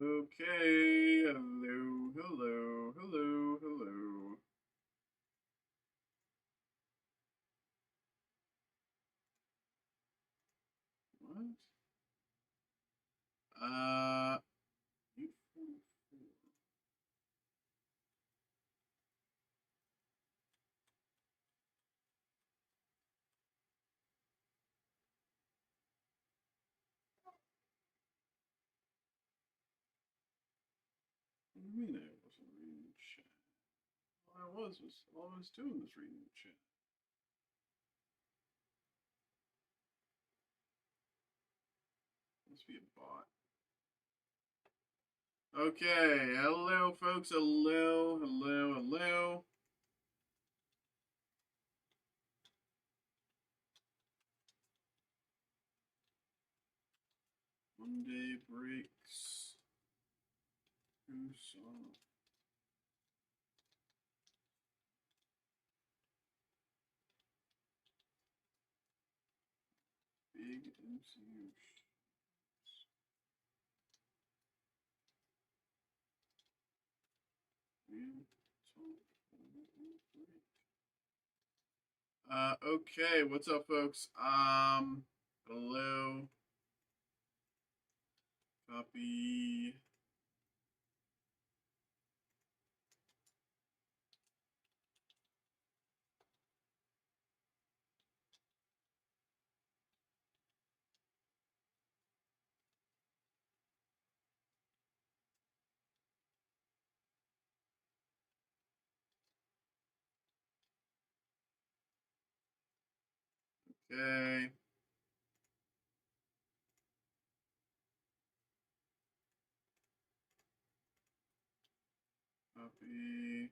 Okay, hello, hello, hello, hello. What? You fool. What do you mean I wasn't reading chat? All I was doing was reading chat. Must be a bot. Okay, hello, folks. Hello, hello, hello. Monday breaks. Who saw? Big MCU. Okay, what's up, folks? Hello. Copy. Okay. Copy.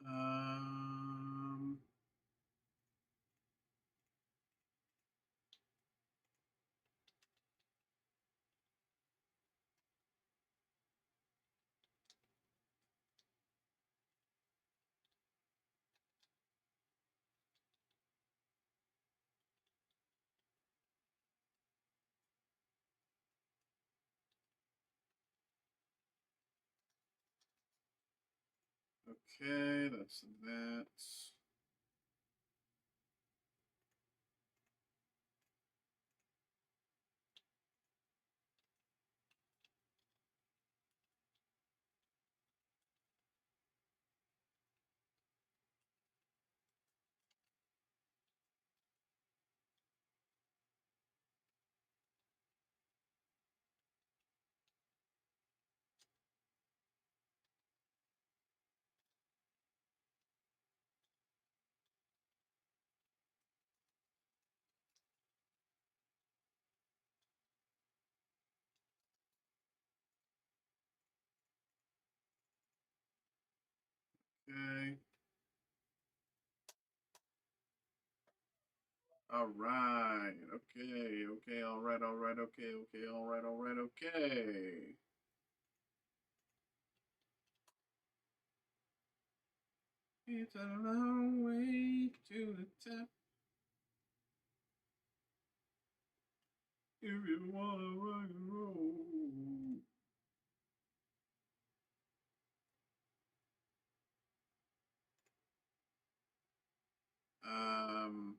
Um. Okay, that's that. Okay. All right. Okay. Okay. All right. All right. Okay. Okay. All right. All right. Okay. It's a long way to the top. If you wanna rock and roll. Um.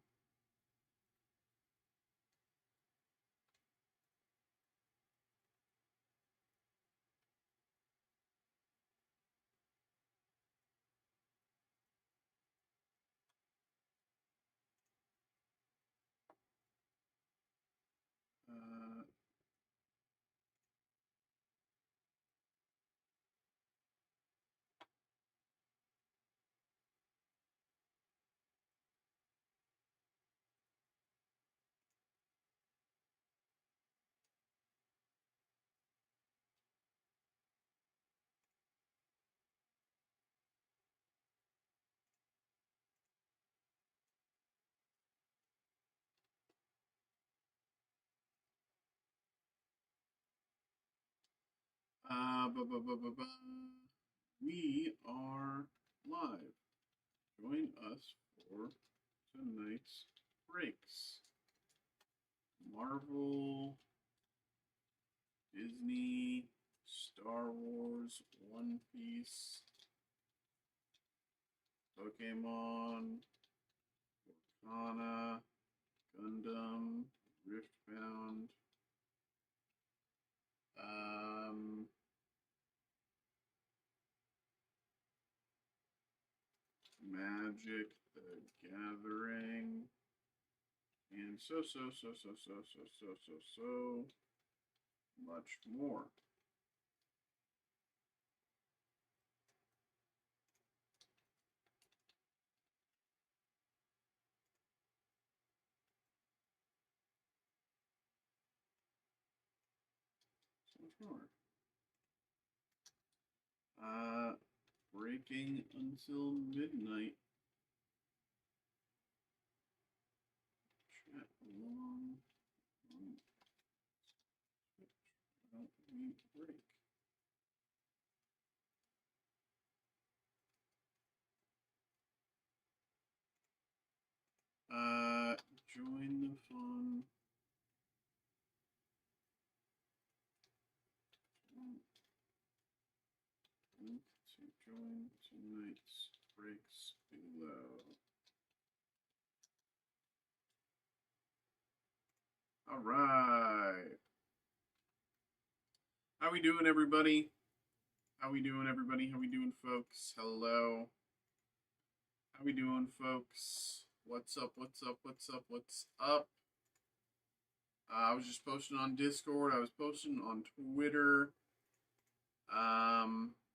Uh. We are live. Join us for tonight's breaks. Marvel, Disney, Star Wars, One Piece, Pokémon, Cortana, Gundam, Riftbound, Magic the Gathering, and so much more. So much more. Breaking until midnight. Chat along. We break. Join the fun. Link to join tonight's breaks below. All right. How we doing, everybody? How we doing, everybody? How we doing, folks? Hello. How we doing, folks? What's up? What's up? What's up? What's up? I was just posting on Discord. I was posting on Twitter.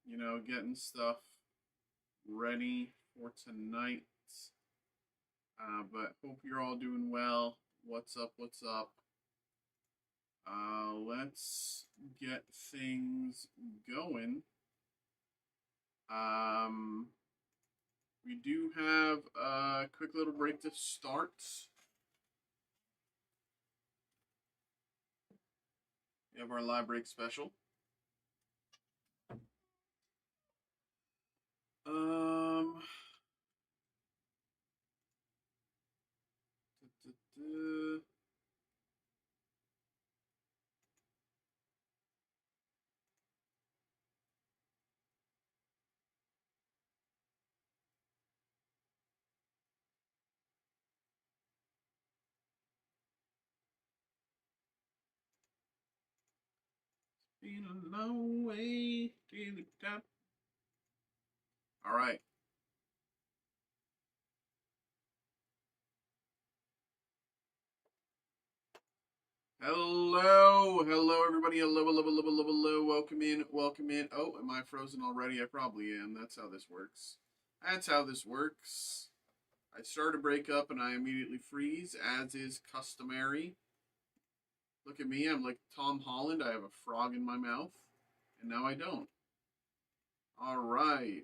You know, getting stuff ready for tonight. But hope you're all doing well. What's up? What's up? Let's get things going. We do have a quick little break to start. We have our live break special. Been a long way to the top. All right. Hello, hello, everybody. Hello, hello, hello, hello, hello. Welcome in, welcome in. Oh, am I frozen already? I probably am. That's how this works. That's how this works. I start a break up and I immediately freeze, as is customary. Look at me. I'm like Tom Holland. I have a frog in my mouth, and now I don't. All right.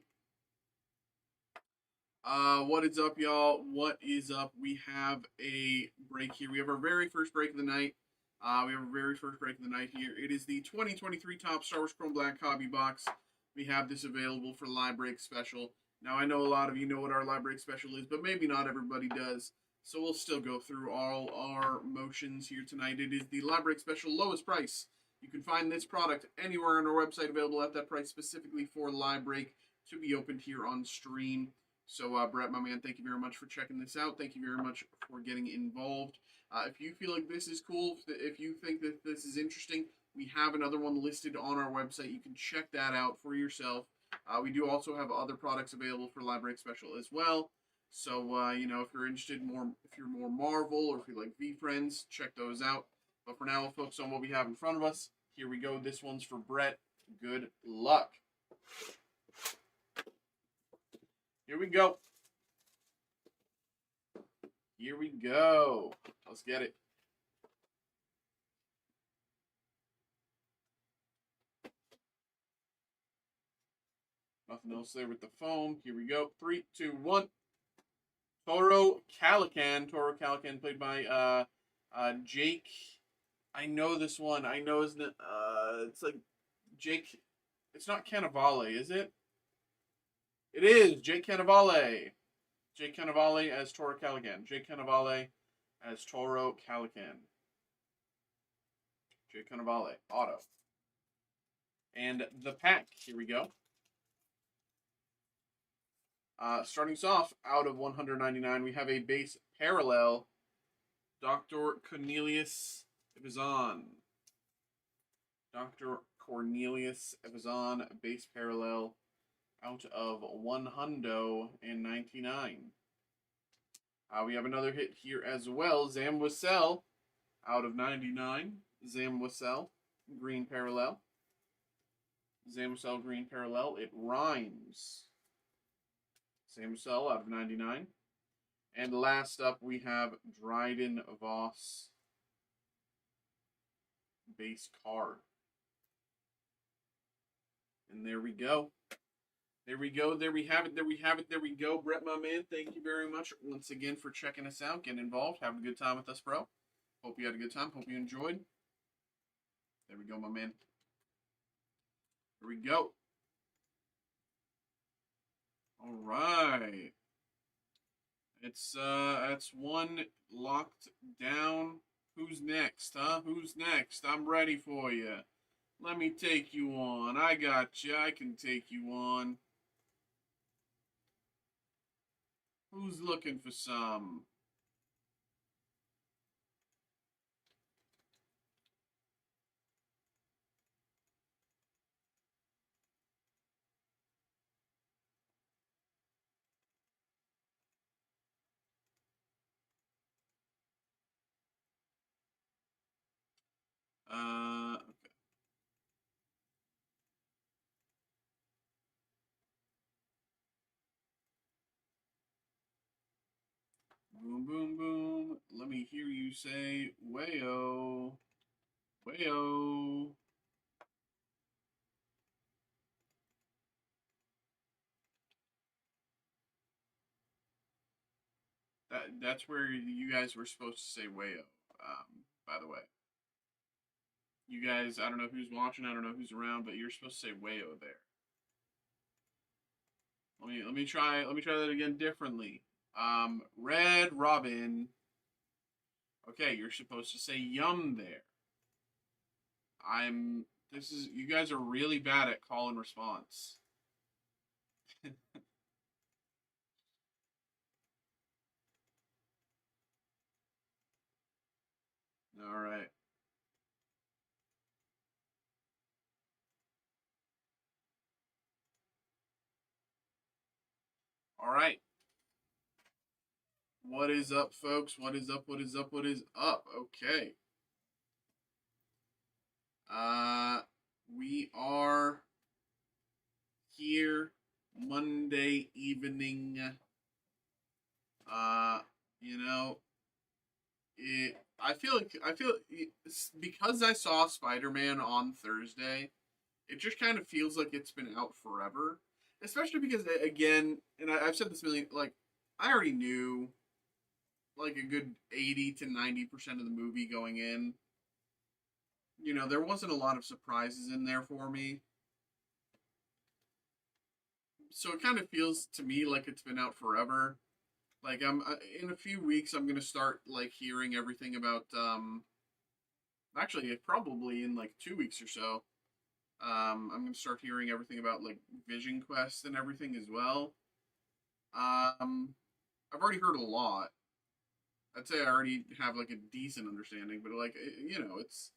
What is up, y'all? What is up? We have a break here. We have our very first break of the night. We have our very first break of the night here. It is the 2023 Top Star Wars Chrome Black Hobby Box. We have this available for live break special. Now, I know a lot of you know what our live break special is, but maybe not everybody does. So we'll still go through all our motions here tonight. It is the live break special lowest price. You can find this product anywhere on our website, available at that price specifically for live break to be opened here on stream. So, Brett, my man, thank you very much for checking this out. Thank you very much for getting involved. If you feel like this is cool, if you think that this is interesting, we have another one listed on our website. You can check that out for yourself. We do also have other products available for live break special as well. So, you know, if you're interested if you're more Marvel or if you like V-Friends, check those out. But for now, we'll focus on what we have in front of us. Here we go. This one's for Brett. Good luck. Here we go. Here we go. Let's get it. Nothing else there with the foam. Here we go. 3, 2, 1. Toro Calican. Toro Calican played by Jake. I know this one. I know, isn't it? It's like Jake It's not Cannavale, is it? It is Jake Cannavale. Jake Cannavale as Toro Calican. Jake Cannavale as Toro Calican. Jake Cannavale, auto. And the pack, here we go. Starting us off, out of 199, we have a base parallel, Dr. Cornelius Evazan. Dr. Cornelius Evazan, base parallel, out of 199. We have another hit here as well, Zam Wissel, out of 99. Zam Wissel, green parallel. Zam Wissel, green parallel. It rhymes. Zam Wissel, out of 99. And last up, we have Dryden Voss, base card. And there we go. There we go. There we have it. There we have it. There we go. Brett, my man, thank you very much once again for checking us out, getting involved, having a good time with us, bro. Hope you had a good time. Hope you enjoyed. There we go, my man. Here we go. All right. It's one locked down. Who's next, huh? Who's next? I'm ready for you. Let me take you on. I got you. I can take you on. Who's looking for some? Okay. Boom, boom, boom. Let me hear you say, wayo, wayo. That's where you guys were supposed to say wayo. By the way, you guys, I don't know who's watching, I don't know who's around, but you're supposed to say wayo there. Let me try that again differently. Red Robin. Okay, you're supposed to say yum there. You guys are really bad at call and response. All right. All right. What is up, folks? What is up? What is up? What is up? Okay. We are here Monday evening. You know, I feel because I saw Spider-Man on Thursday, it just kind of feels like it's been out forever. Especially because again, and I've said this a million, like I already knew like a good 80 to 90% of the movie going in. You know, there wasn't a lot of surprises in there for me. So it kind of feels to me like it's been out forever. Like I'm in a few weeks I'm going to start like hearing everything about actually probably in like 2 weeks or so. I'm going to start hearing everything about like Vision Quest and everything as well. I've already heard a lot. I'd say I already have like a decent understanding, but like you know, it's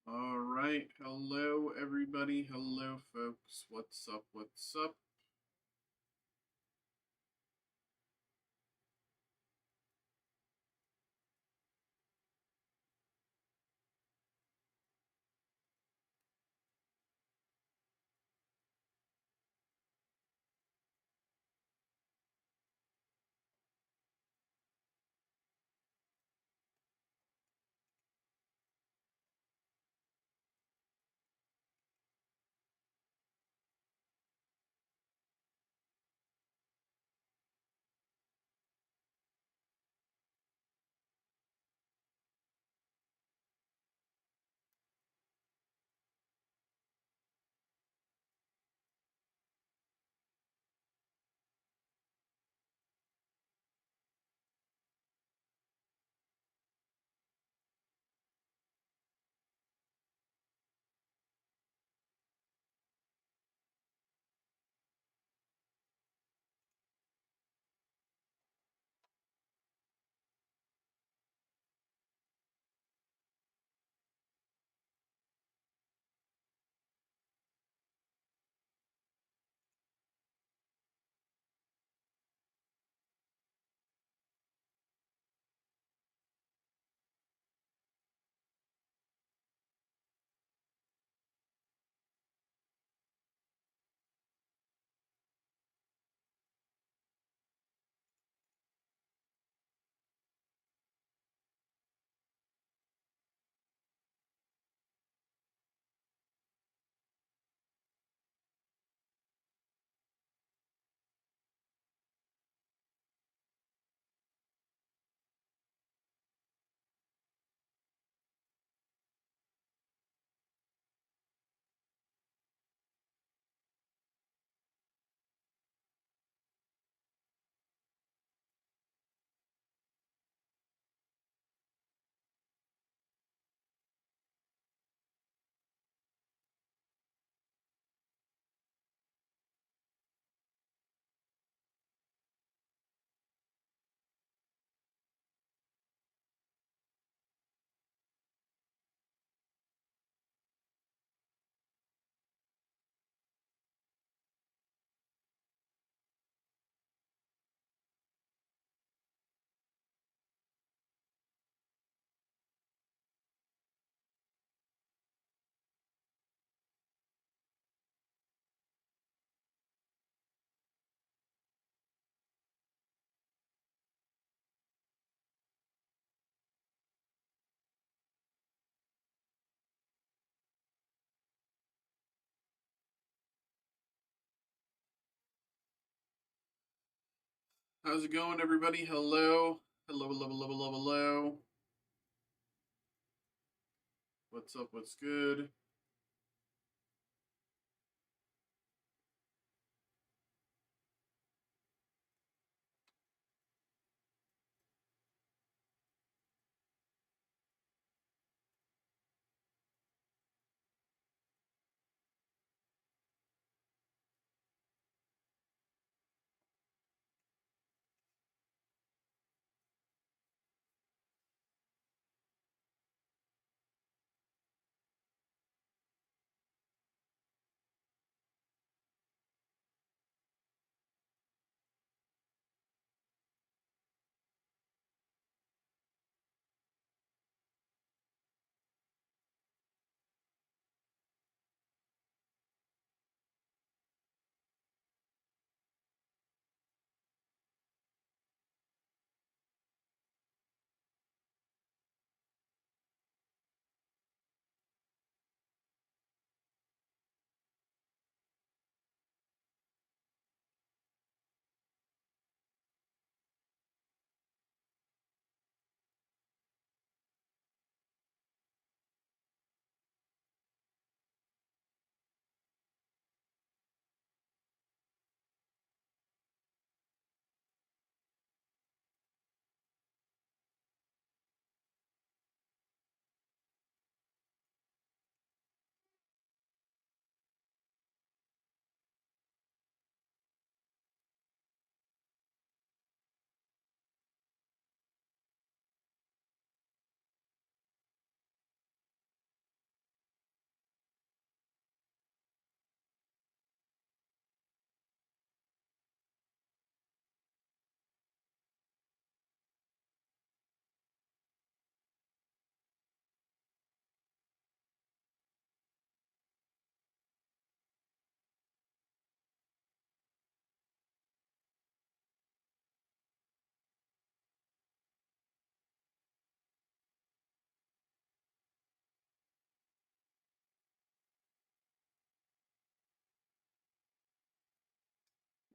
All right. Hello, everybody. Hello, folks. What's up? What's up? How's it going, everybody? Hello. Hello, hello, hello, hello, hello. What's up? What's good?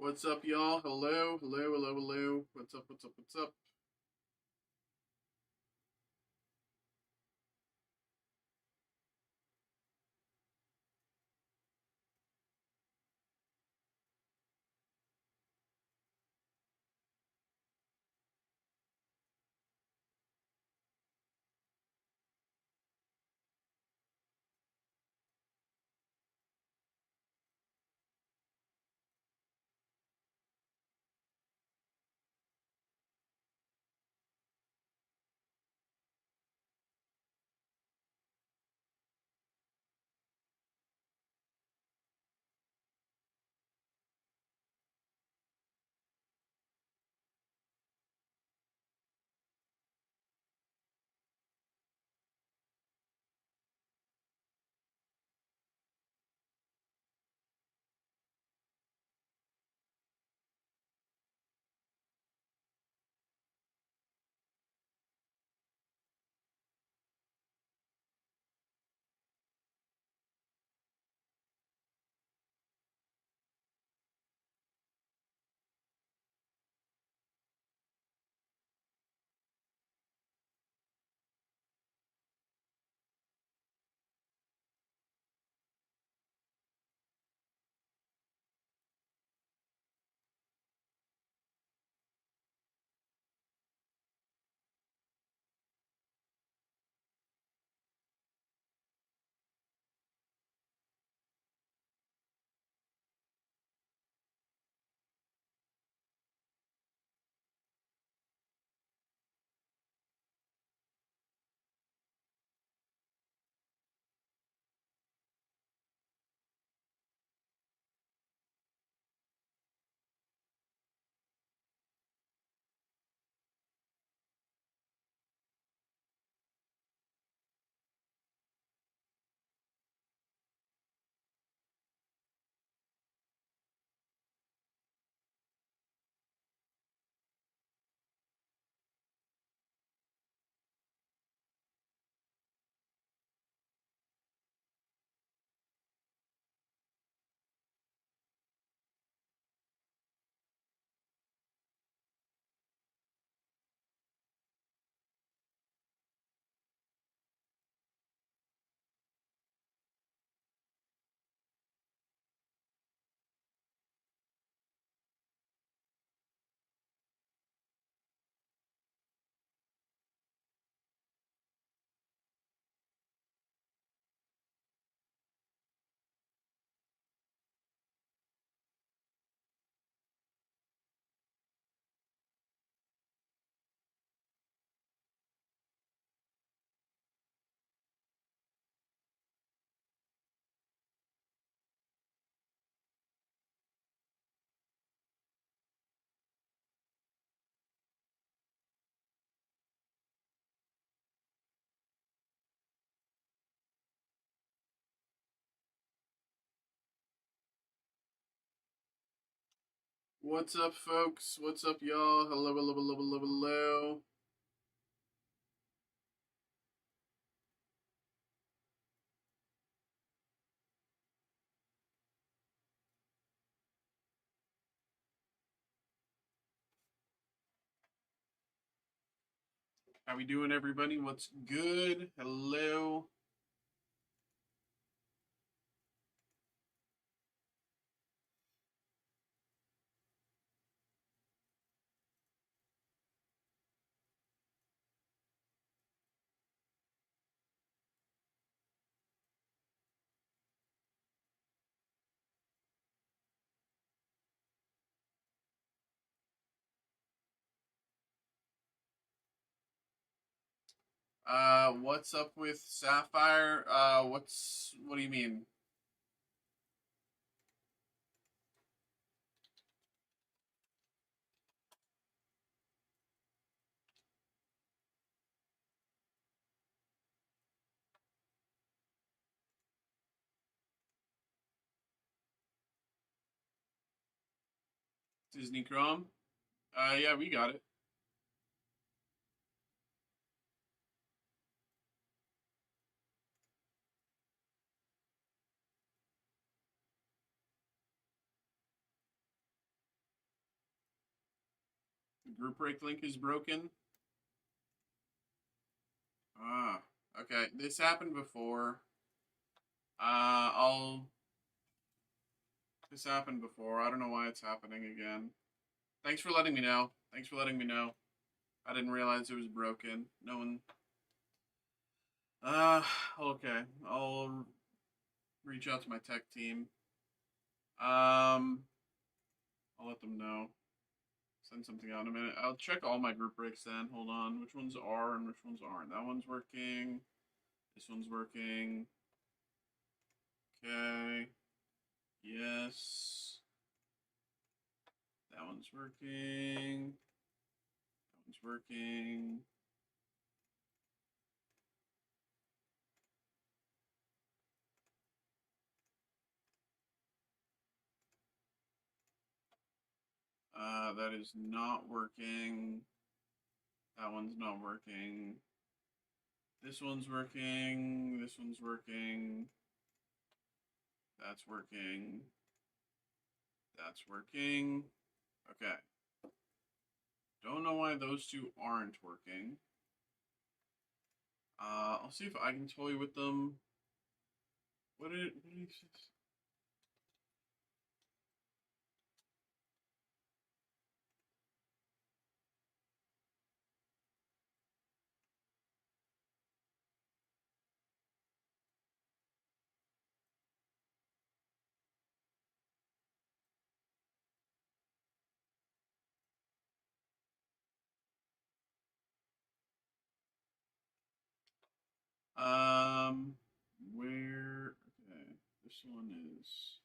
What's up, y'all? Hello, hello, hello, hello. What's up, what's up, what's up? What's up, folks? What's up, y'all? Hello, hello, hello, hello, hello. How we doing, everybody? What's good? Hello. What's up with Sapphire? What do you mean? Disney Chrome? Yeah, we got it. group break link is broken. Ah, okay. This happened before. This happened before. I don't know why it's happening again. Thanks for letting me know. Thanks for letting me know. I didn't realize it was broken. No one. Okay. I'll reach out to my tech team. I'll let them know. Send something out in a minute. I'll check all my group breaks then. Hold on. Which ones are and which ones aren't? That one's working. This one's working. Okay. Yes. That one's working. That one's working. That is not working. That one's not working. This one's working. This one's working. That's working. That's working. Okay. Don't know why those two aren't working. I'll see if I can toy with them. What did he say? Where? Okay, this one is.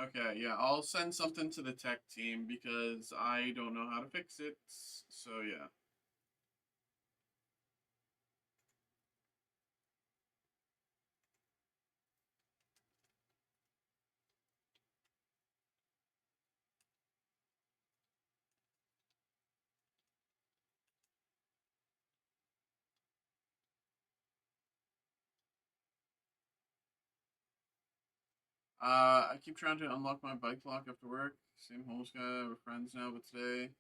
Okay, yeah, I'll send something to the tech team because I don't know how to fix it. So yeah. I keep trying to unlock my bike lock after work. Same homeless guy, we're friends now, but today.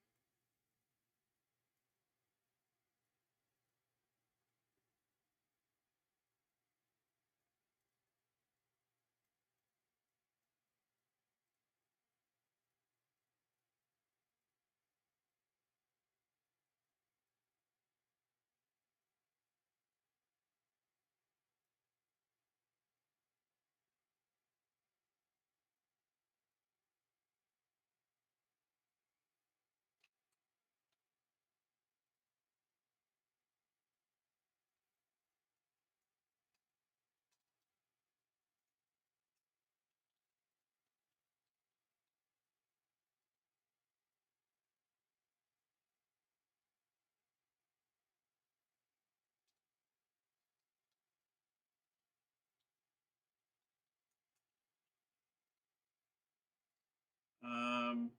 Um,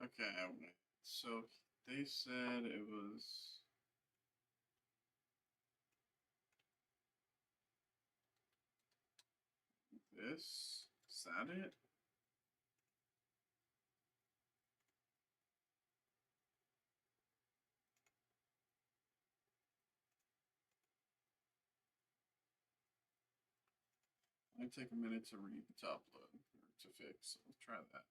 okay, wait. So they said it was this. Is that it? Might take a minute to read the top load or to fix. Let's try that.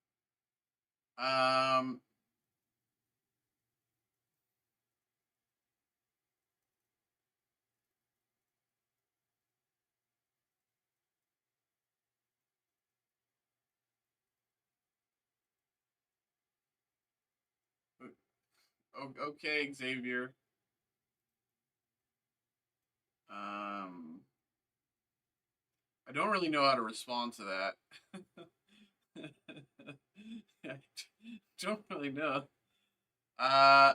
Okay, Xavier. I don't really know how to respond to that. I don't really know. Uh,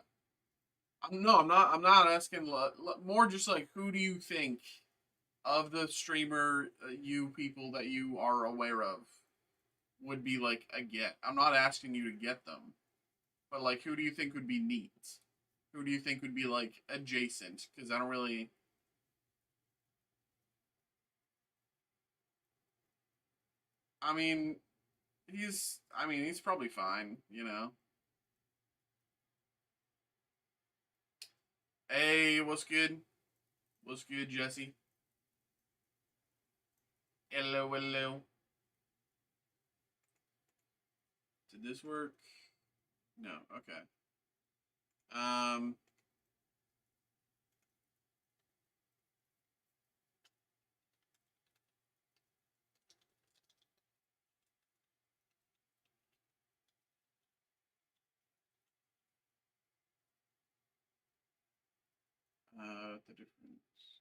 no, I'm not. I'm not asking. More just like, who do you think of the streamer, you people that you are aware of, would be like a get? I'm not asking you to get them, but like, who do you think would be neat? Who do you think would be like adjacent? Because I don't really. I mean, he's. I mean, he's probably fine. You know. Hey, what's good? What's good, Jesse? Hello, hello. Did this work? No. Okay. Um. The difference.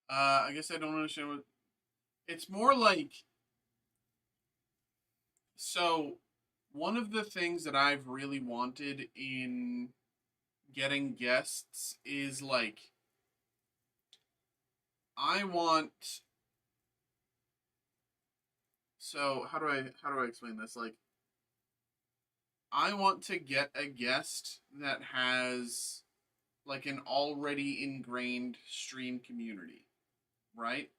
I guess I don't understand what. It's more like, so. One of the things that I've really wanted in getting guests is like, I want. So how do I explain this? Like, I want to get a guest that has like an already ingrained stream community, right?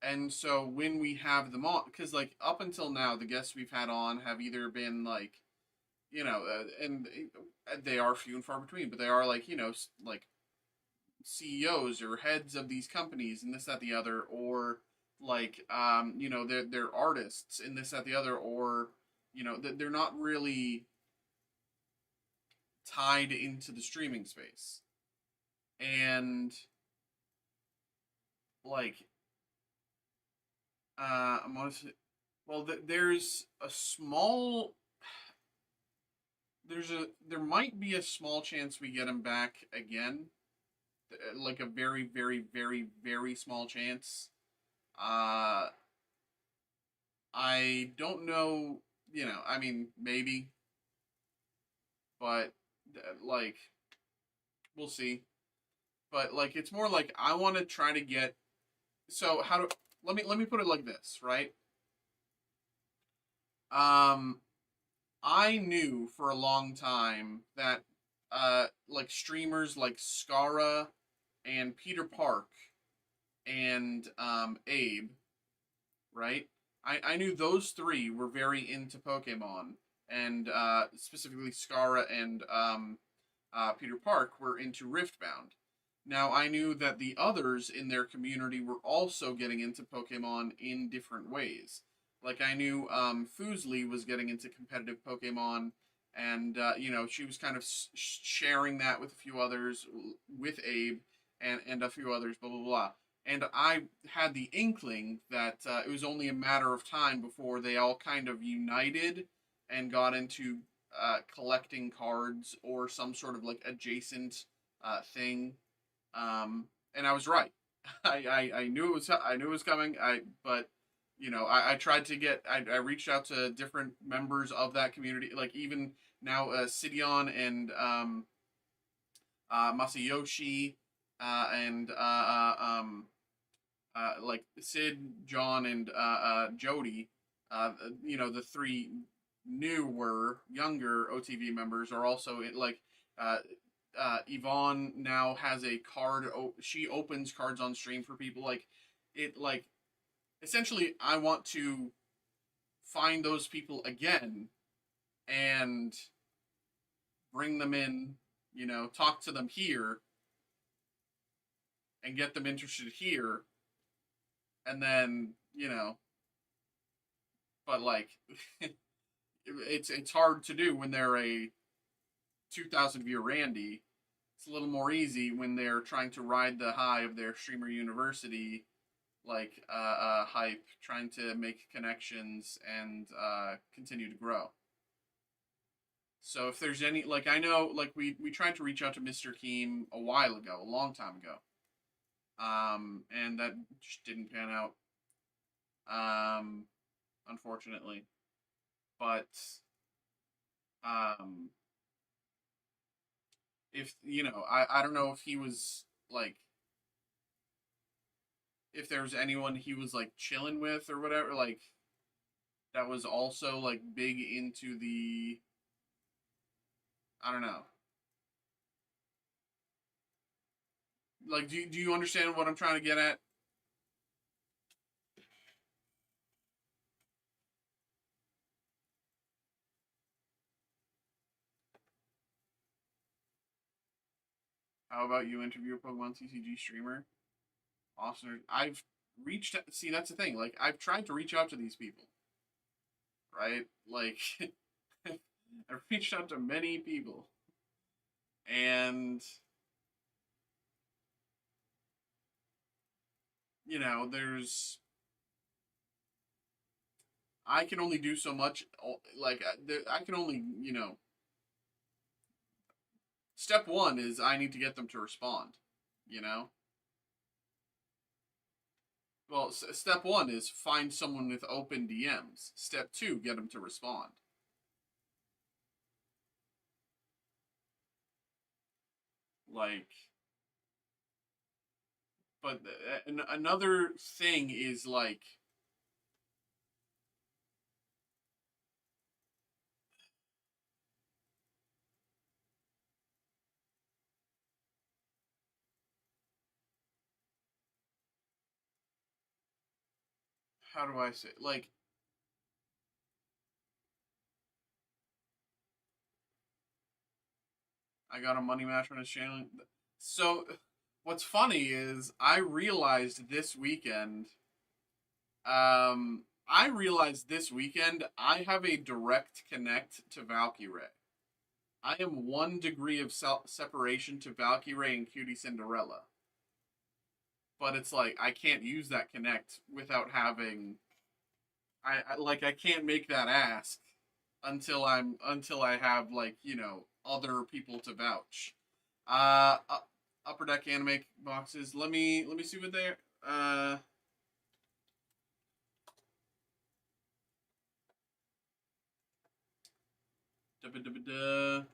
And so when we have them on, because like up until now, the guests we've had on have either been like, and they are few and far between, but they are like, like CEOs or heads of these companies and this, that, the other, or like, they're artists and this, that, the other, or they're not really tied into the streaming space, and like, I'm honestly, well, there's a small there might be a small chance we get him back again, like a very, very, very, very small chance. Uh, I don't know. I mean, maybe, but like, we'll see. But like, it's more like I want to try to get. So how do let me put it like this, right? Um, I knew for a long time that like streamers like Skara and Peter Park and Abe, right? I knew those three were very into Pokemon, and specifically Skara and Peter Park were into Riftbound. Now, I knew that the others in their community were also getting into Pokemon in different ways. Like, I knew Fuslie was getting into competitive Pokemon, and, she was kind of sharing that with a few others, with Abe, and a few others, blah, blah, blah. And I had the inkling that it was only a matter of time before they all kind of united and got into collecting cards or some sort of like adjacent thing. And I was right. I knew it was coming. I tried to get I reached out to different members of that community, like even now Sidion and Masayoshi and like Sid, John, and Jody. The three newer, younger OTV members are also like uh, Yvonne now has a card. She opens cards on stream for people. Like it, like essentially, I want to find those people again and bring them in. Talk to them here and get them interested here, and then but like it's hard to do when they're a 2,000 view Randy. It's a little more easy when they're trying to ride the high of their streamer university like hype, trying to make connections and continue to grow. So if there's any, like, I know, like we tried to reach out to Mr. Keem a while ago, a long time ago, and that just didn't pan out, unfortunately. But um, if I don't know if he was like if there was anyone he was like chilling with or whatever, like that was also like big into the I don't know. Like, do you understand what I'm trying to get at? How about you interview a Pokemon TCG streamer? Austin, I've reached. See, that's the thing. Like, I've tried to reach out to these people, right? Like, I've reached out to many people, and there's. I can only do so much. Like, I can only, step one is I need to get them to respond. You know. Well, step one is find someone with open DMs. Step two, get them to respond. Like, but another thing is like, how do I say? Like, I got a money match on his channel. So, what's funny is I realized this weekend I have a direct connect to Valkyrie. I am 1 degree of separation to Valkyrie and Cutie Cinderella. But it's like I can't use that connect without having I can't make that ask until I have like other people to vouch. Uh, Upper Deck anime boxes. Let me see what they're. Da, ba, da, ba, da.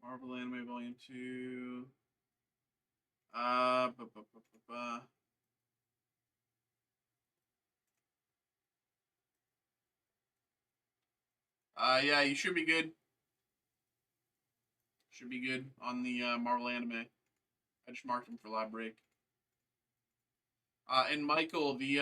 Marvel Anime Volume 2. Uh, bu- bu- bu- bu- bu- yeah, you should be good. Should be good on the Marvel Anime. I just marked him for live break. And Michael, the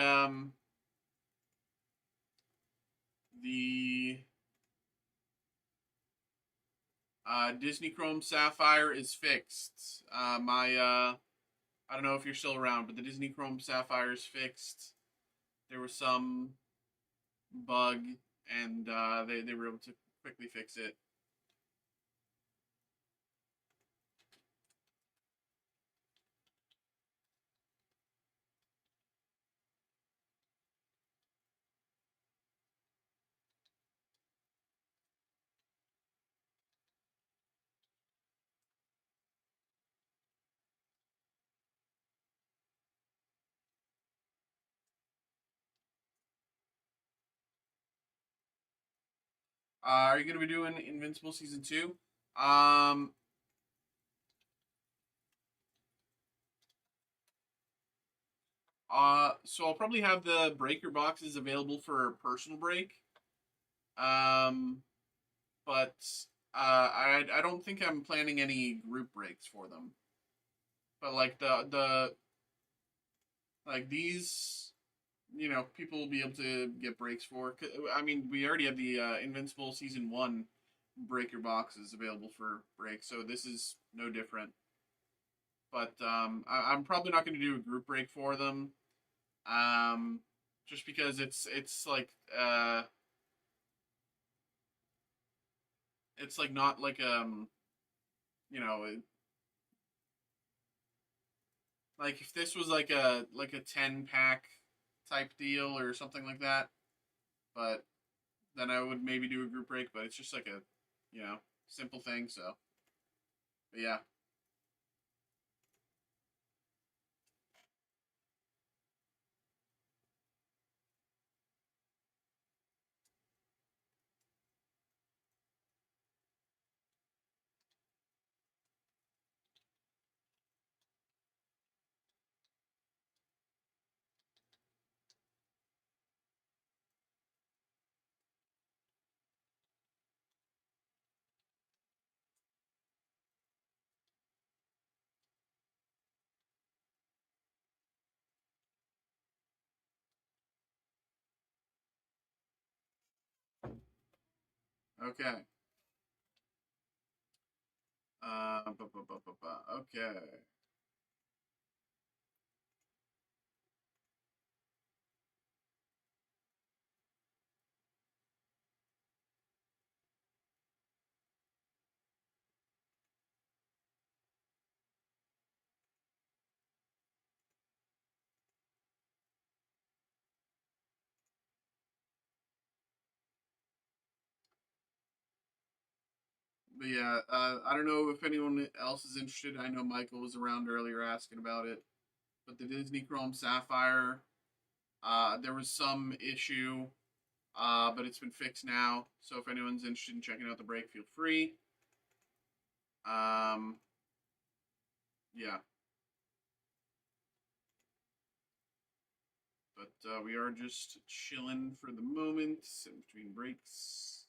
Disney Chrome Sapphire is fixed. I don't know if you're still around, but the Disney Chrome Sapphire is fixed. There was some bug, and they were able to quickly fix it. Are you going to be doing Invincible Season 2? So I'll probably have the breaker boxes available for personal break. Um, but I don't think I'm planning any group breaks for them. But like the like these, people will be able to get breaks for. I mean, we already have the Invincible Season 1 breaker boxes available for break, so this is no different. But I'm probably not going to do a group break for them, just because it's like it's like not like you know like if this was like a 10 pack type deal or something like that, but then I would maybe do a group break. But it's just like a simple thing. So, but yeah. Okay. Okay. But yeah, I don't know if anyone else is interested. I know Michael was around earlier asking about it. But the Disney Chrome Sapphire, there was some issue, but it's been fixed now. So if anyone's interested in checking out the break, feel free. Um, yeah, but we are just chilling for the moment in between breaks.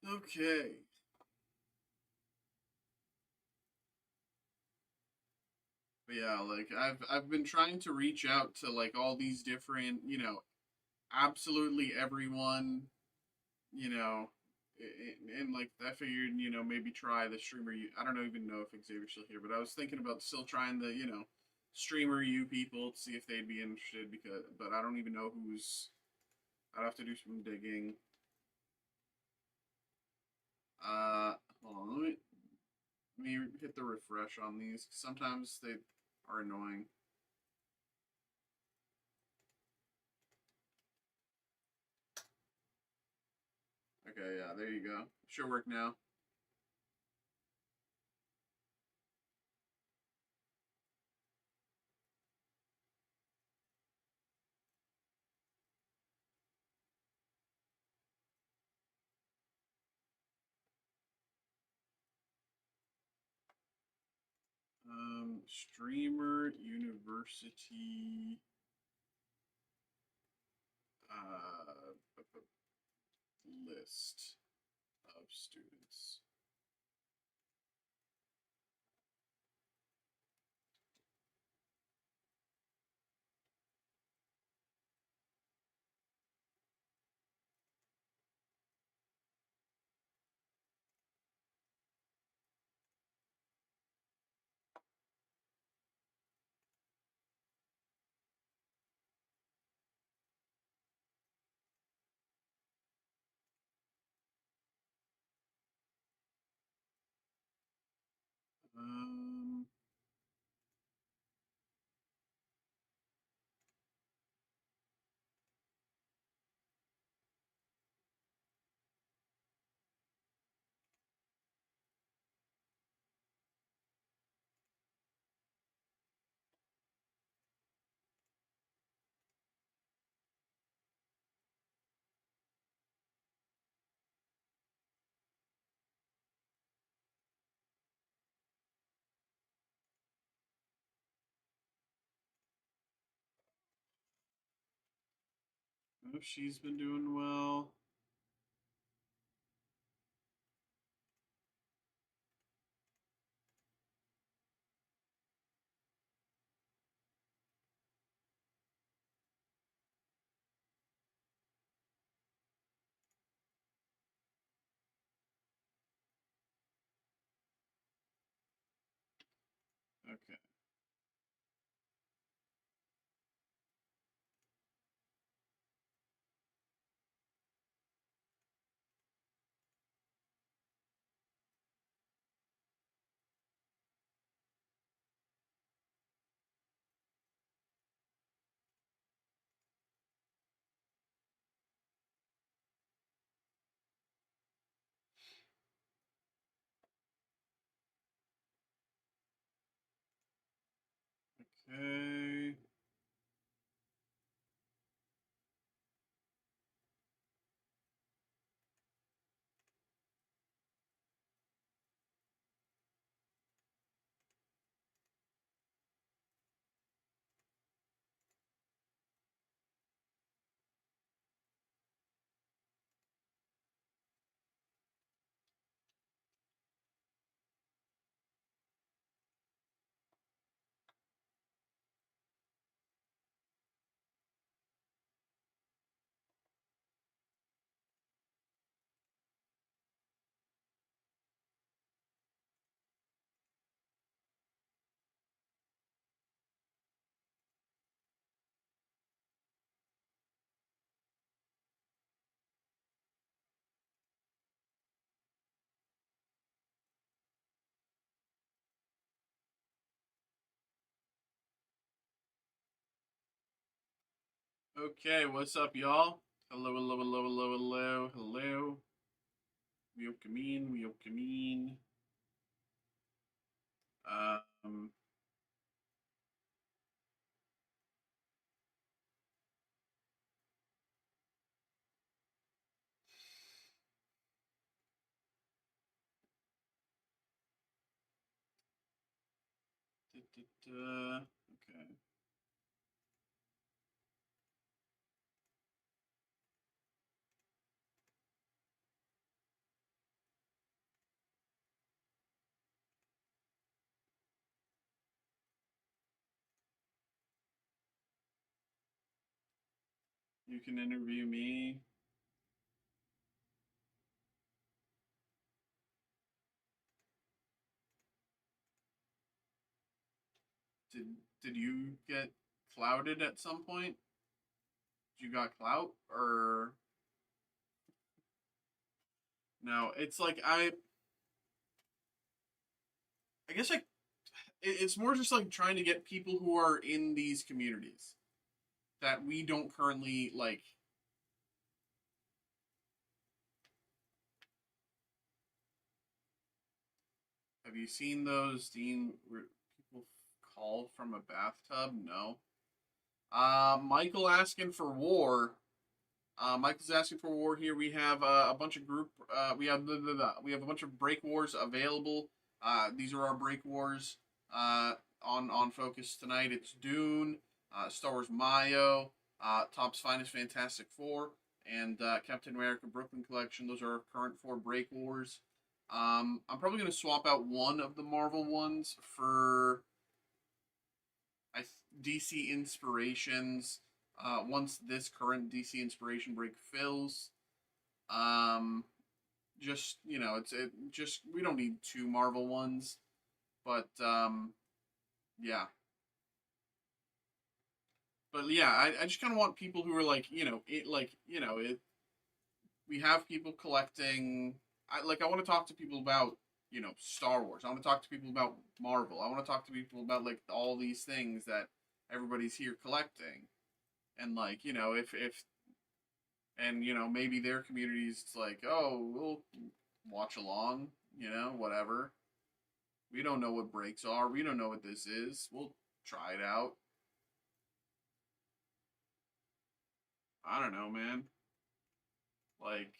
Okay. But yeah, like I've been trying to reach out to like all these different, absolutely everyone, you know, and like I figured, maybe try the streamer. I don't even know if Xavier's still here, but I was thinking about still trying the, streamer you people to see if they'd be interested but I don't even know who's. I'd have to do some digging. Hold on, let me hit the refresh on these. Sometimes they are annoying. Okay, yeah, there you go. Should work now. Streamer University uh, list of students. Um, I know she's been doing well. Okay. Okay. Okay, what's up, y'all? Hello, hello, hello, hello, hello, hello. We Wiokamin. Um, okay. You can interview me. Did did you get clouded at some point? Did you got clout or no? It's like I guess it's more just like trying to get people who are in these communities that we don't currently like. Have you seen those Dean where people call from a bathtub? No. Michael asking for war. Michael's asking for war here. We have a bunch of group. We have a bunch of break wars available. These are our break wars. On focus tonight. It's Dune, Star Wars Mayo, Topps Finest Fantastic Four, and Captain America Brooklyn Collection. Those are our current four break wars. I'm probably going to swap out one of the Marvel ones for DC Inspirations. Once this current DC Inspiration break fills, just just we don't need two Marvel ones, but yeah. But yeah, I just kind of want people who are like we have people collecting. I want to talk to people about Star Wars. I want to talk to people about Marvel. I want to talk to people about like all these things that everybody's here collecting, and like if and maybe their communities it's like, oh, we'll watch along, whatever. We don't know what breaks are. We don't know what this is. We'll try it out. I don't know, man. Like,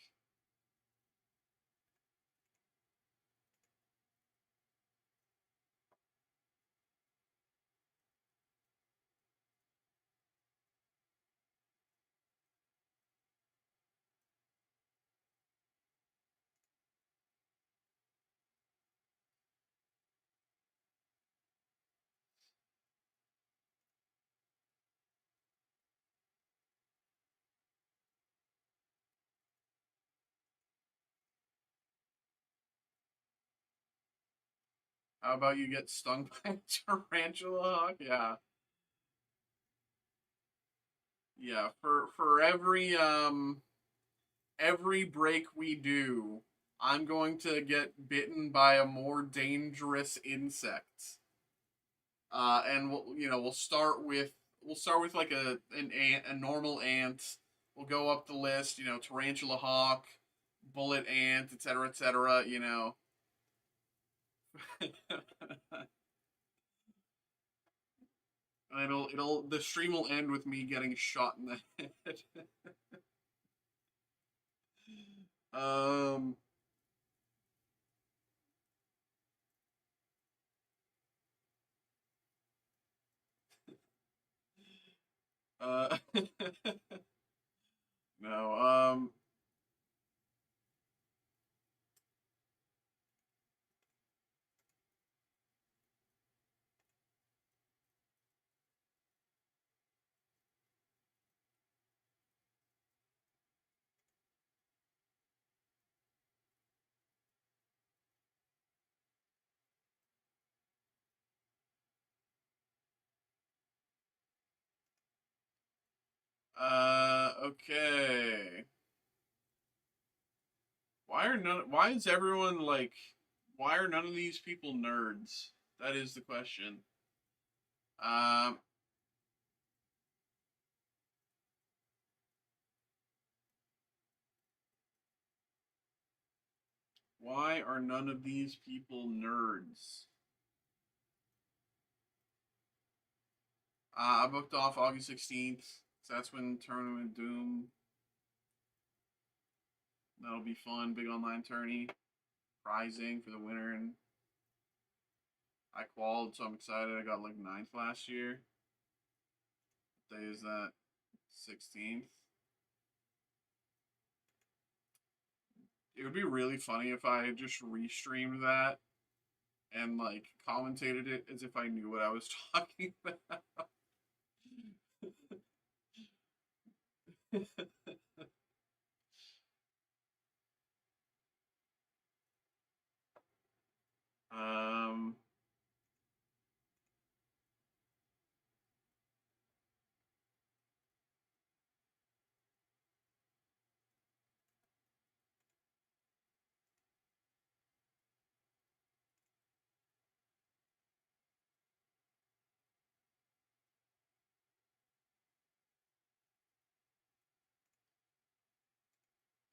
how about you get stung by a tarantula hawk? Yeah, yeah. For every break we do, I'm going to get bitten by a more dangerous insect. And we'll start with like an ant, a normal ant. We'll go up the list, tarantula hawk, bullet ant, etc., etc. And it'll the stream will end with me getting shot in the head. um. Uh. No. Okay. Why is everyone like? Why are none of these people nerds? That is the question. Um. Why are none of these people nerds? I booked off August 16th. So that's when Tournament Doom. That'll be fun. Big online tourney. Prizing for the winner. And I qualified, so I'm excited. I got like ninth last year. What day is that? 16th. It would be really funny if I just restreamed that and like commentated it as if I knew what I was talking about. um,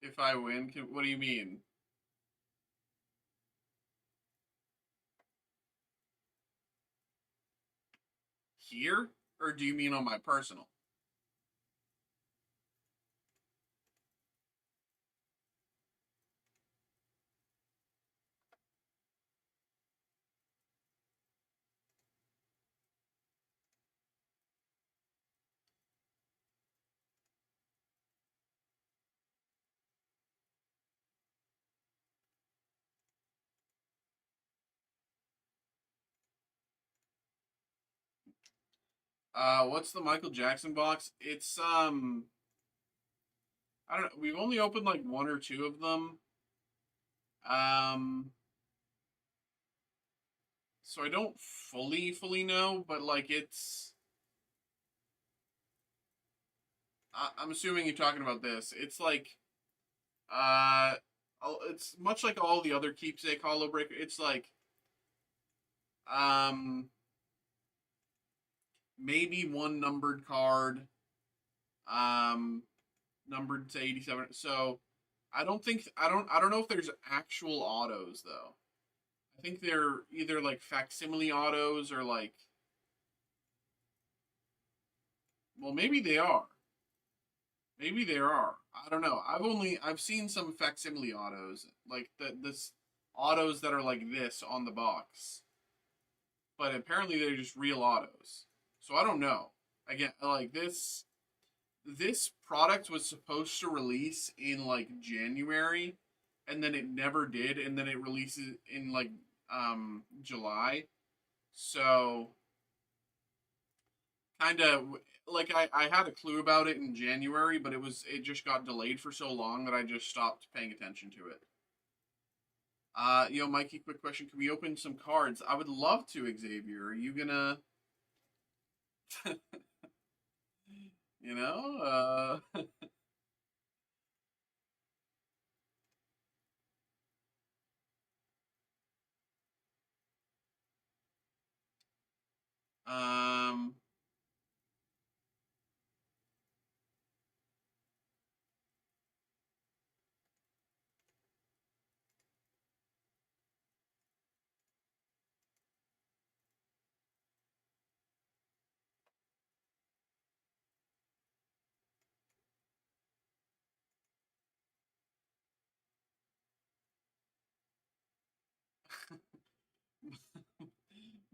If I win, what do you mean? Here? Or do you mean on my personal? What's the Michael Jackson box? It's I don't know. We've only opened like one or two of them. Um, so I don't fully know, but like I'm assuming you're talking about this. It's like uh, it's much like all the other keepsake hollow breaker. It's like um maybe one numbered card, um numbered to 87. So I don't know if there's actual autos though. I think they're either like facsimile autos or like, well, maybe they are. Maybe there are. I don't know. I've seen some facsimile autos like this autos that are like this on the box, but apparently they're just real autos. So I don't know. Again, like this product was supposed to release in like January, and then it never did, and then it releases in like July. So kind of like I had a clue about it in January, but it just got delayed for so long that I just stopped paying attention to it. Mikey, quick question: can we open some cards? I would love to, Xavier. Are you gonna, you know, um,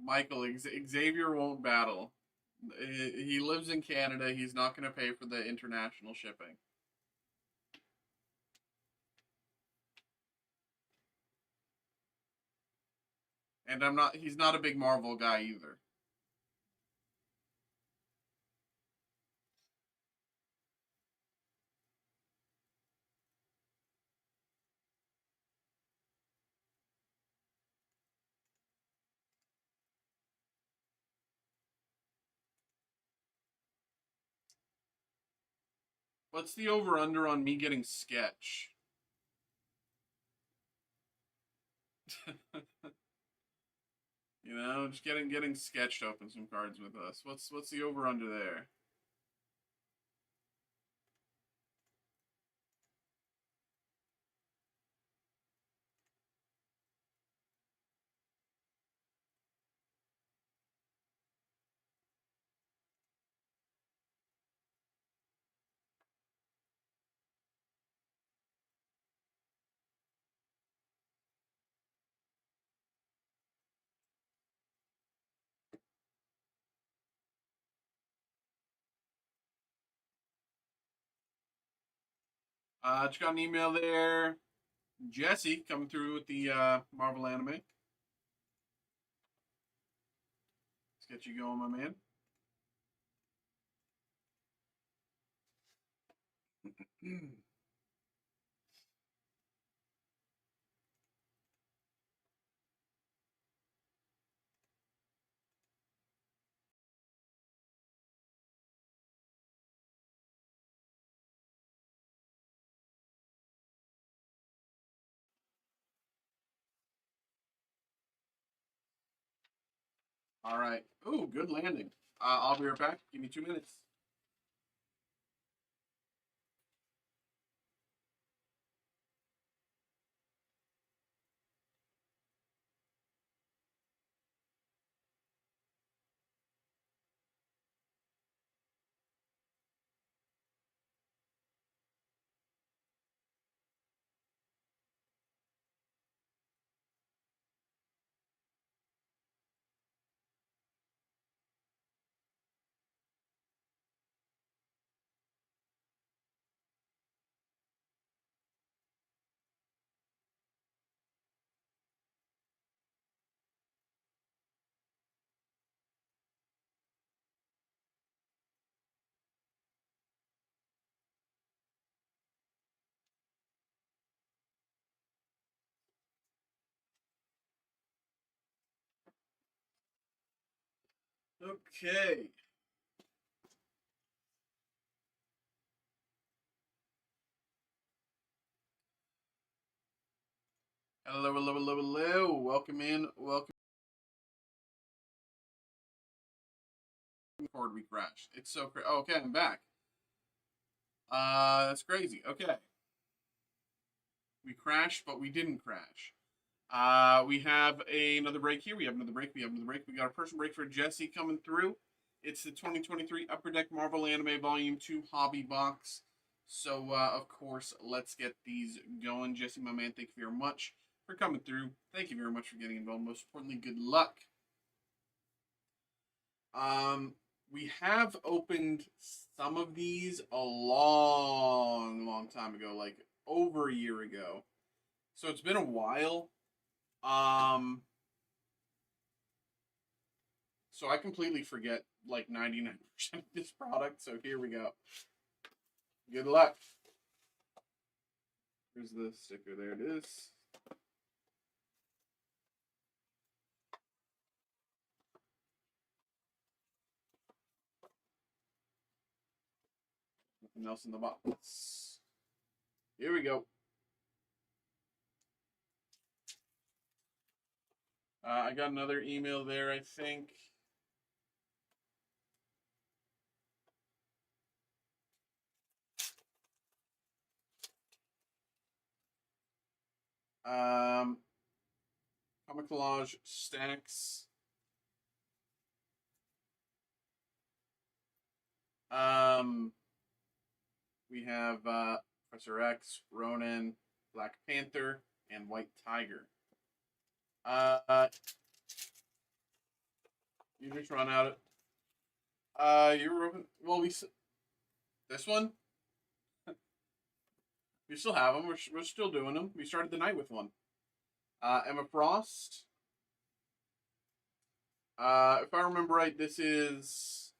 Michael, Xavier won't battle. He lives in Canada. He's not going to pay for the international shipping. And I'm not. He's not a big Marvel guy either. What's the over under on me getting sketch? Just getting sketched to open some cards with us. What's the over under there? Just got an email there. Jesse coming through with the Marvel anime. Let's get you going, my man. All right. Ooh, good landing. I'll be right back. Give me 2 minutes. Okay. Hello, hello, hello, hello. Welcome in. Welcome. Forward, we crashed. It's so crazy. Oh, okay, I'm back. That's crazy. Okay. We crashed, but we didn't crash. We have another break here. We have another break. We have another break. We got a person break for Jesse coming through. It's the 2023 Upper Deck Marvel Anime Volume 2 Hobby Box. So, of course, let's get these going. Jesse, my man, thank you very much for coming through. Thank you very much for getting involved. Most importantly, good luck. We have opened some of these a long time ago, like over a year ago. So it's been a while. So I completely forget like 99% of this product. So here we go. Good luck. Here's the sticker. There it is. Nothing else in the box. Here we go. I got another email there, I think. Comic Collage Stacks. We have Professor X, Ronin, Black Panther, and White Tiger. You just run out of. Well, this one. We still have them. We're still doing them. We started the night with one. Emma Frost. If I remember right, this is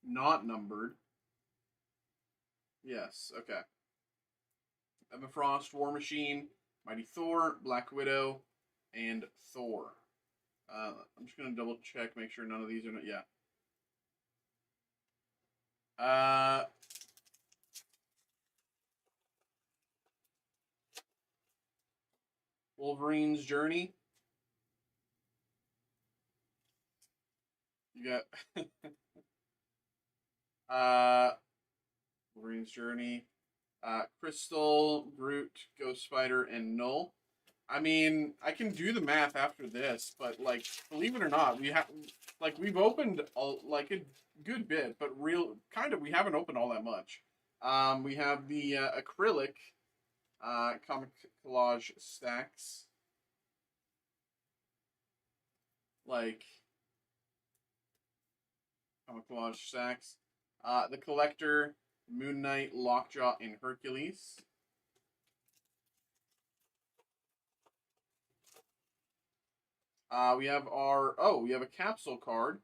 not numbered. Yes, okay. Emma Frost, War Machine, Mighty Thor, Black Widow, and Thor. I'm just gonna double check, make sure none of these are not. Yeah. Wolverine's Journey. You got Wolverine's Journey, Crystal, Groot, Ghost Spider, and Null. I mean, I can do the math after this, but like, believe it or not, we've opened a good bit, but we haven't opened all that much. We have the acrylic comic collage stacks, like comic collage stacks. The collector, Moon Knight, Lockjaw, and Hercules. We have we have a capsule card.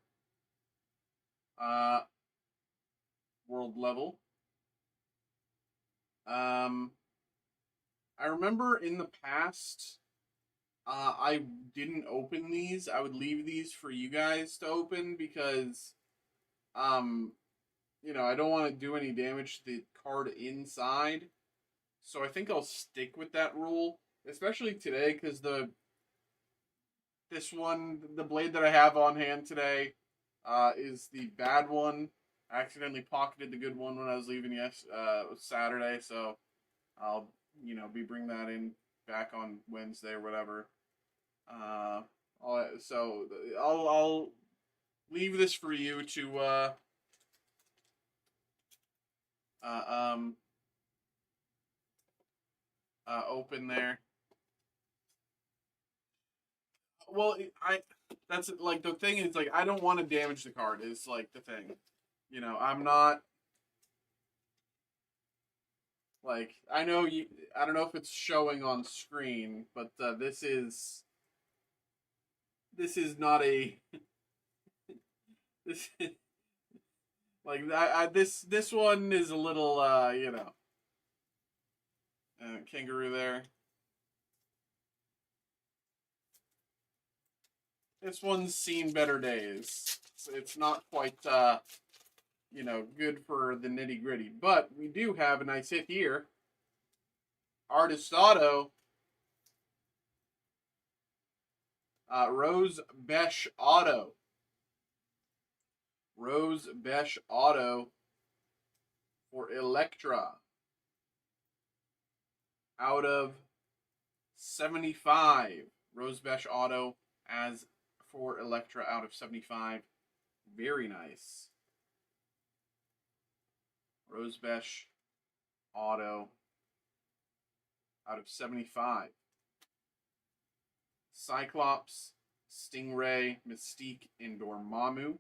World level. I remember in the past, I didn't open these. I would leave these for you guys to open because, I don't want to do any damage to the card inside. So I think I'll stick with that rule, especially today because the blade that I have on hand today, is the bad one. I accidentally pocketed the good one when I was leaving Saturday, so I'll be bringing that in back on Wednesday or whatever. I'll leave this for you to open there. Well, that's like the thing is like I don't want to damage the card is like the thing. I'm not like I know you. I don't know if it's showing on screen, but this is not a this like this one is a little kangaroo there. This one's seen better days. It's not quite, you know, good for the nitty gritty. But we do have a nice hit here. Artist Auto. Rose Besh Auto. Rose Besh Auto for Electra. Out of 75. Rose Besh Auto as for Electra out of 75. Very nice. Rose Besh Auto out of 75. Cyclops, Stingray, Mystique, and Dormammu.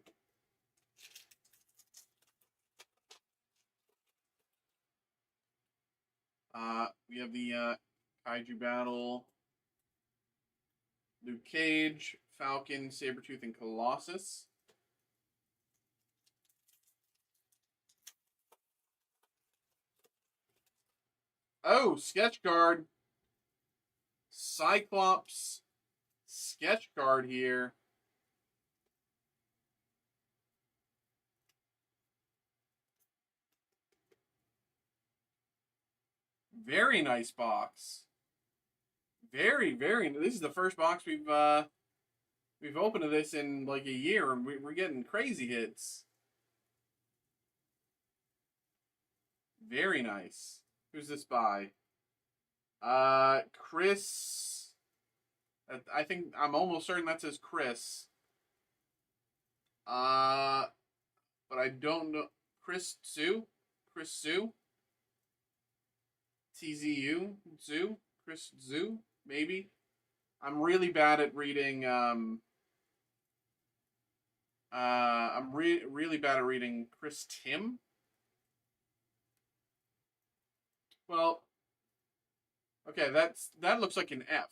We have the Kaiju Battle, Luke Cage, Falcon, Sabretooth, and Colossus. Oh, sketch card. Cyclops sketch card here. Very nice box. Very, very. This is the first box we've opened of this in like a year, and we're getting crazy hits. Very nice. Who's this by? Chris. I think I'm almost certain that says Chris. But I don't know. Chris Zoo. Chris Zoo. TZU Zoo. Chris Zoo. Maybe. I'm really bad at reading. I'm really bad at reading Chris Tim. Well, okay, that looks like an F.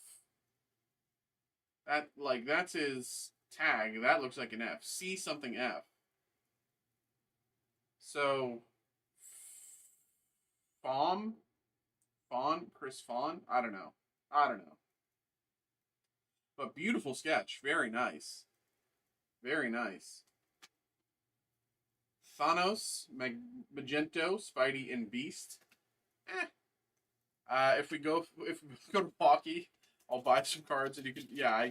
That's his tag. That looks like an F. C something F. So Fawn? Chris Fawn? I don't know. But beautiful sketch. Very nice. Very nice. Thanos, Magento, Spidey, and Beast. If we go to hockey, I'll buy some cards and you can. Yeah,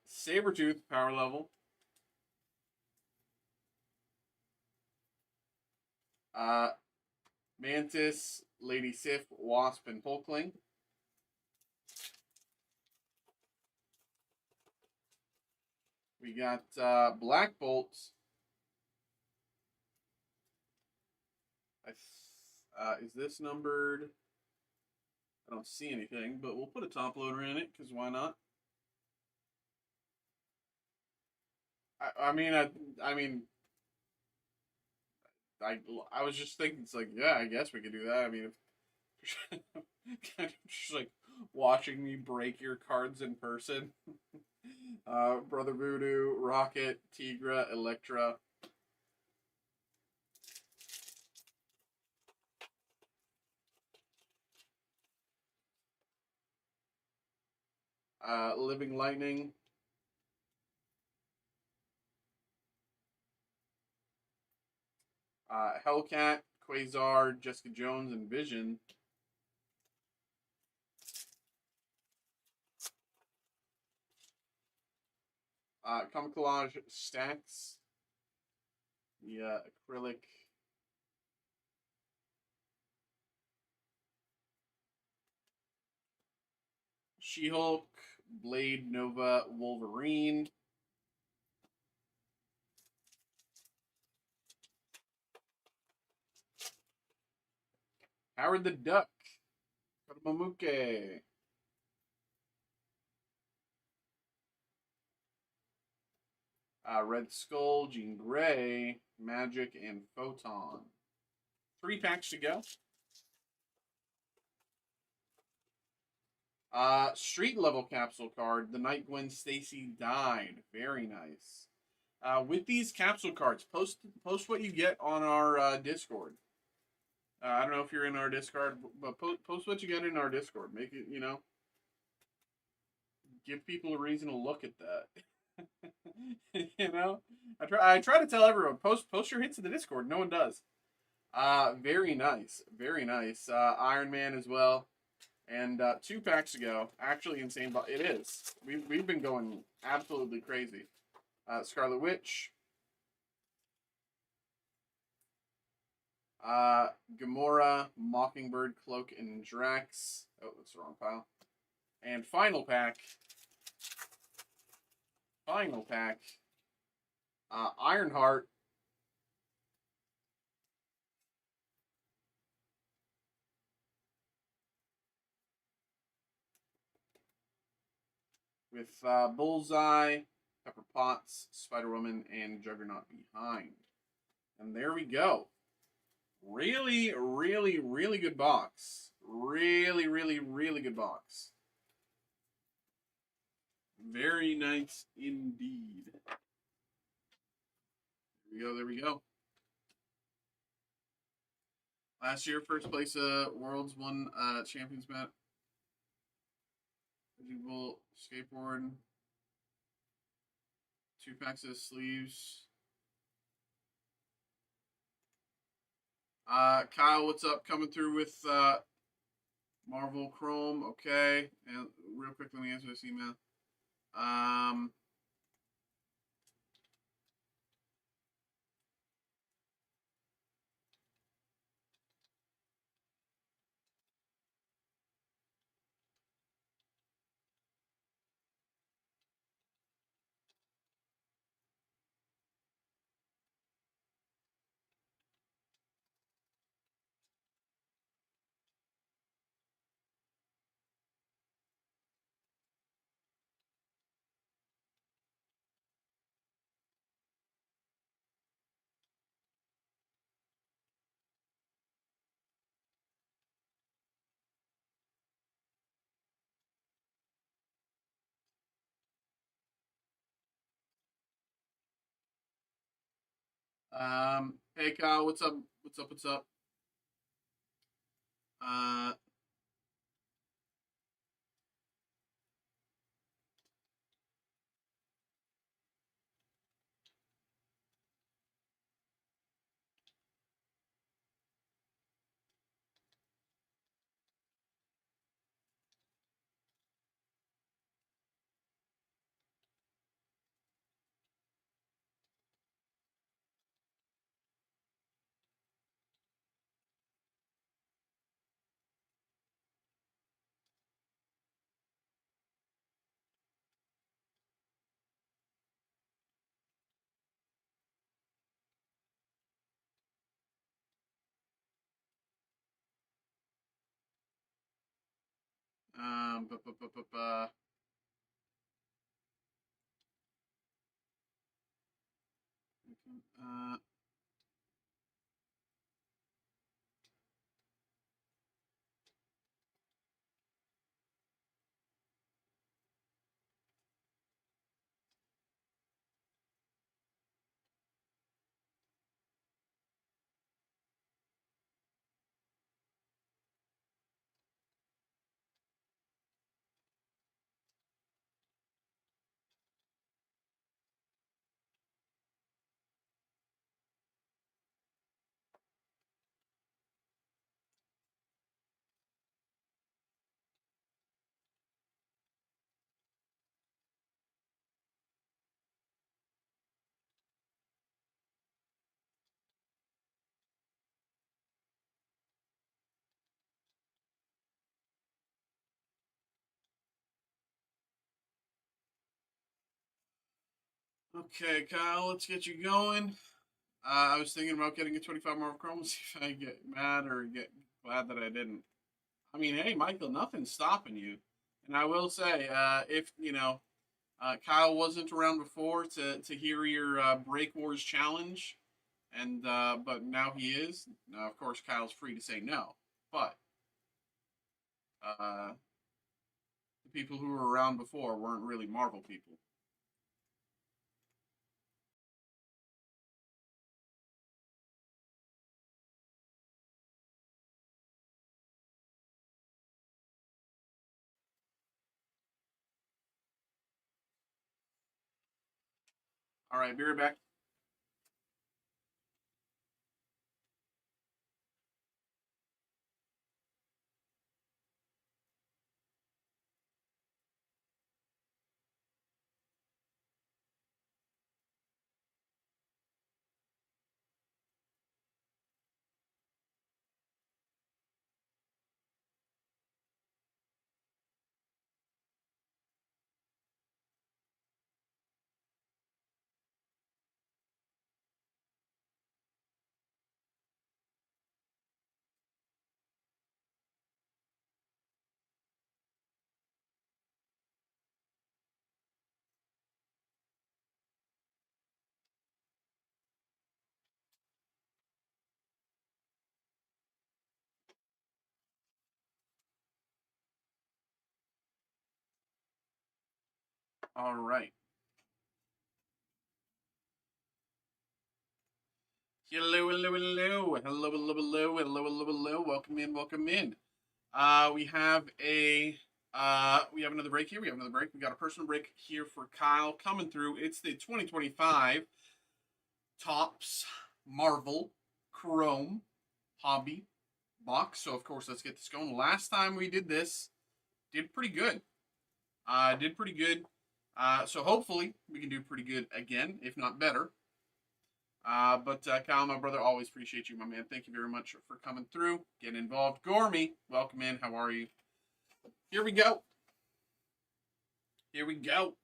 Sabretooth power level. Mantis, Lady Sif, Wasp, and Hulkling. We got Black Bolt. Is this numbered? I don't see anything, but we'll put a top loader in it because why not? I was just thinking, it's like, yeah, I guess we could do that. I mean, if kind of just like watching me break your cards in person. Brother Voodoo, Rocket, Tigra, Electra. Living Lightning. Hellcat, Quasar, Jessica Jones, and Vision. Comic Collage Stacks. The acrylic. She-Hulk, Blade, Nova, Wolverine. Howard the Duck. Kotomamuke. Red Skull, Jean Grey, Magic, and Photon. 3 packs to go. Street level capsule card. The night Gwen Stacy died. Very nice. With these capsule cards, post what you get on our Discord. I don't know if you're in our Discord, but post what you get in our Discord. Make it, you know, give people a reason to look at that. You know, I try to tell everyone post your hits in the Discord. No one does. Very nice, very nice. Iron Man as well. And 2 packs ago, actually insane. But it is. We've been going absolutely crazy. Scarlet Witch. Gamora, Mockingbird, Cloak, and Drax. Oh, that's the wrong pile. And final pack. Ironheart. With Bullseye, Pepper Potts, Spider-Woman, and Juggernaut behind. And there we go. Really, really, really good box. Really, really, really good box. Very nice indeed. There we go. Last year, first place Worlds won Champions Match. People skateboard. 2 packs of sleeves. Kyle, what's up? Coming through with Marvel Chrome. Okay. And real quick, let me answer this email. Hey Kyle, what's up? What's up? Uh, um, bu- bu- bu- bu- bu- uh, okay, Kyle, let's get you going. I was thinking about getting a 25 Marvel Chrome. See if I get mad or get glad that I didn't. I mean, hey, Michael, nothing's stopping you. And I will say, if you know, Kyle wasn't around before to hear your Break Wars challenge, and but now he is. Now, of course, Kyle's free to say no, but uh, the people who were around before weren't really Marvel people. All right, be right back. All right. Hello, hello, hello, hello, hello, hello, hello, hello, hello. Welcome in, welcome in. We have another break here. We have another break. We got a personal break here for Kyle coming through. It's the 2025 Topps Marvel Chrome Hobby box. So of course, let's get this going. Last time we did this, did pretty good. Did pretty good. So hopefully we can do pretty good again, if not better. But Kyle, my brother, always appreciate you, my man. Thank you very much for coming through, getting involved. Gormy, welcome in. How are you? Here we go. Here we go.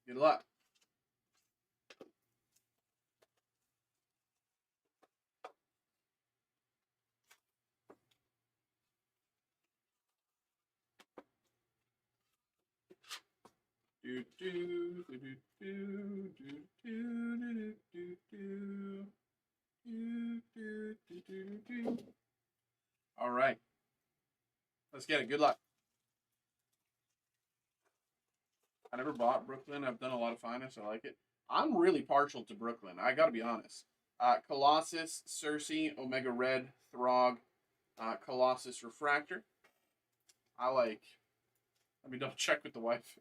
Good luck. All right. Let's get it. Good luck. I never bought Brooklyn. I've done a lot of finance. I like it. I'm really partial to Brooklyn. I got to be honest. Colossus, Cersei, Omega Red, Throg, Colossus Refractor. I like. Let me double check with the wife.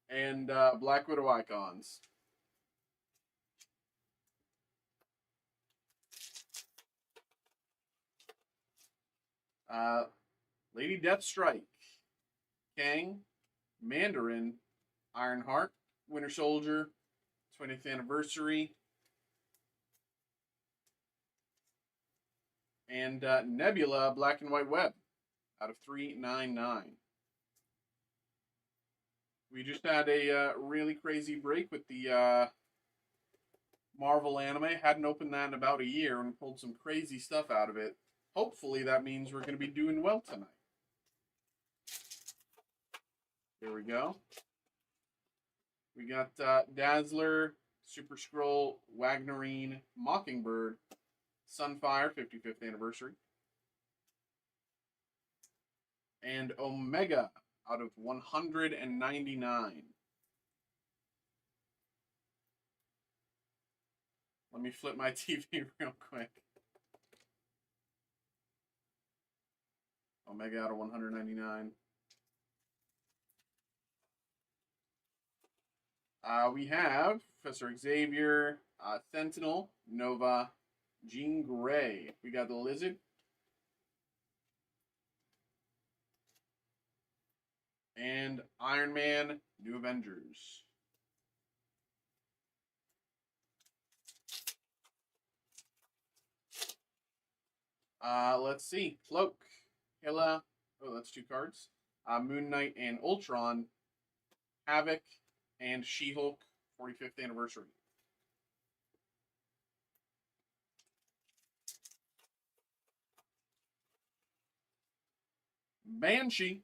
And Black Widow Icons. Lady Deathstrike, Kang, Mandarin, Ironheart, Winter Soldier, 20th anniversary, and Nebula Black and White Web out of 399. We just had a really crazy break with the Marvel anime. Hadn't opened that in about a year and pulled some crazy stuff out of it. Hopefully that means we're going to be doing well tonight. Here we go. We got Dazzler, Super Scroll, Wagnerine, Mockingbird, Sunfire, 55th anniversary, and Omega out of 199. Let me flip my TV real quick. Omega out of 199. We have Professor Xavier, Sentinel, Nova, Jean Grey. We got the Lizard. And Iron Man, New Avengers. Let's see. Cloak, Hela. Oh, that's 2 cards. Moon Knight and Ultron. Havoc and She-Hulk, 45th anniversary. Banshee,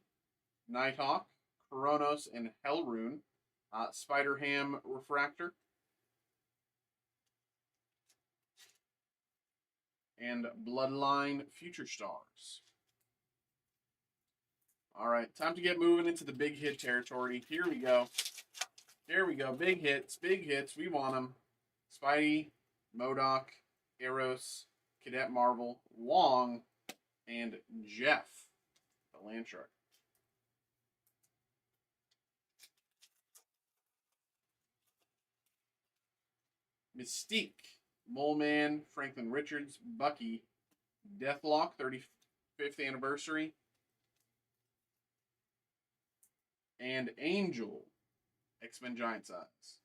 Nighthawk, Kronos, and Hellrune. Spider-Ham Refractor. And Bloodline Future Stars. All right, time to get moving into the big hit territory. Here we go. Here we go. Big hits, big hits. We want them. Spidey, MODOK, Eros, Cadet Marvel, Wong, and Jeff, the Land Shark. Mystique, Mole Man, Franklin Richards, Bucky, Deathlock, 35th anniversary, and Angel, X-Men Giant Size.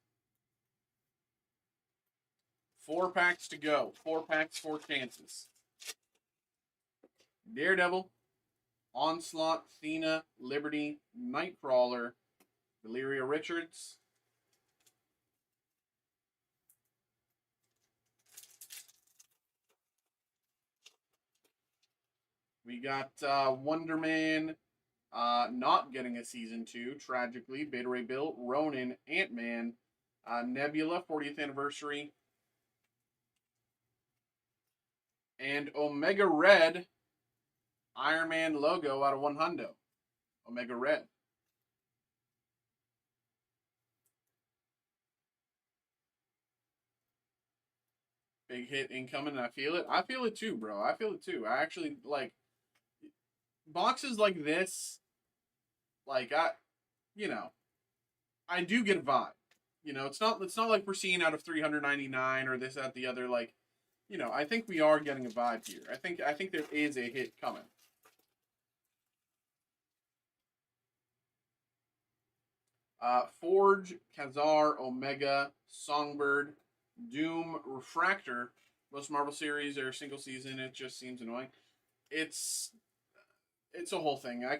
4 packs to go. 4 packs, 4 chances. Daredevil, Onslaught, Thena, Liberty, Nightcrawler, Valeria Richards, we got Wonder Man not getting a season 2, tragically. Beta Ray Bill, Ronin, Ant-Man, Nebula, 40th anniversary, and Omega Red, Iron Man logo out of 100. Omega Red. Big hit incoming, and I feel it. I feel it too, bro. I feel it too. I actually like boxes like this. Like I do get a vibe. It's not like we're seeing out of 399 or this, that, the other. Like, I think we are getting a vibe here. I think there is a hit coming. Forge, Kazar, Omega, Songbird, Doom, Refractor. Most Marvel series are single season. It just seems annoying. It's a whole thing. I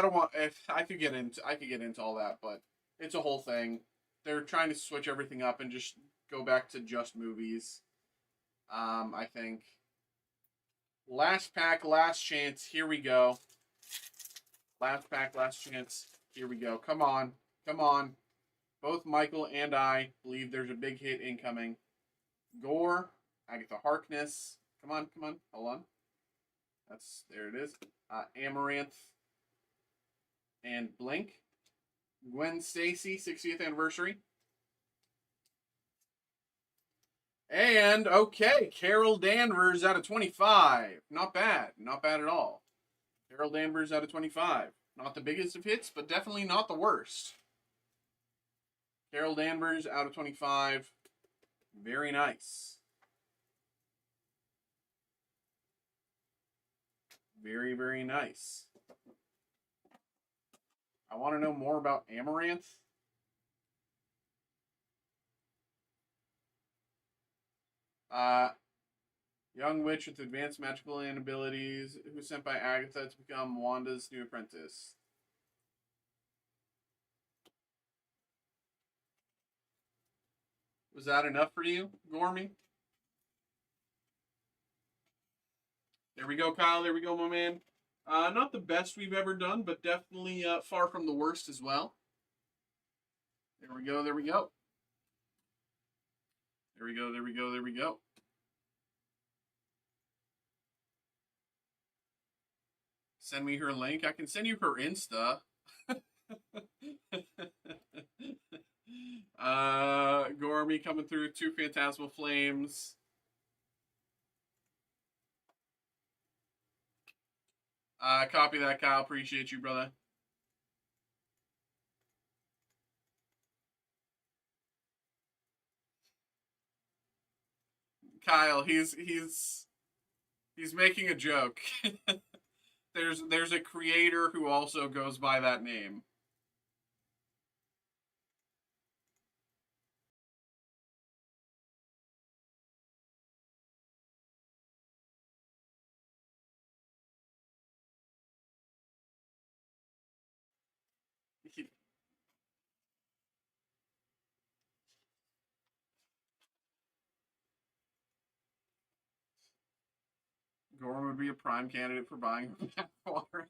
don't want, if I could get into all that, but it's a whole thing. They're trying to switch everything up and just go back to just movies. I think. Last pack, last chance. Here we go. Last pack, last chance. Here we go. Come on. Come on. Both Michael and I believe there's a big hit incoming. Gore, Agatha Harkness. Come on, come on. Hold on. There it is. Amaranth and Blink. Gwen Stacy, 60th anniversary. And, okay, Carol Danvers out of 25. Not bad. Not bad at all. Carol Danvers out of 25. Not the biggest of hits, but definitely not the worst. Carol Danvers out of 25. Very nice. Very, very nice. I want to know more about Amaranth. Young witch with advanced magical abilities who was sent by Agatha to become Wanda's new apprentice. Was that enough for you, Gormy? There we go, Kyle. There we go, my man. Not the best we've ever done, but definitely far from the worst as well. There we go. There we go. There we go. There we go. There we go. Send me her link. I can send you her Insta. Gormy coming through 2 Phantasmal Flames. Copy that, Kyle. Appreciate you, brother. Kyle, he's making a joke. There's a creator who also goes by that name. Gorm would be a prime candidate for buying water.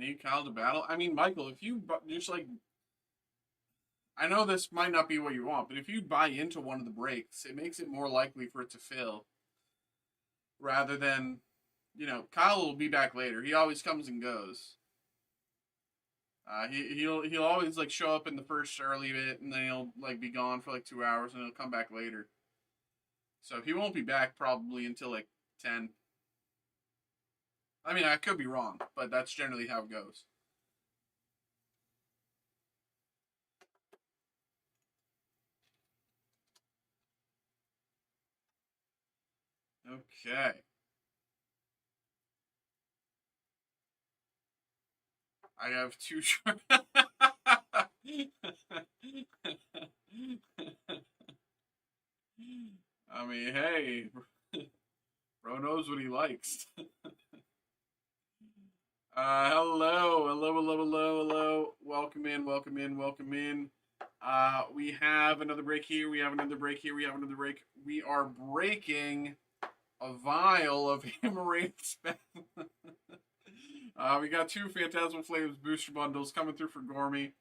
Need Kyle to battle? I mean, Michael, if you just like, I know this might not be what you want, but if you buy into one of the breaks, it makes it more likely for it to fill rather than, you know, Kyle will be back later. He always comes and goes. He'll always like show up in the first early bit and then he'll like be gone for like 2 hours and he'll come back later. So he won't be back probably until like 10. I mean, I could be wrong, but that's generally how it goes. Okay. I have two. I mean, hey, bro knows what he likes. Hello. Welcome in, welcome in, welcome in. We have another break here. We have another break here. We have another break. We are breaking a vial of Hammerade Spell. We got two Phantasmal Flames booster bundles coming through for Gormy.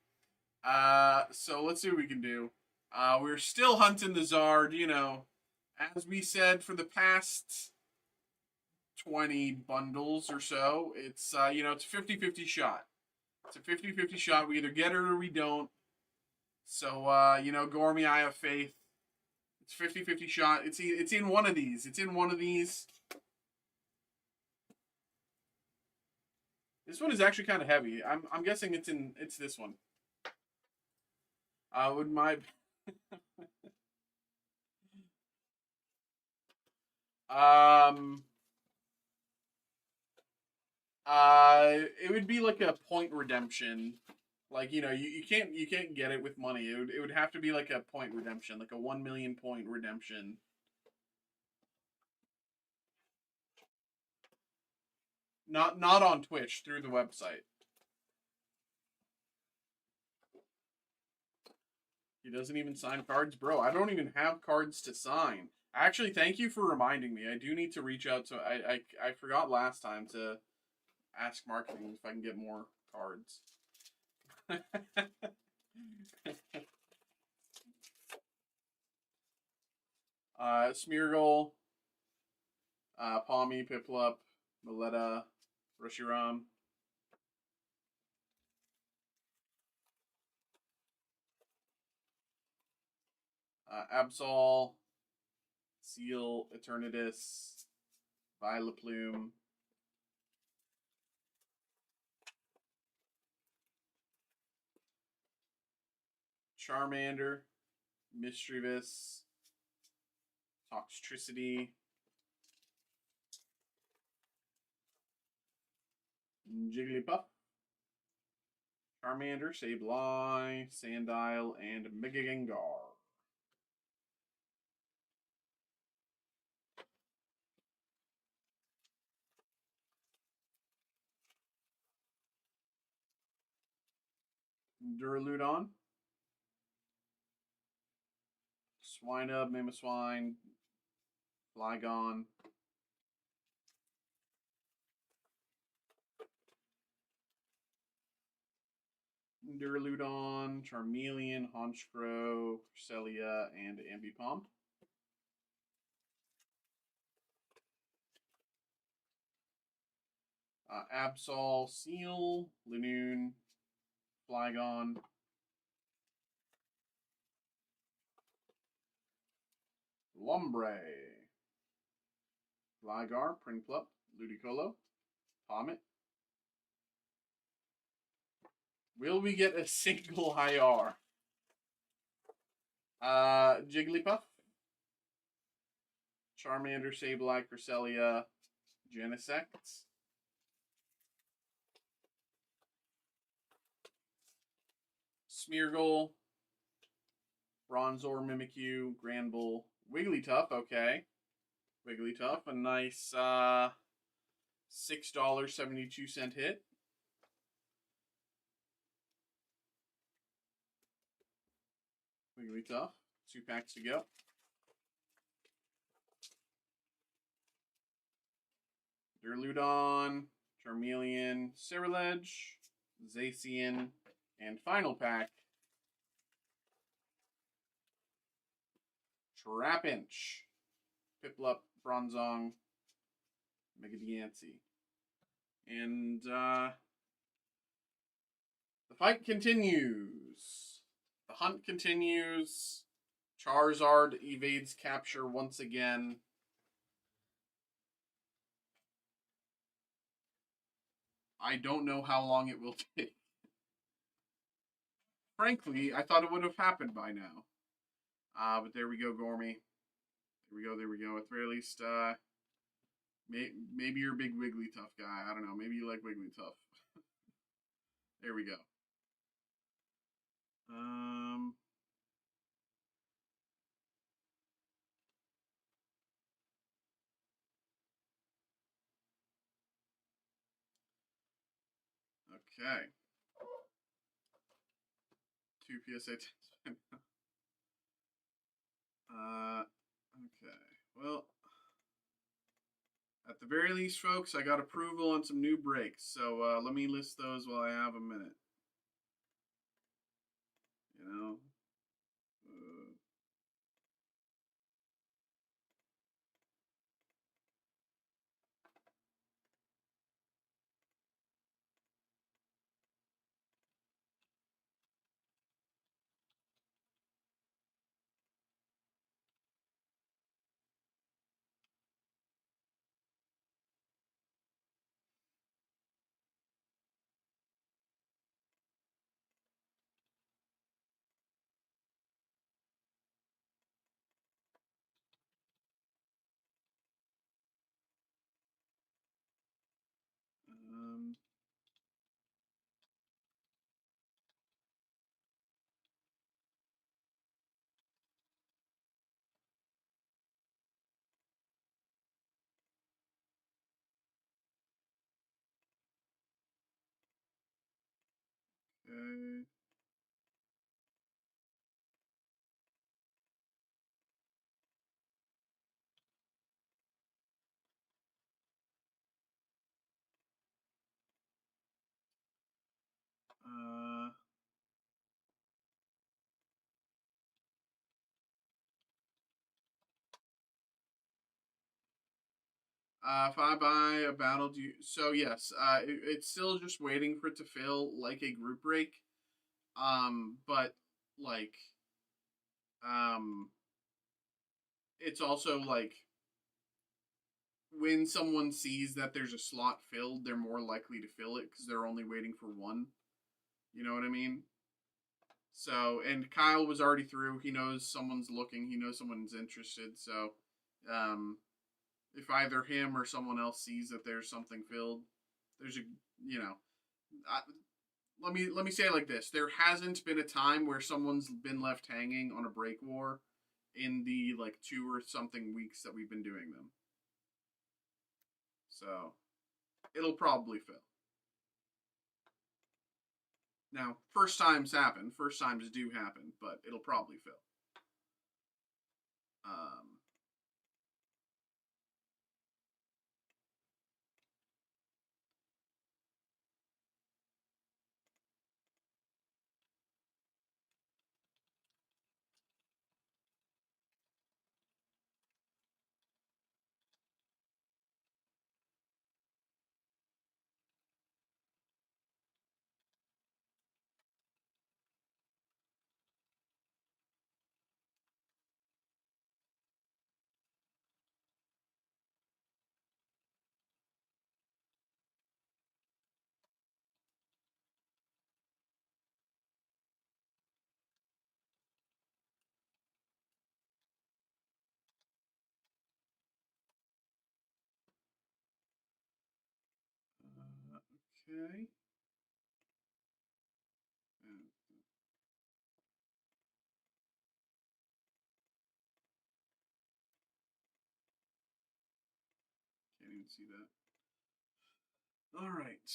So let's see what we can do. We're still hunting the Zard, you know, as we said for the past 20 bundles or so. It's, you know, it's a 50-50 shot. It's a 50-50 shot. We either get it or we don't. So, you know, Gormy, I have faith. It's 50-50 shot. It's in one of these. It's in one of these. This one is actually kind of heavy. I'm guessing it's this one. Would my it would be like a point redemption. Like, you know, you can't get it with money. It would have to be like a point redemption, like a 1 million point redemption. Not on Twitch, through the website. He doesn't even sign cards, bro. I don't even have cards to sign. Actually, thank you for reminding me. I do need to reach out to. I forgot last time to ask marketing if I can get more cards. Smeargle, Palmy, Piplup, Miletta, Reshiram. Absol, Seal, Eternatus, Vileplume, Charmander, Mischievous, Toxtricity, Jigglypuff, Charmander, Sableye, Sandile, and Mega Gengar. Duraludon, Swinub, Mamoswine, Flygon, Duraludon, Charmeleon, Honchkrow, Cresselia, and Ambipom. Absol, Seal, Lanoon, Flygon, Lombre, Gligar, Prinplup, Ludicolo, Comet. Will we get a single IR? Jigglypuff, Charmander, Sableye, Cresselia, Genesect, Smeargle, Bronzor, Mimikyu, Granbull, Wigglytuff, okay. Wigglytuff, a nice $6.72 hit. Wigglytuff, 2 packs to go. Duraludon, Charmeleon, Cyrilege, Zacian, and final pack, Trapinch, Piplup, Bronzong, Megadiancy. And the fight continues. The hunt continues. Charizard evades capture once again. I don't know how long it will take. Frankly, I thought it would have happened by now. But there we go, Gormy. There we go. At the very least, maybe you're a big Wigglytuff guy. I don't know. Maybe you like Wigglytuff. There we go. Okay. 2 PSA 10. Okay. Well, at the very least, folks, I got approval on some new breaks. So let me list those while I have a minute. You know? Um, if I buy a battle, so yes, it's still just waiting for it to fill like a group break. But like, um, it's also like when someone sees that there's a slot filled, they're more likely to fill it because they're only waiting for one. You know what I mean? So, and Kyle was already through. He knows someone's looking. He knows someone's interested. So, um, if either him or someone else sees that there's something filled, there's a, you know, I, let me say it like this: there hasn't been a time where someone's been left hanging on a break war in the like 2 or something weeks that we've been doing them. So, it'll probably fill. Now, first times happen. First times do happen, but it'll probably fill. Um, okay. Can't even see that. All right.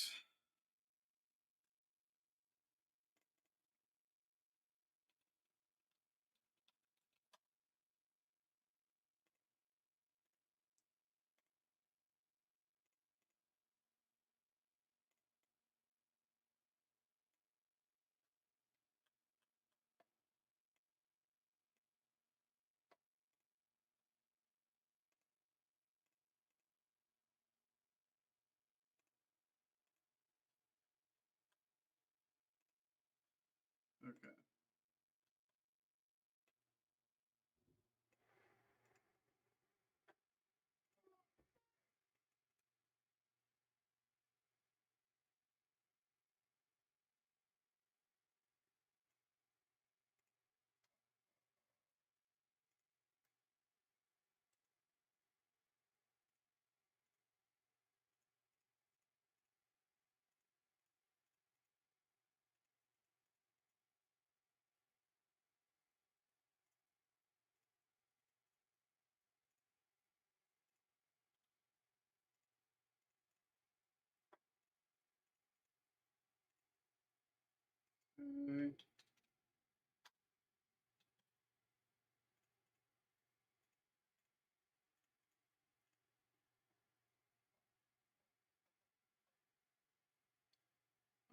Okay.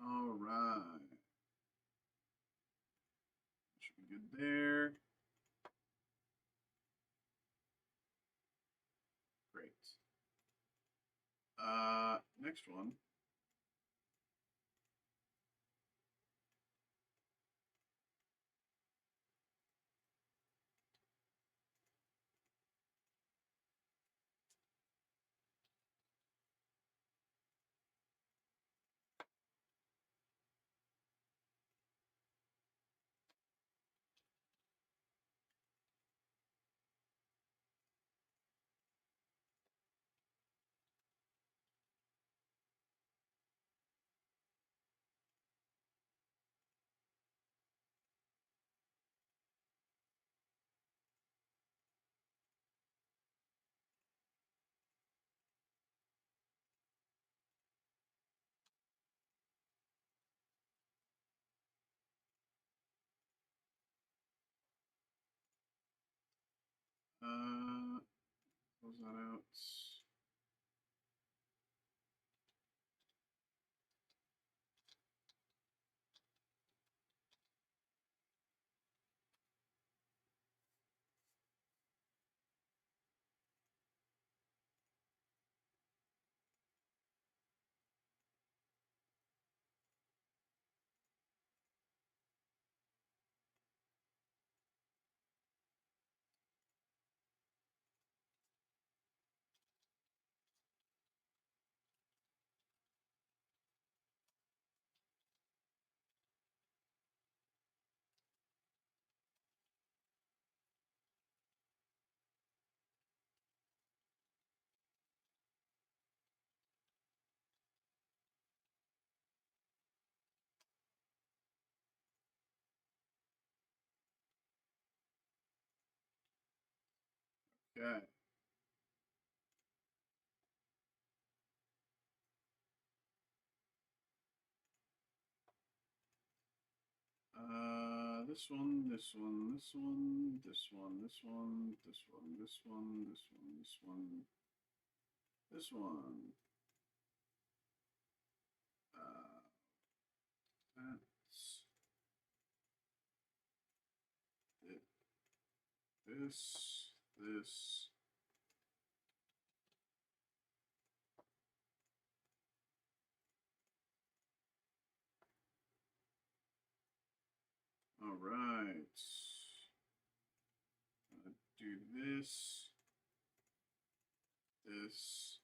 All right. Should be good there. Great. Next one. Close that out. Okay. This one, this one, this one, this one, this one, this one, this one, this one, this one, this one. That's it. This. All right. Do this. This.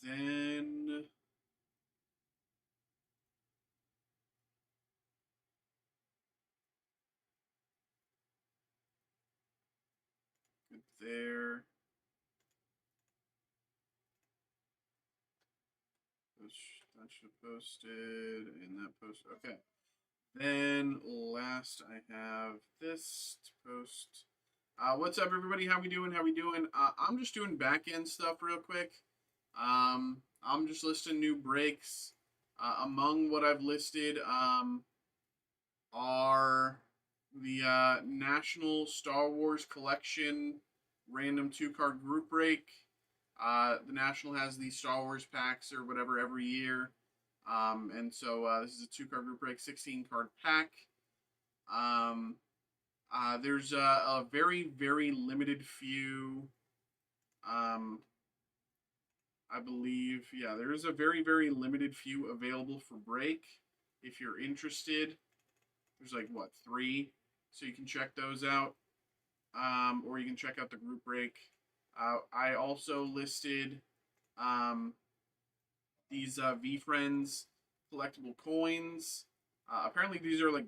Then good there. That should have posted, and that post. Okay. Then last I have this to post. What's up, everybody? How we doing? How we doing? I'm just doing back end stuff real quick. I'm just listing new breaks. Among what I've listed are the National Star Wars Collection random 2-card group break. The National has the Star Wars packs or whatever every year. And so this is a 2-card group break, 16-card pack. There's a very, very limited few. I believe, yeah, there is a very, very limited few available for break. If you're interested, there's like what 3, so you can check those out, or you can check out the group break. I also listed um, these V Friends collectible coins. Apparently, these are like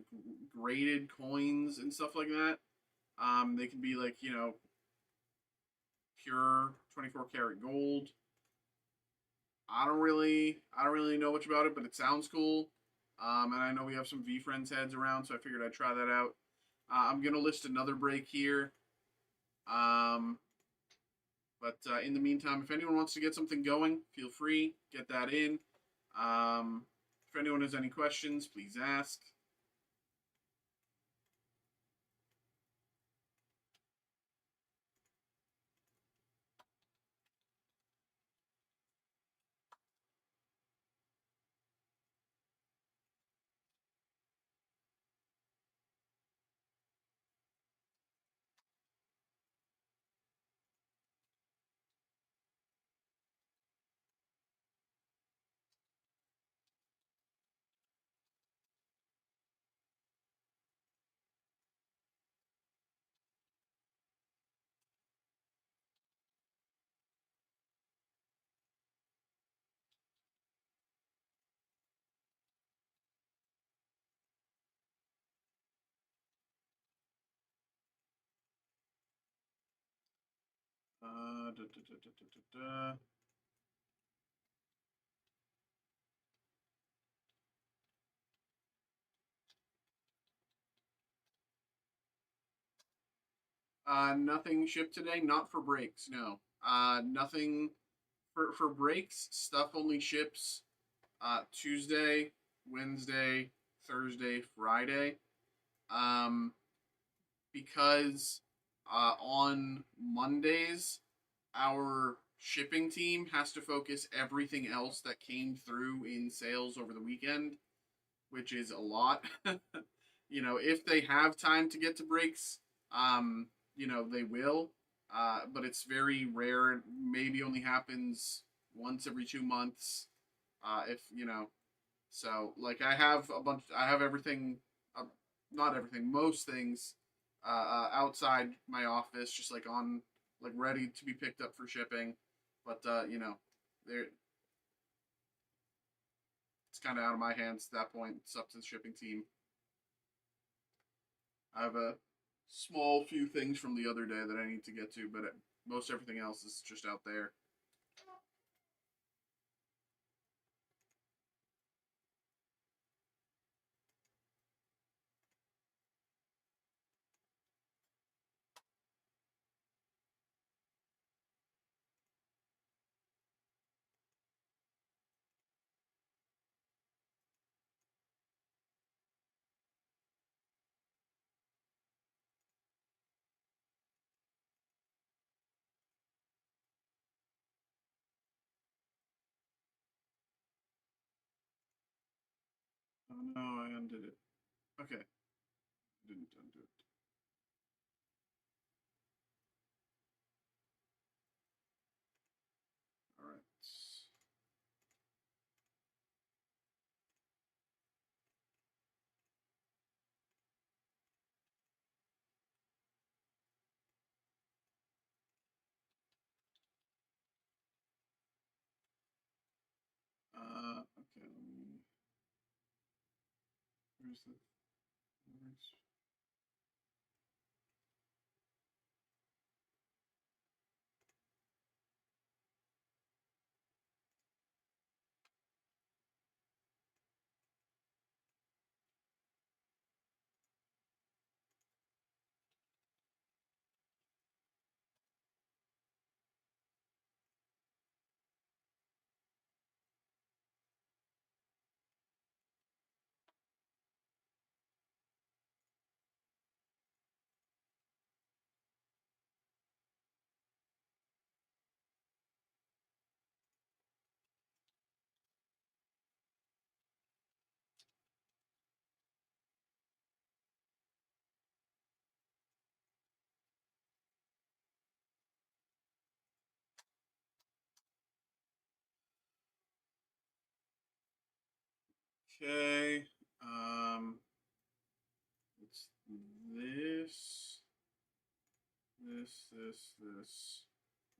graded coins and stuff like that. They can be like pure 24 karat gold. I don't really know much about it, but it sounds cool. And I know we have some V Friends heads around, so I figured I'd try that out. I'm gonna list another break here. Um, but in the meantime, if anyone wants to get something going, feel free, get that in. If anyone has any questions, please ask. Da, da, da, da, da, da. Nothing shipped today. Not for breaks. No. Nothing for breaks. Stuff only ships Tuesday, Wednesday, Thursday, Friday. Um, because on Mondays our shipping team has to focus everything else that came through in sales over the weekend, which is a lot. If they have time to get to breaks, they will. But it's very rare. It maybe only happens once every 2 months. If so like I have everything, uh, not everything, most things, outside my office, just like on, like ready to be picked up for shipping. But there it's kind of out of my hands at that point. It's up to the shipping team. I have a small few things from the other day that I need to get to, but most everything else is just out there. Oh no, I undid it. Okay, didn't undo it. All right. Okay. Where's the? Where's, okay. It's this, this, this, this.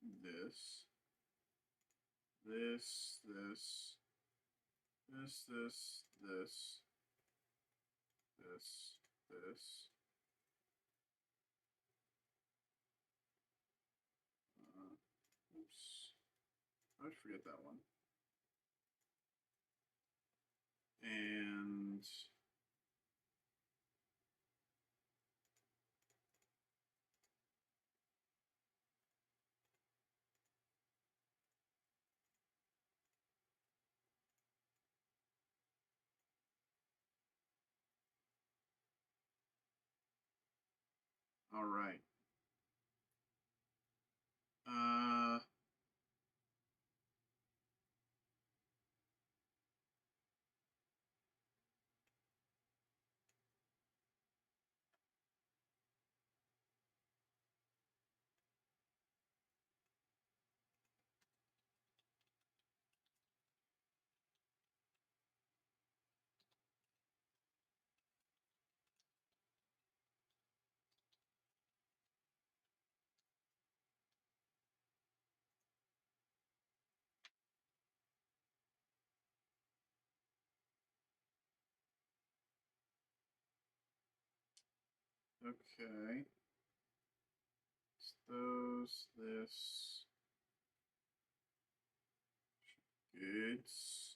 this, this, this, this, this, this, this, this. Oops. I forget that one. And all right. Uh, okay. It's those, this, goods.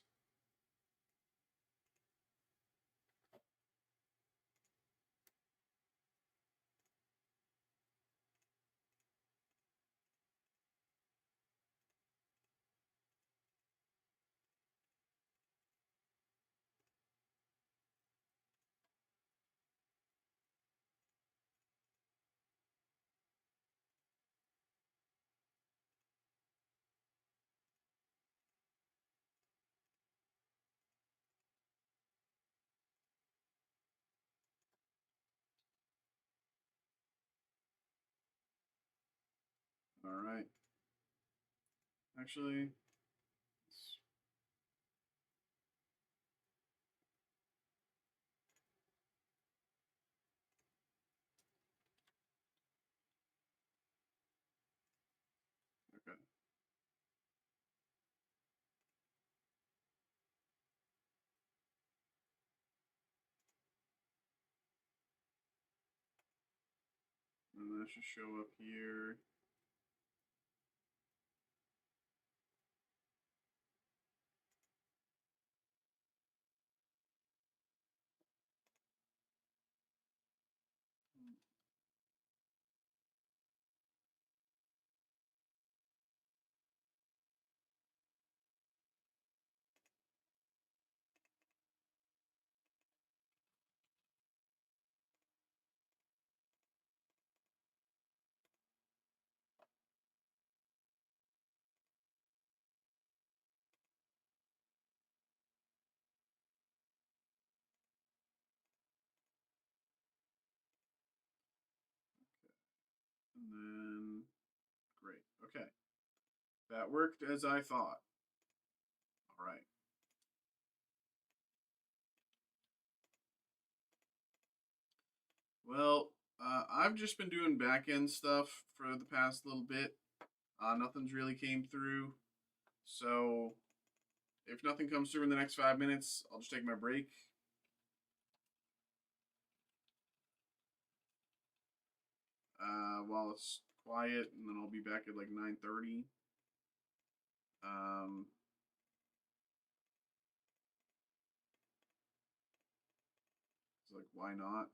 All right. Actually, okay. And that should show up here. And then, great. Okay. That worked as I thought. All right. Well, I've just been doing back end stuff for the past little bit. Nothing's really came through. So if nothing comes through in the next 5 minutes, I'll just take my break. While it's quiet, and then I'll be back at like 9:30. Um, it's like, why not?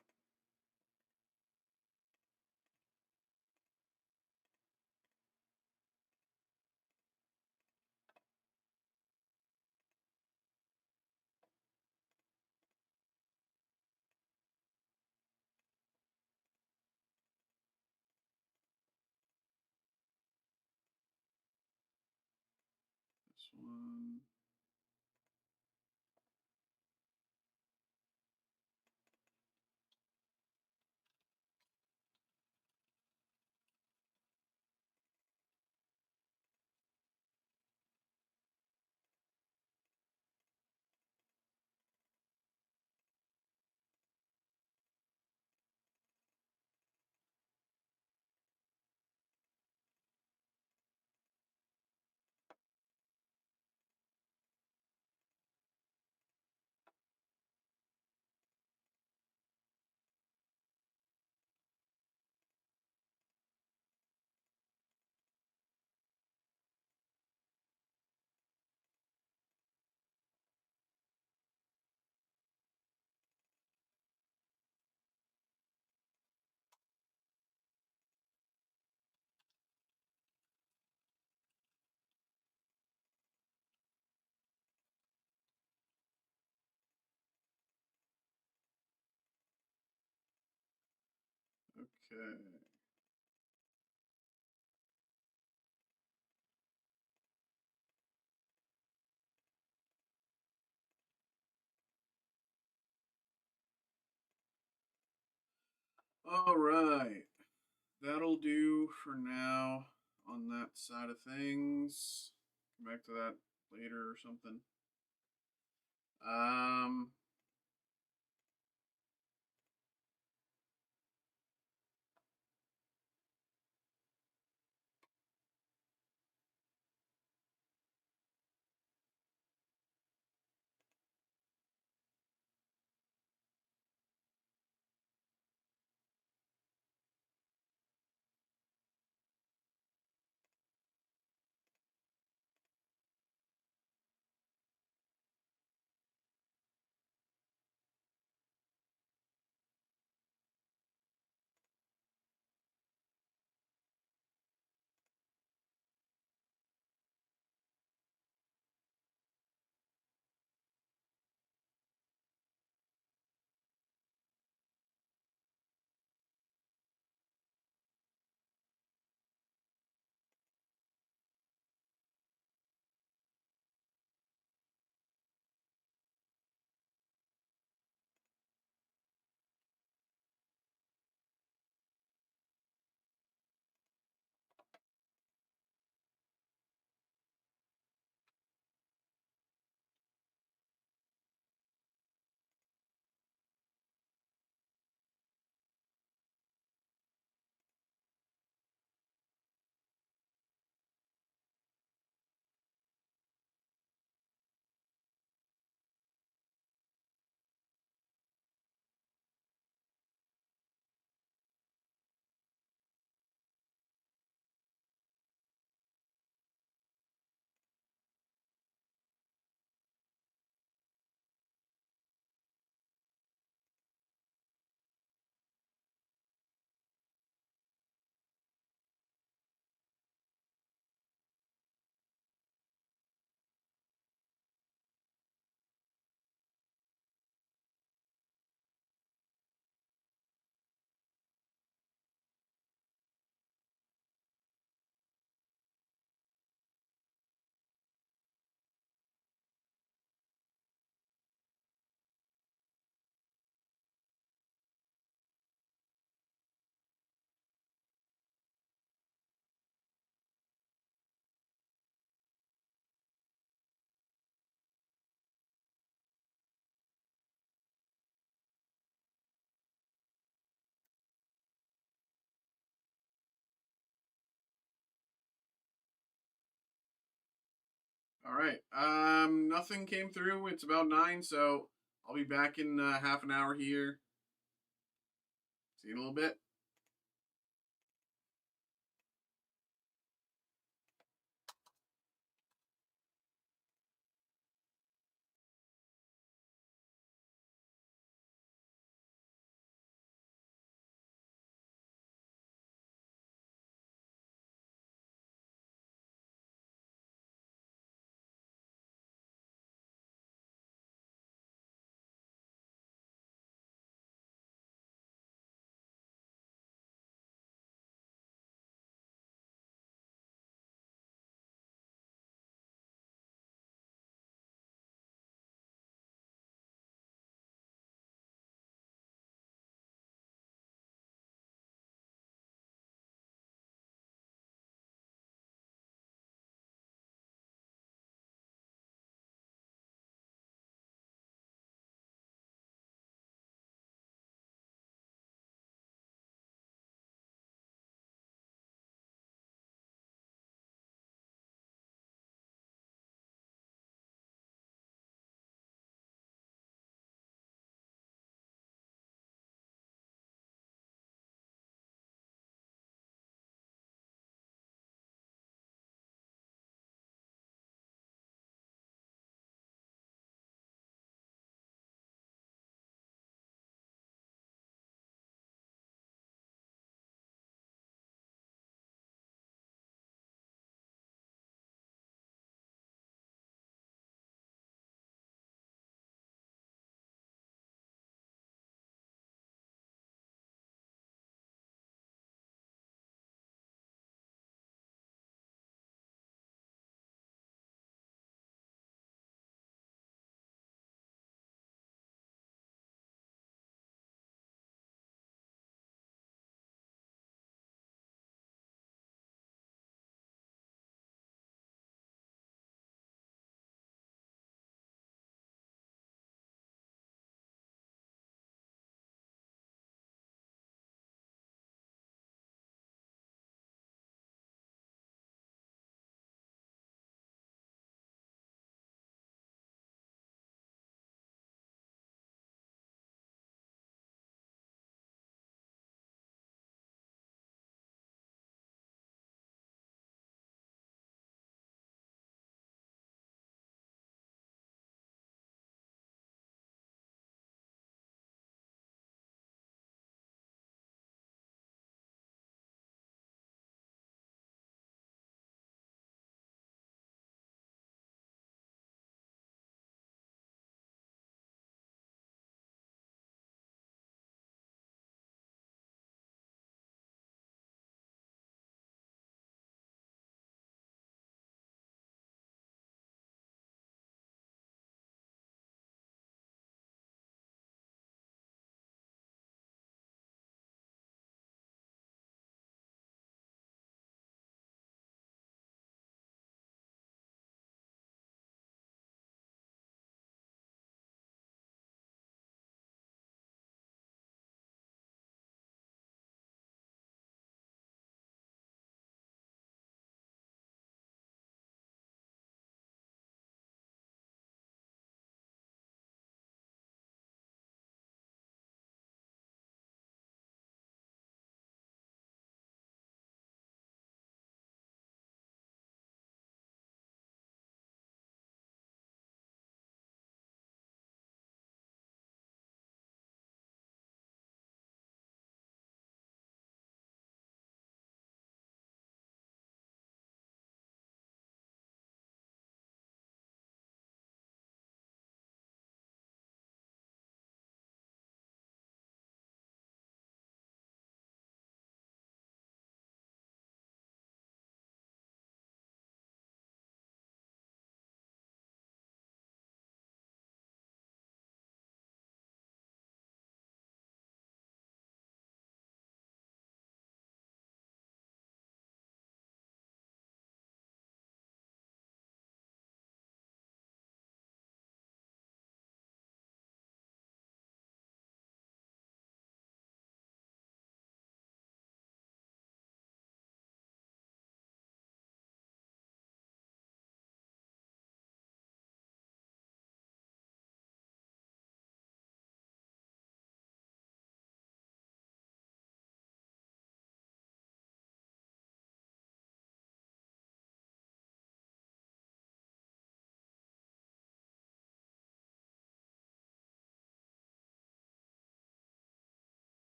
This one. Okay. All right. That'll do for now on that side of things. Come back to that later or something. Um, all right. Nothing came through. It's about 9, so I'll be back in half an hour here. See you in a little bit.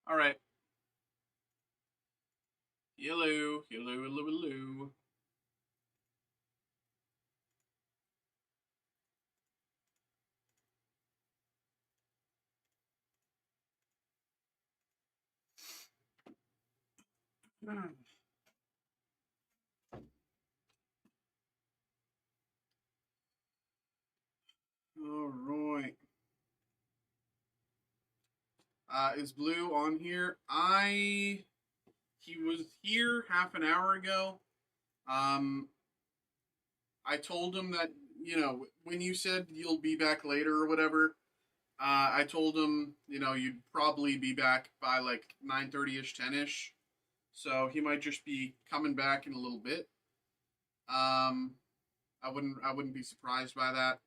All right. Hello, hello, hello, hello. All right. Is Blue on here? He was here half an hour ago. Um, I told him that, when you said you'll be back later or whatever, I told him, you'd probably be back by like 9:30 ish, 10 ish. So he might just be coming back in a little bit. Um, I wouldn't be surprised by that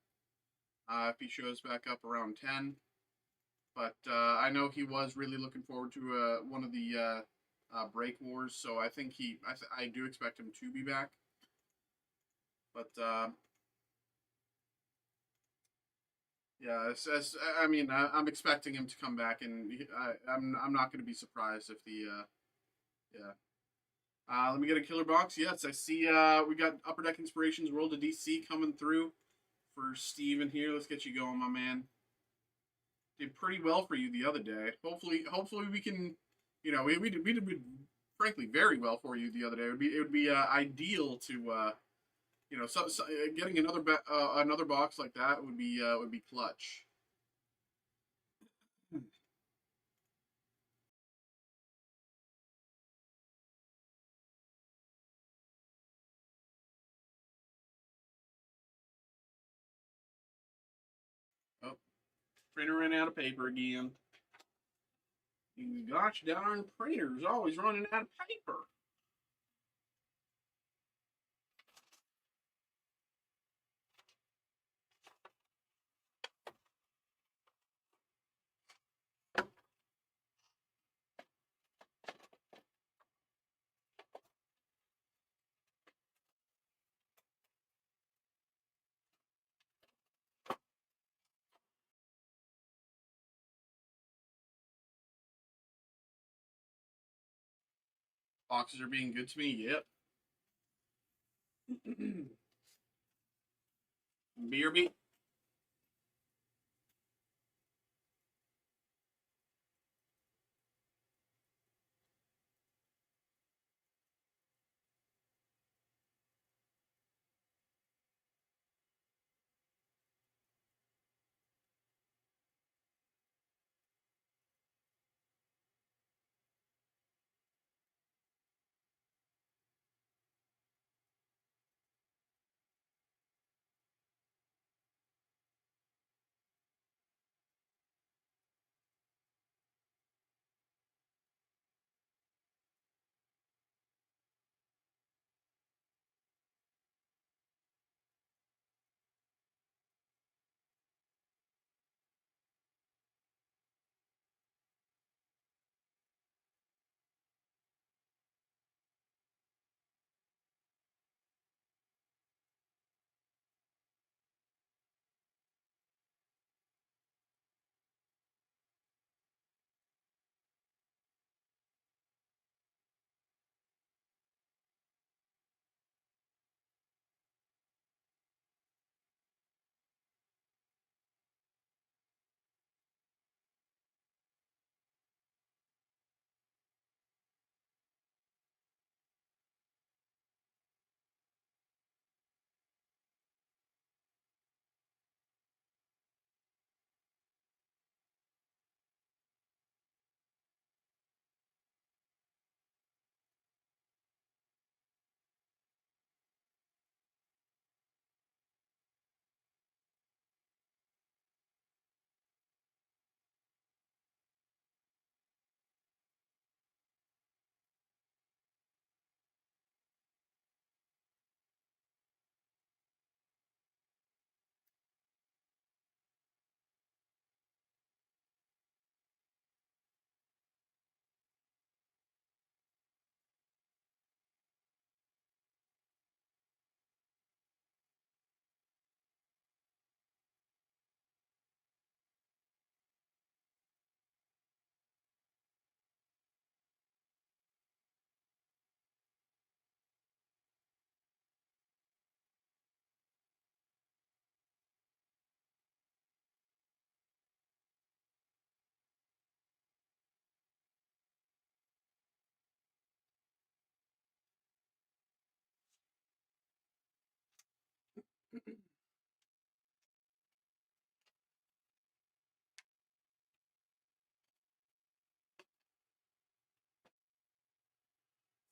if he shows back up around 10. But I know he was really looking forward to one of the break wars, so I think I do expect him to be back. But yeah, I mean, I'm expecting him to come back, and I'm not going to be surprised if the yeah. Let me get a killer box. Yes, I see. We got Upper Deck Inspirations World of DC coming through for Steven here. Let's get you going, my man. Did pretty well for you the other day. Hopefully we can, we did frankly very well for you the other day. It would be ideal to getting another box like that would be clutch. Oh, printer ran out of paper again. Gosh darn printers always running out of paper. Boxes are being good to me. Yep. BRB.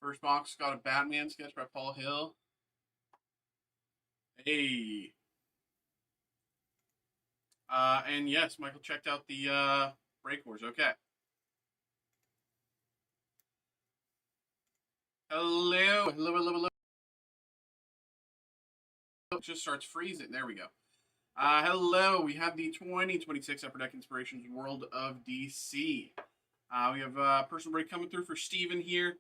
First box got a Batman sketch by Paul Hill. Hey. And yes, Michael checked out the break wars. Okay. Hello. Hello, hello, hello. It just starts freezing. There we go. Hello. We have the 2026 Upper Deck Inspirations World of DC. We have a personal break coming through for Steven here.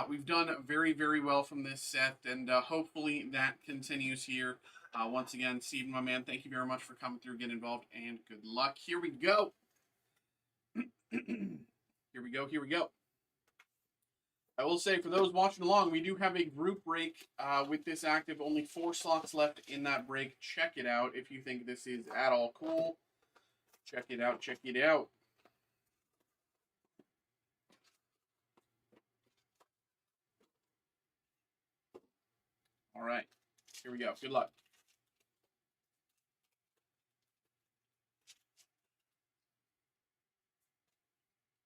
We've done very, very well from this set, and hopefully that continues here. Once again, Steven, my man, thank you very much for coming through, getting involved, and good luck. Here we go. Here we go, here we go. I will say, for those watching along, we do have a group break with this active. Only 4 slots left in that break. Check it out if you think this is at all cool. Check it out, check it out. All right, here we go. Good luck.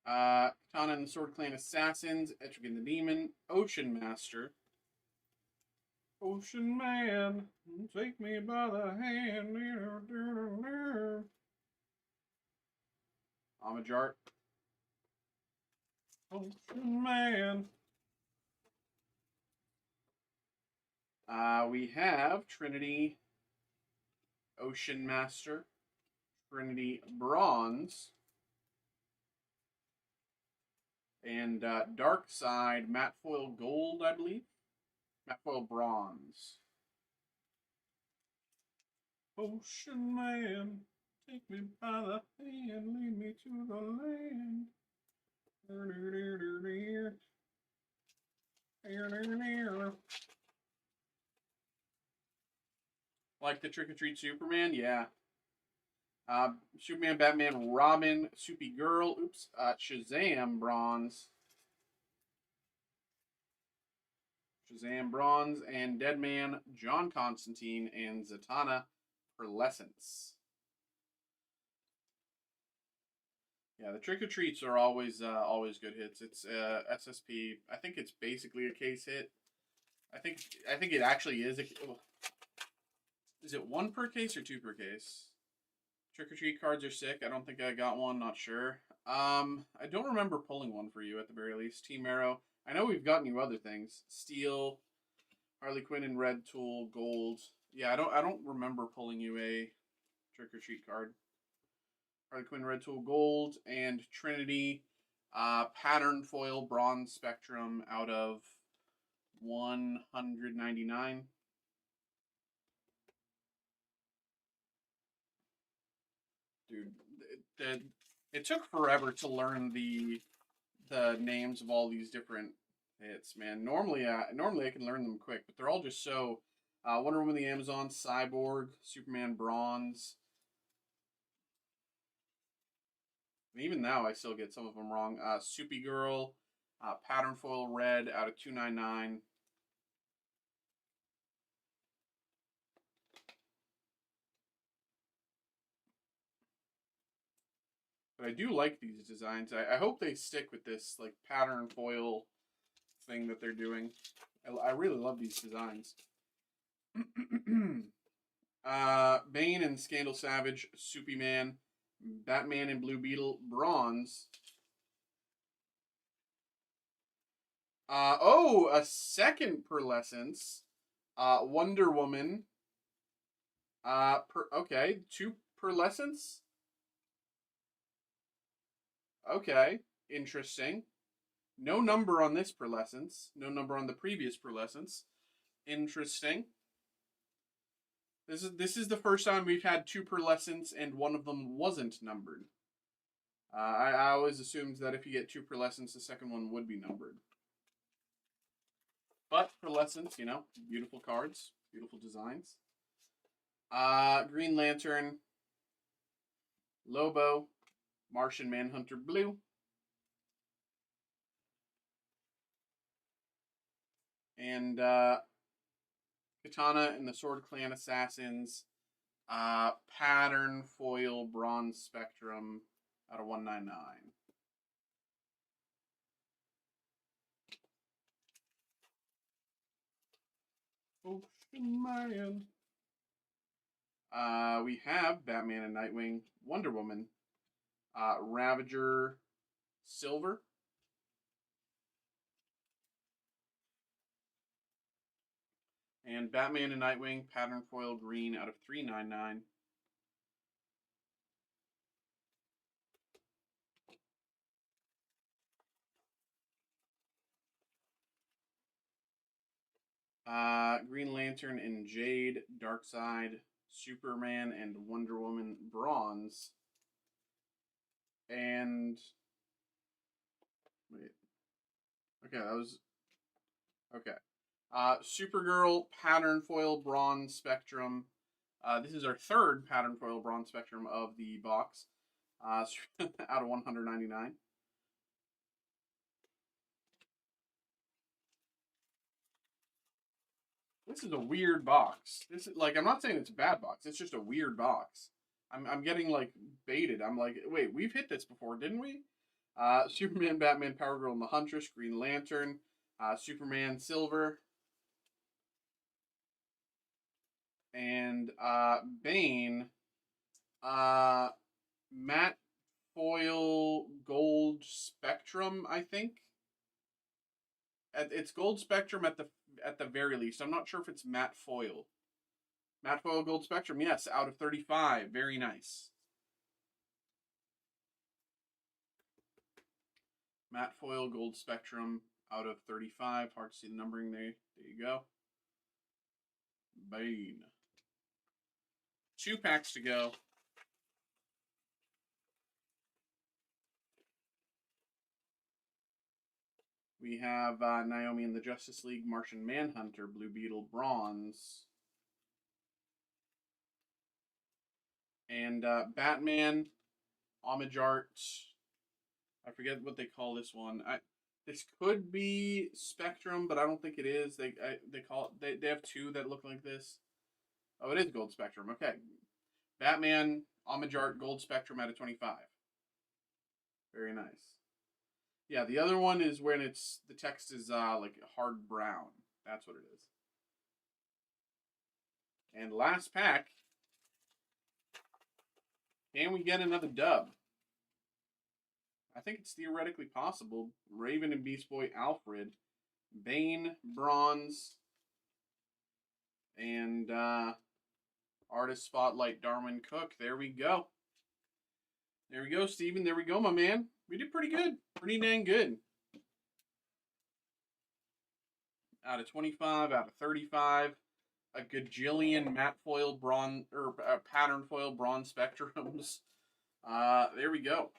Katana and the Sword Clan Assassins, Etrigan the Demon, Ocean Master. Ocean Man, take me by the hand. Amajart. Ocean Man. We have Trinity, Ocean Master, Trinity Bronze, and Dark Side Matte Foil Gold, I believe. Matte Foil Bronze. Ocean Man, take me by the hand, lead me to the land. Like the Trick or Treat Superman? Yeah. Superman, Batman, Robin, Soupy Girl, Shazam Bronze. Shazam Bronze, and Deadman, John Constantine, and Zatanna Pearlescence. Yeah, the Trick or Treats are always good hits. It's SSP. I think it's basically a case hit. I think it actually is. Is it 1 per case or 2 per case? Trick or Treat cards are sick. I don't think I got one. Not sure. I don't remember pulling one for you at the very least. Team Arrow. I know we've gotten you other things. Steel, Harley Quinn and Red Tool, Gold. Yeah, I don't remember pulling you a Trick or Treat card. Harley Quinn, Red Tool, Gold, and Trinity, Pattern Foil Bronze Spectrum out of 199. Dude, it took forever to learn the names of all these different hits, man. Normally I can learn them quick, but they're all just so. Wonder Woman, the Amazon, Cyborg, Superman, Bronze. Even now, I still get some of them wrong. Soupy Girl, Pattern Foil Red out of 299. But I do like these designs. I hope they stick with this like pattern foil thing that they're doing. I really love these designs. Bane and Scandal Savage, Soupy Man, Batman and Blue Beetle, Bronze. A second Pearlescence. Wonder Woman. Okay, 2 Pearlescence. Okay, interesting. No number on this Pearlescence. No number on the previous Pearlescence. Interesting. This is the first time we've had 2 Pearlescence and one of them wasn't numbered. I always assumed that if you get 2 Pearlescence, the second one would be numbered. But Pearlescence, you know, beautiful cards, beautiful designs. Green Lantern, Lobo, Martian Manhunter Blue, and Katana and the Sword Clan Assassins, Pattern Foil Bronze Spectrum out of 199. Ocean Man. We have Batman and Nightwing, Wonder Woman, Ravager, Silver, and Batman and Nightwing pattern foil green out of 399. Green Lantern and Jade, Darkseid, Superman and Wonder Woman bronze. And wait. Okay, that was okay. Supergirl pattern foil bronze spectrum. This is our third pattern foil bronze spectrum of the box. Out of 199. This is a weird box. This is like, I'm not saying it's a bad box. It's just a weird box. I'm getting like baited. I'm like, wait, we've hit this before, didn't we? Superman, Batman, Power Girl, and the Huntress, Green Lantern, Superman, Silver, and Bane, matte foil gold spectrum, I think. It's gold spectrum at the very least. I'm not sure if it's matte foil. Matte foil gold spectrum, yes, out of 35. Very nice. Matte foil gold spectrum out of 35. Hard to see the numbering there. There you go. Bane. 2 packs to go. We have Naomi in the Justice League, Martian Manhunter, Blue Beetle, bronze. And Batman, homage art. I forget what they call this one. This could be Spectrum, but I don't think it is. They call it, they have 2 that look like this. Oh, it is Gold Spectrum. Okay, Batman, homage art, Gold Spectrum out of 25. Very nice. Yeah, the other one is when the text is like hard brown. That's what it is. And last pack. Can we get another dub? I think it's theoretically possible. Raven and Beast Boy Alfred, Bane bronze, and artist spotlight Darwin Cook. There we go. There we go, Steven. There we go, my man. We did pretty good. Pretty dang good. Out of 25, out of 35. A gajillion matte foil bronze, or pattern foil bronze spectrums. There we go.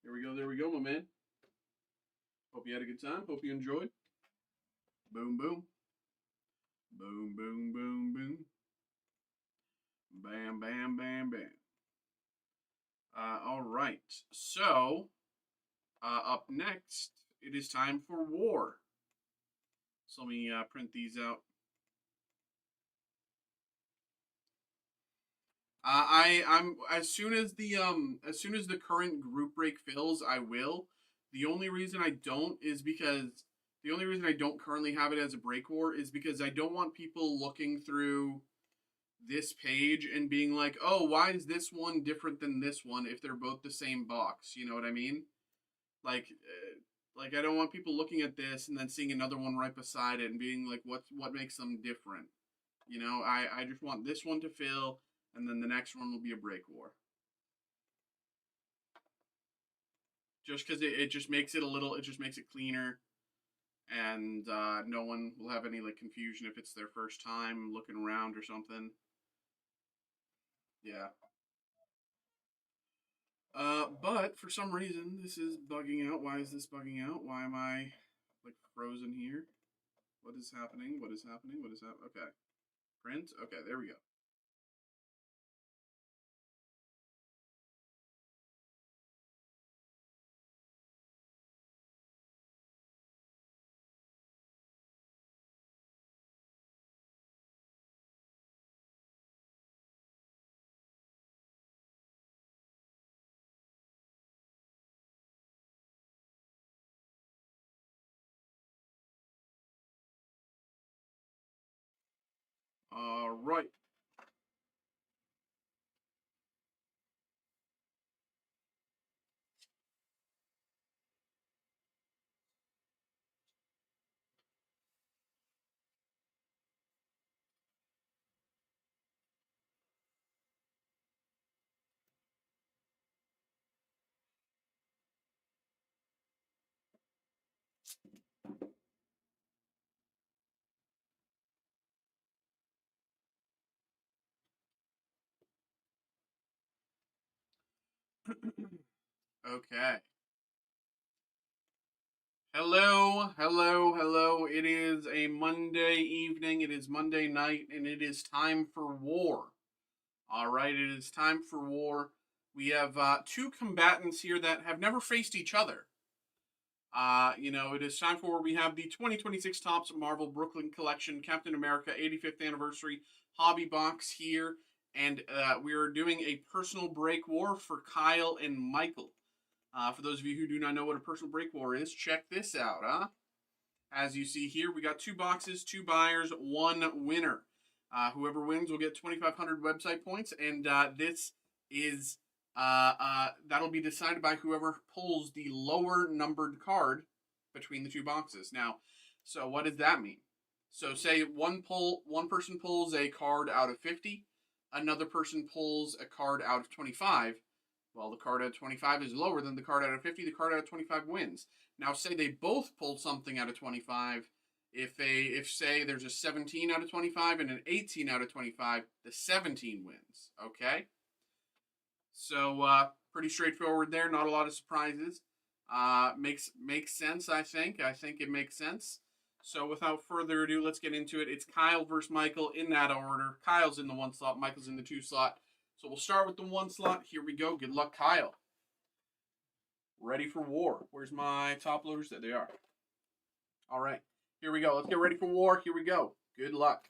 There we go, my man. Hope you had a good time. Hope you enjoyed. Boom, boom. Boom, boom, boom, boom. Bam, bam, bam, bam. All right. So, up next, it is time for War. So let me print these out. I'm as soon as the current group break fills, I will. The only reason I don't currently have it as a break war is because I don't want people looking through this page and being like, "Oh, why is this one different than this one if they're both the same box?" You know what I mean? Like I don't want people looking at this and then seeing another one right beside it and being like, what makes them different?" You know, I just want this one to fill, and then the next one will be a break war. Just because it just makes it it just makes it cleaner, and no one will have any like confusion if it's their first time looking around or something. Yeah. But for some reason this is bugging out. Why is this bugging out? Why am I like frozen here? What is happening? What is happening? What is that? Okay. Print. Okay, there we go. All right. Okay. Hello, hello, hello. It is a Monday evening. It is Monday night, and it is time for war. All right, it is time for war. We have two combatants here that have never faced each other. It is time for war. We have the 2026 Topps Marvel Brooklyn Collection Captain America 85th Anniversary Hobby Box here, and we are doing a personal break war for Kyle and Michael. For those of you who do not know what a personal break war is, check this out, huh? As you see here, we got 2 boxes, 2 buyers, 1 winner. Whoever wins will get 2,500 website points, and this is that'll be decided by whoever pulls the lower numbered card between the 2 boxes. Now, so what does that mean? So say one person pulls a card out of 50, another person pulls a card out of 25. Well, the card out of 25 is lower than the card out of 50. The card out of 25 wins. Now, say they both pull something out of 25. If say there's a 17 out of 25 and an 18 out of 25, the 17 wins. Okay. So pretty straightforward there. Not a lot of surprises. Makes sense. I think it makes sense. So without further ado, let's get into it. It's Kyle versus Michael in that order. Kyle's in the 1 slot. Michael's in the 2 slot. So we'll start with the 1 slot. Here we go. Good luck, Kyle. Ready for war. Where's my top loaders? There they are. All right. Here we go. Let's get ready for war. Here we go. Good luck.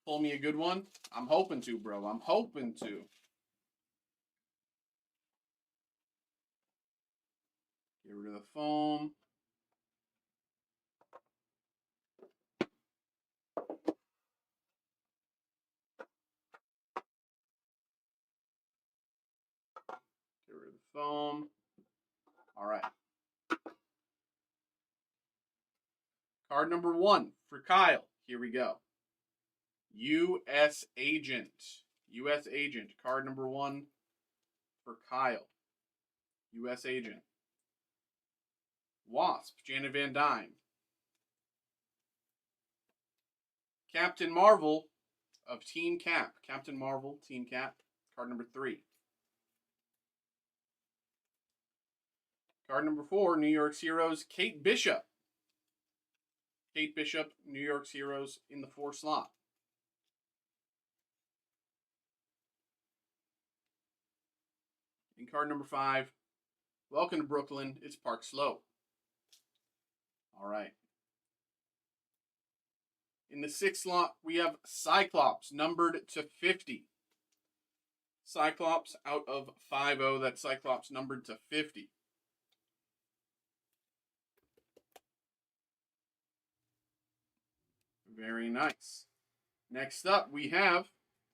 Pull me a good one. I'm hoping to, bro. I'm hoping to. Get rid of the foam. Get rid of the foam. All right. Card number 1 for Kyle. Here we go. U.S. Agent. U.S. Agent. Card number 1 for Kyle. U.S. Agent. Wasp. Janet Van Dyne. Captain Marvel of Team Cap. Captain Marvel, Team Cap. Card number 3. Card number 4, New York's Heroes, Kate Bishop. Kate Bishop, New York's Heroes in the 4 slot. In card number 5, welcome to Brooklyn, it's Park Slope. All right. In the 6th slot, we have Cyclops, numbered to 50. Cyclops out of 50, that's Cyclops numbered to 50. Very nice. Next up, we have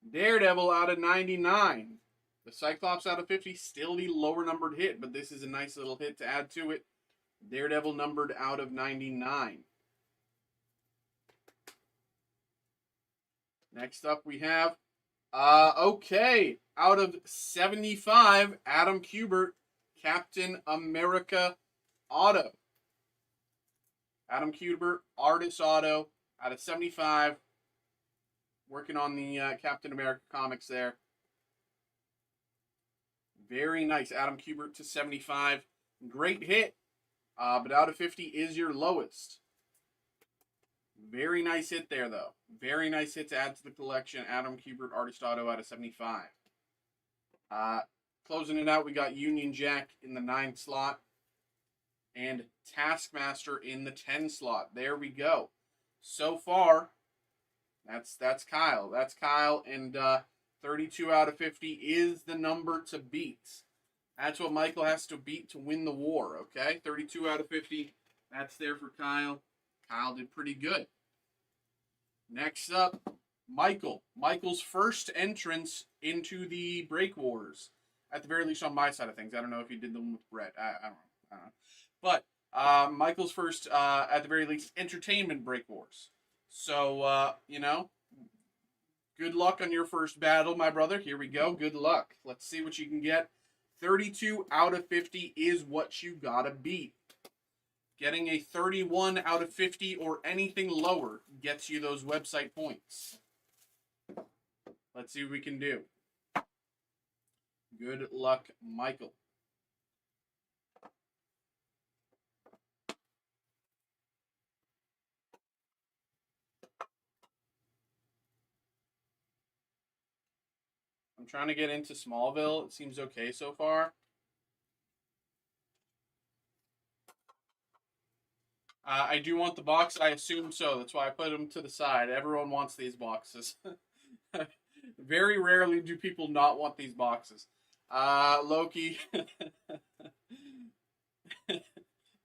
Daredevil out of 99. The Cyclops out of 50, still the lower numbered hit, but this is a nice little hit to add to it. Daredevil numbered out of 99. Next up, we have, out of 75, Adam Kubert, Captain America Auto. Adam Kubert, Artist Auto, out of 75. Working on the Captain America comics there. Very nice. Adam Kubert to 75. Great hit. But out of 50 is your lowest. Very nice hit there, though. Very nice hit to add to the collection. Adam Kubert, Artist Auto out of 75. Closing it out, we got Union Jack in the 9 slot. And Taskmaster in the 10 slot. There we go. So far, that's Kyle. That's Kyle, and 32 out of 50 is the number to beat. That's what Michael has to beat to win the war, okay? 32 out of 50, that's there for Kyle. Kyle did pretty good. Next up, Michael. Michael's first entrance into the Break Wars. At the very least on my side of things. I don't know if he did them with Brett. I don't know. I don't know. But Michael's first, at the very least, entertainment Break Wars. So, you know, good luck on your first battle, my brother. Here we go. Good luck. Let's see what you can get. 32 out of 50 is what you gotta beat. Getting a 31 out of 50 or anything lower gets you those website points. Let's see what we can do. Good luck, Michael. I'm trying to get into Smallville. It seems okay so far. I do want the box. I assume so. That's why I put them to the side. Everyone wants these boxes. Very rarely do people not want these boxes. Loki.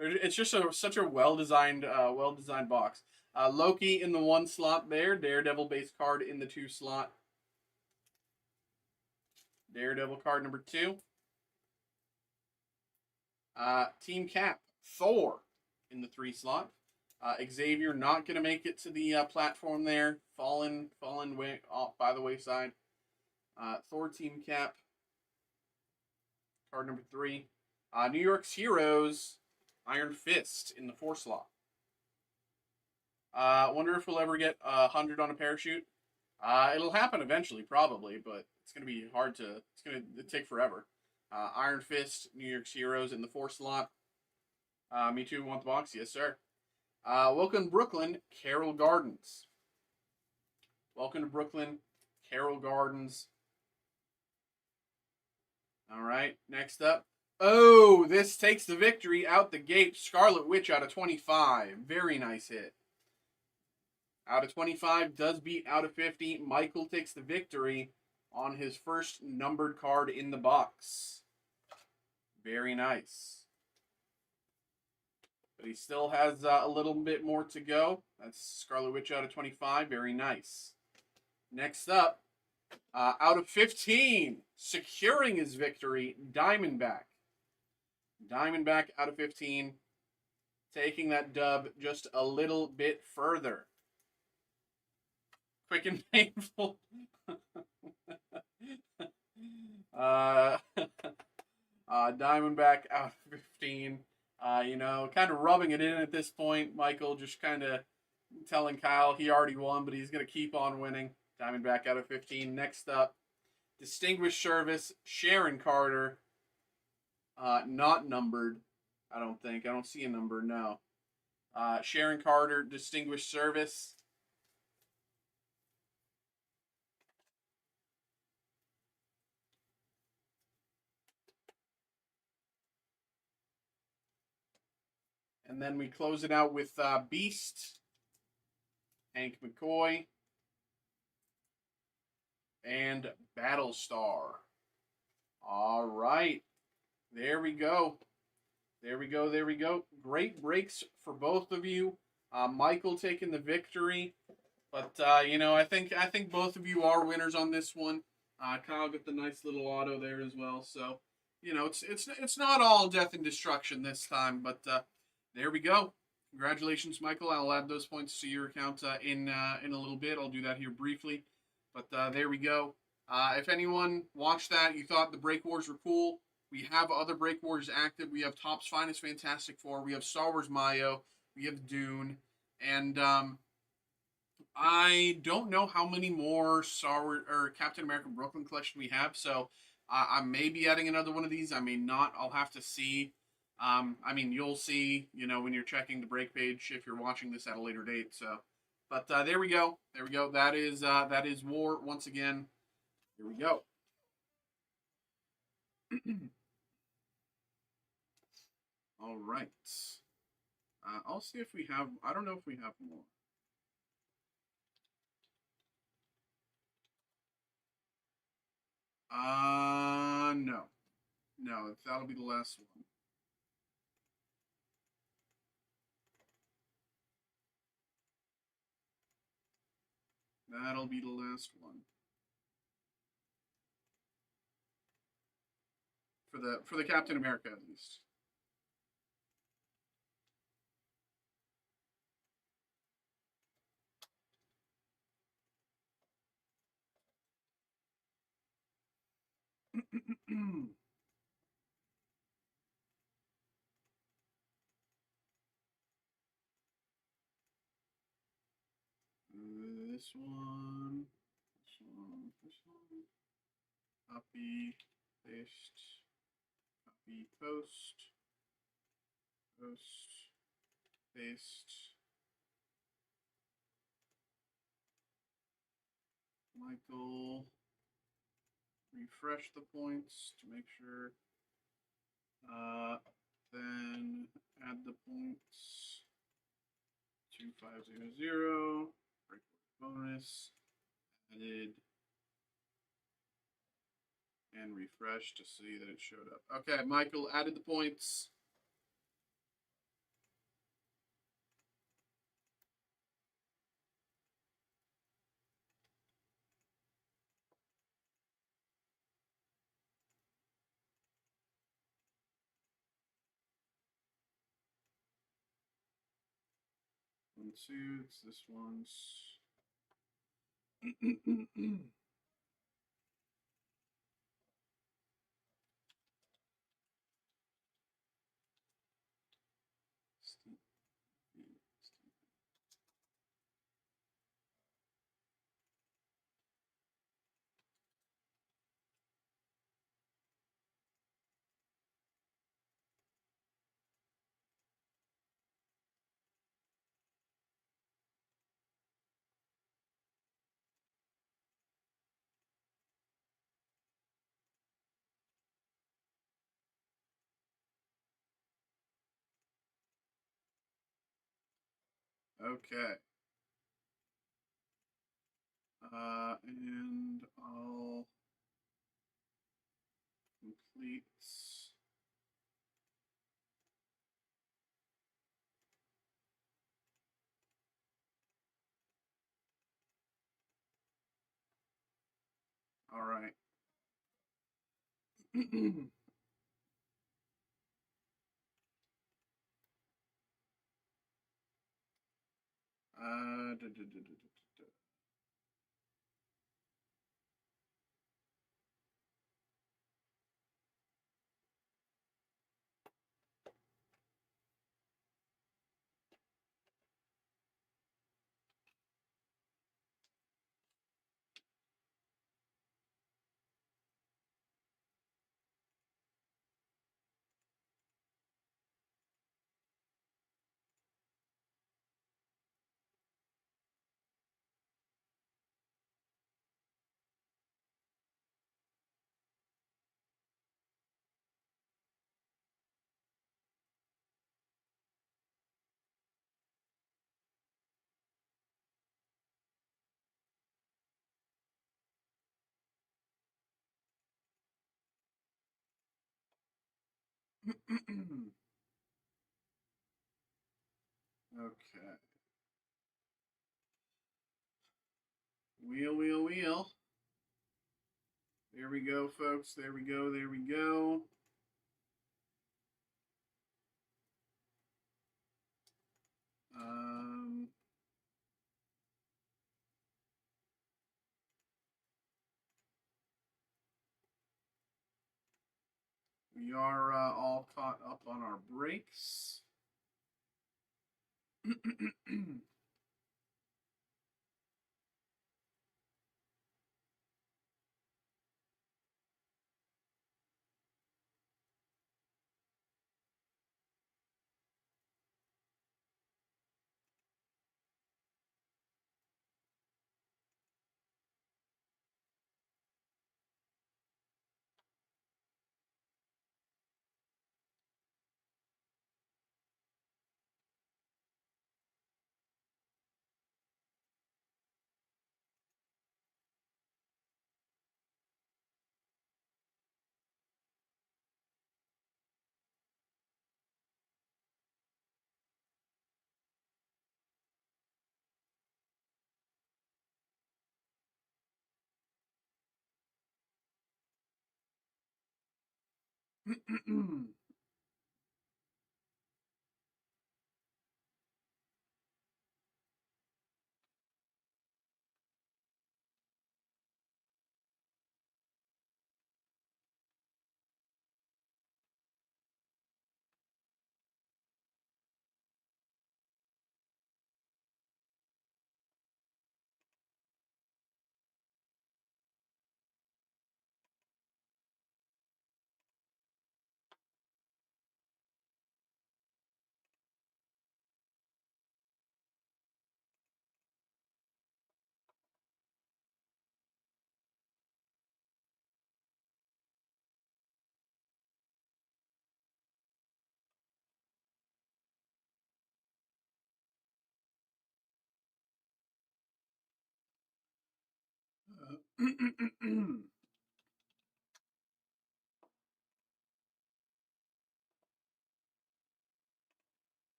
It's just such a well-designed box. Loki in the 1 slot there. Daredevil base card in the 2 slot. Daredevil card number 2. Team Cap. Thor in the 3 slot. Xavier not going to make it to the platform there. Fallen way off by the wayside. Thor Team Cap. Card number 3. New York's Heroes. Iron Fist in the 4 slot. Wonder if we'll ever get 100 on a parachute. It'll happen eventually, probably, but it's going to be hard to... It's going to take forever. Iron Fist, New York's Heroes in the 4 slot. Me too, want the box? Yes, sir. Welcome, Brooklyn, Carroll Gardens. Welcome to Brooklyn, Carroll Gardens. All right, next up. Oh, this takes the victory out the gate. Scarlet Witch out of 25. Very nice hit. Out of 25 does beat out of 50. Michael takes the victory on his first numbered card in the box. Very nice. But he still has a little bit more to go. That's Scarlet Witch out of 25. Very nice. Next up, out of 15, securing his victory, Diamondback. Diamondback out of 15, taking that dub just a little bit further. Quick and painful. Diamondback out of 15. You know, kind of rubbing it in at this point. Michael just kind of telling Kyle he already won, but he's going to keep on winning. Diamondback out of 15. Next up, Distinguished Service, Sharon Carter. Not numbered, I don't think. I don't see a number, no. Sharon Carter, Distinguished Service. And then we close it out with Beast, Hank McCoy, and Battlestar. All right. There we go. There we go. There we go. Great breaks for both of you. Michael taking the victory. But, you know, I think both of you are winners on this one. Kyle got the nice little auto there as well. So, you know, it's not all death and destruction this time. But there we go. Congratulations, Michael. I'll add those points to your account in a little bit. I'll do that here briefly. But there we go. If anyone watched that, you thought the Break Wars were cool, we have other Break Wars active. We have Topps Finest Fantastic Four. We have Star Wars Mayo. We have Dune. And I don't know how many more Star Wars or Captain America Brooklyn collection we have. So I may be adding another one of these. I may not. I'll have to see. I mean, you'll see, you know, when you're checking the break page if you're watching this at a later date. So, but there we go. There we go. That is War once again. Here we go. All right. I'll see if we have. I don't know if we have more. No. No, that'll be the last one. That'll be the last one. For the Captain America at least. This one, this one, this one. Copy, paste, copy, post, post, paste. Michael, refresh the points to make sure. Then add the points. 2500. Break bonus. Added. And refresh to see that it showed up. Okay, Michael added the points. One suits. This one's. Okay. And I'll complete. All right. Da, da, da, da. Okay. Wheel, wheel, wheel. There we go, folks. There we go. There we go. Um, we are all caught up on our breaks.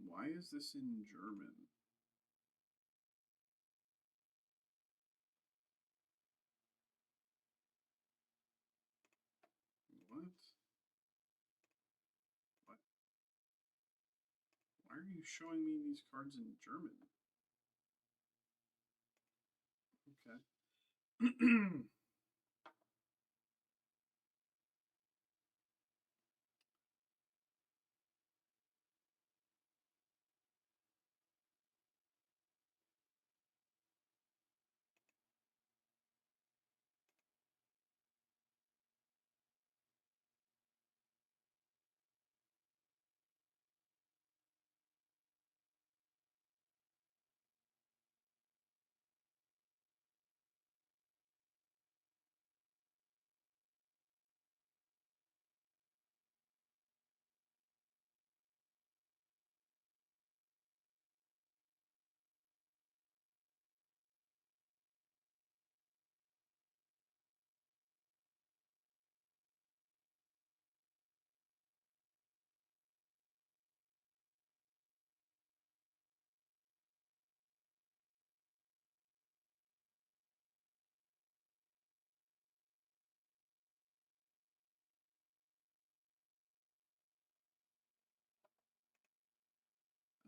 Why is this in German? What? What? Why are you showing me these cards in German? Okay.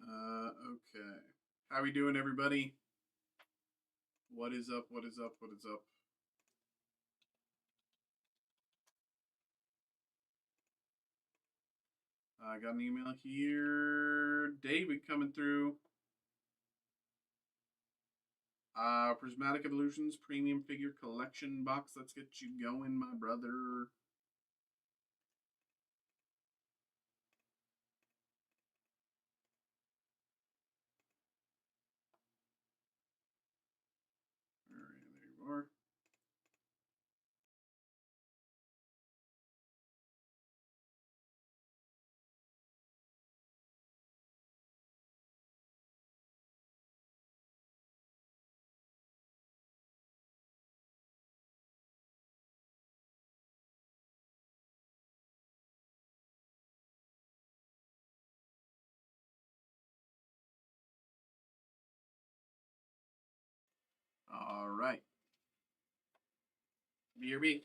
Okay. How we doing, everybody? What is up? What is up? What is up? I got an email here. David coming through. Prismatic Evolutions Premium Figure Collection Box. Let's get you going, my brother. Alright, there you are. Alright. BRB.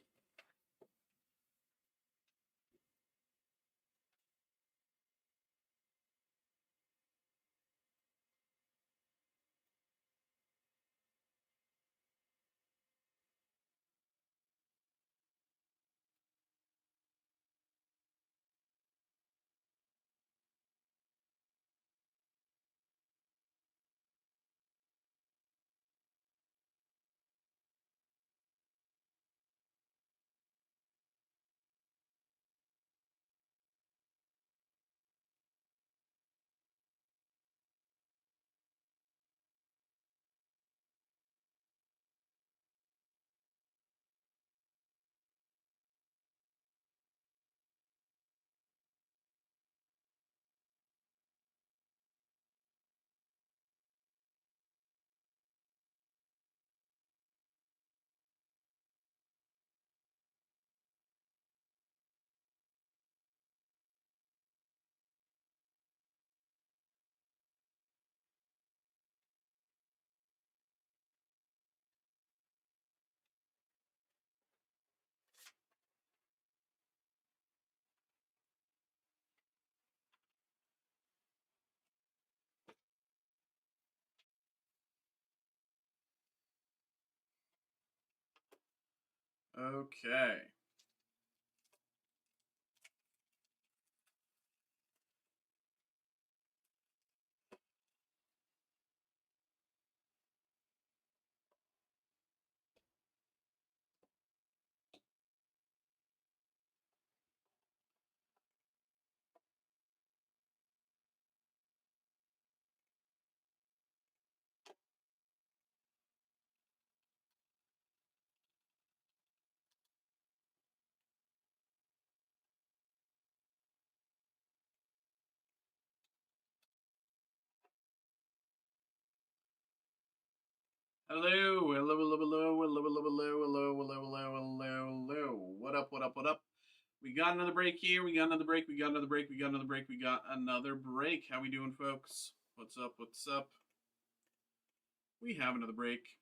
Okay. Hello, hello, hello, hello, hello, hello, hello, hello, hello, hello, hello, hello. What up, what up, what up? We got another break here. We got another break. We got another break. We got another break. We got another break. How we doing, folks? What's up? What's up? We have another break.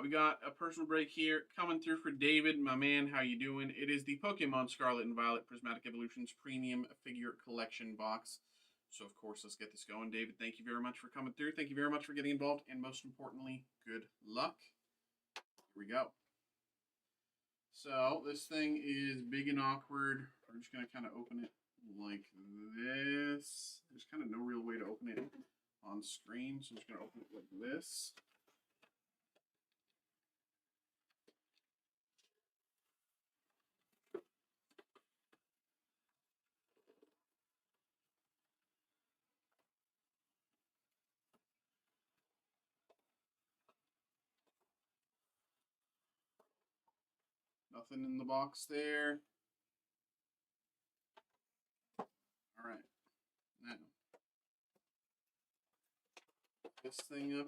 We got a personal break here coming through for David, my man. How you doing? It is the Pokemon Scarlet and Violet Prismatic Evolutions Premium Figure Collection box. So, of course, let's get this going. David, thank you very much for coming through. Thank you very much for getting involved. And most importantly, good luck. Here we go. So, this thing is big and awkward. We're just going to kind of open it like this. There's kind of no real way to open it on screen. So, I'm just going to open it like this. Nothing in the box there. All right. Now, this thing up.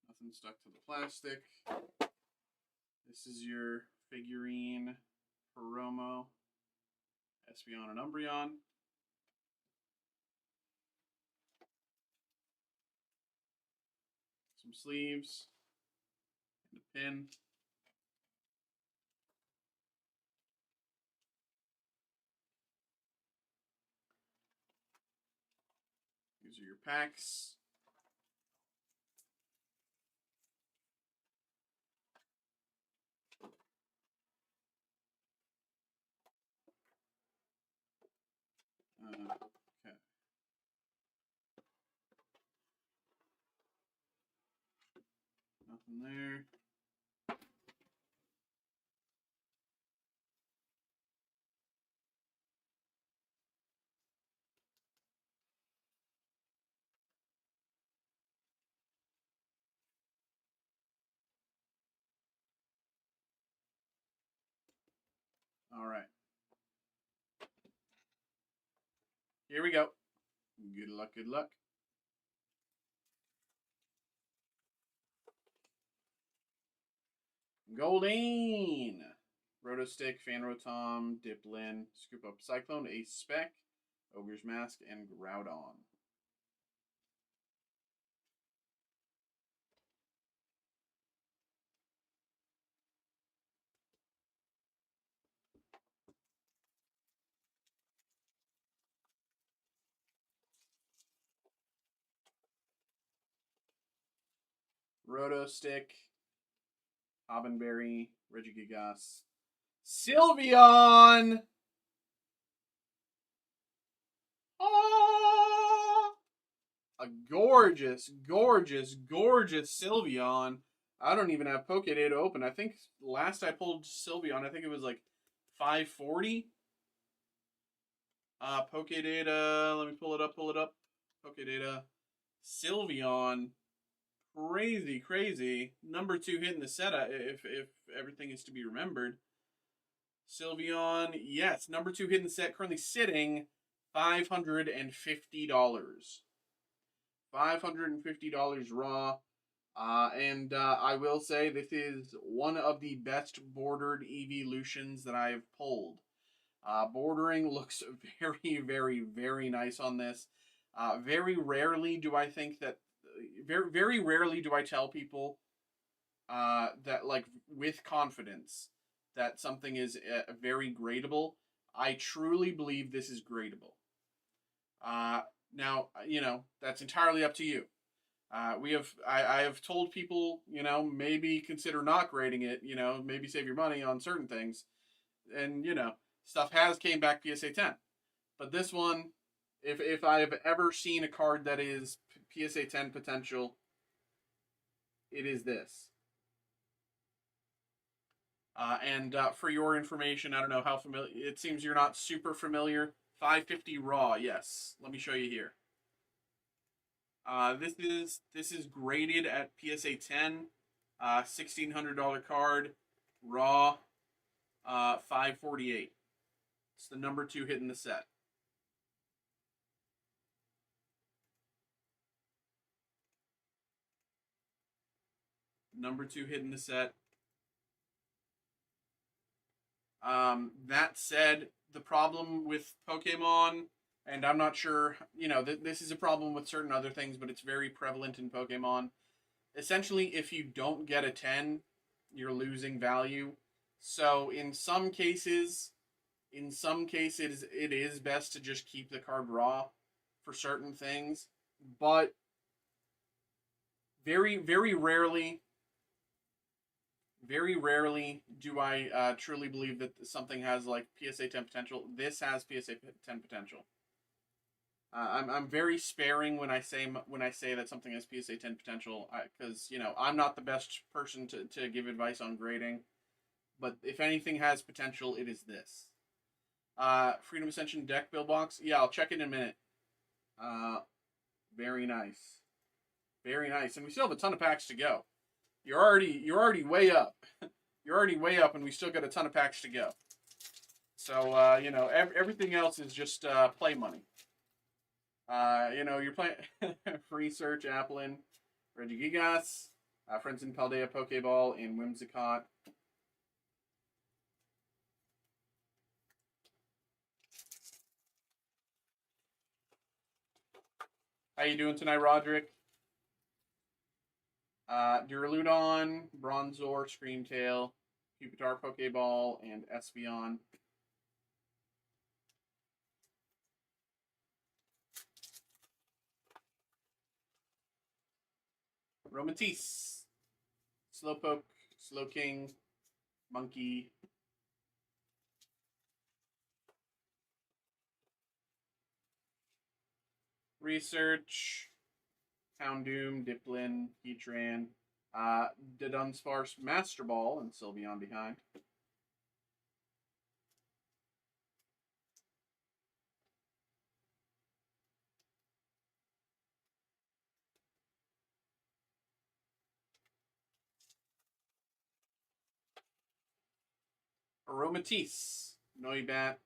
Nothing stuck to the plastic. This is your figurine Peromo, Espeon, and Umbreon. Some sleeves and a pin. These are your packs. Okay. Nothing there. All right. Here we go. Good luck, good luck. Goldeen. Rotostick, Fanrotom, Diplin, Scoop Up Cyclone, Ace Spec, Ogre's Mask, and Groudon. Rotostick, Hobbenberry, Regigigas, Sylveon! Oh! A gorgeous, gorgeous, gorgeous Sylveon. I don't even have Pokédata open. I think last I pulled Sylveon, I think it was like 540. Pokédata, let me pull it up, Pokédata, Sylveon. Crazy, crazy. Number 2 hit in the set, if everything is to be remembered. Sylveon, yes, number 2 hit in the set, currently sitting $550. $550 raw. And I will say this is one of the best bordered evolutions that I've pulled. Bordering looks very, very, very nice on this. Very rarely do I think that, very rarely do I tell people that, like, with confidence that something is very gradable. I truly believe this is gradable. Now, you know, that's entirely up to you. I have told people, you know, maybe consider not grading it, you know, maybe save your money on certain things. And, you know, stuff has came back PSA 10. But this one, if I have ever seen a card that is PSA 10 potential, it is this. And for your information, I don't know how familiar. It seems you're not super familiar. 550 raw. Yes. Let me show you here. This is graded at PSA 10. $1,600 card. Raw. 548. It's the number 2 hit in the set. Number 2 hit in the set. That said, the problem with Pokemon, and I'm not sure, you know, this is a problem with certain other things, but it's very prevalent in Pokemon. Essentially, if you don't get a 10, you're losing value. So in some cases, it is best to just keep the card raw for certain things, but very rarely do I truly believe that something has like PSA 10 potential. This has PSA 10 potential. I'm very sparing when I say that something has PSA 10 potential, because you know I'm not the best person to give advice on grading. But if anything has potential, it is this. Freedom Ascension deck build box. Yeah, I'll check it in a minute. Very nice, very nice, and we still have a ton of packs to go. You're already way up. You're already way up, and we still got a ton of packs to go. So you know, everything else is just play money. You know, you're playing Free Search, Applin, Regigigas, Friends in Paldea, Pokeball, and Whimsicott. How you doing tonight, Roderick? Duraludon, Bronzor, Screamtail, Pupitar, Pokeball, and Espeon. Romantis, Slowpoke, Slowking, Monkey, Research, Houndoom, Dipplin, Heatran, Dunsparce, Master Ball, and Sylveon behind. Aromatisse, Noibat,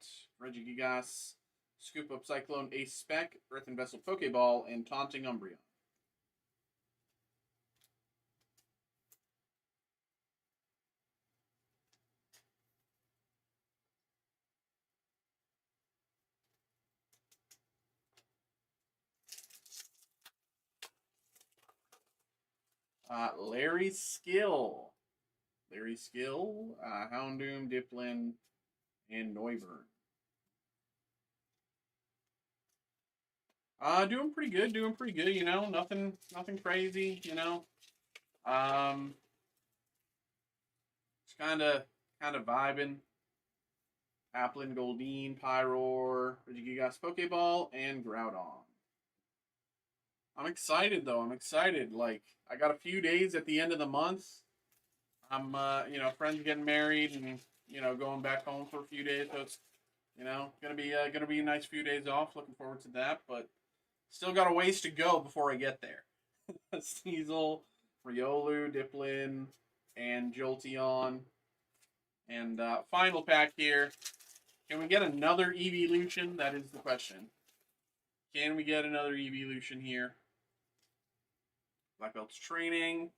Regigigas, Scoop Up Cyclone, Ace Spec, Earthen Vessel Pokeball, and Taunting Umbreon. Larry Skill, Houndoom, Dipplin, and Noivern. Doing pretty good, you know, nothing crazy, you know. Just kinda vibing. Applin, Goldeen, Pyroar, Regigigas, Pokeball, and Groudon. I'm excited though. I'm excited. Like I got a few days at the end of the month. I'm you know, friends getting married and you know going back home for a few days. So it's you know gonna be a nice few days off. Looking forward to that. But still got a ways to go before I get there. Sneasel, Riolu, Dipplin, and Jolteon. And final pack here. Can we get another Evolution? That is the question. Can we get another Evolution here? Black Belt's Training,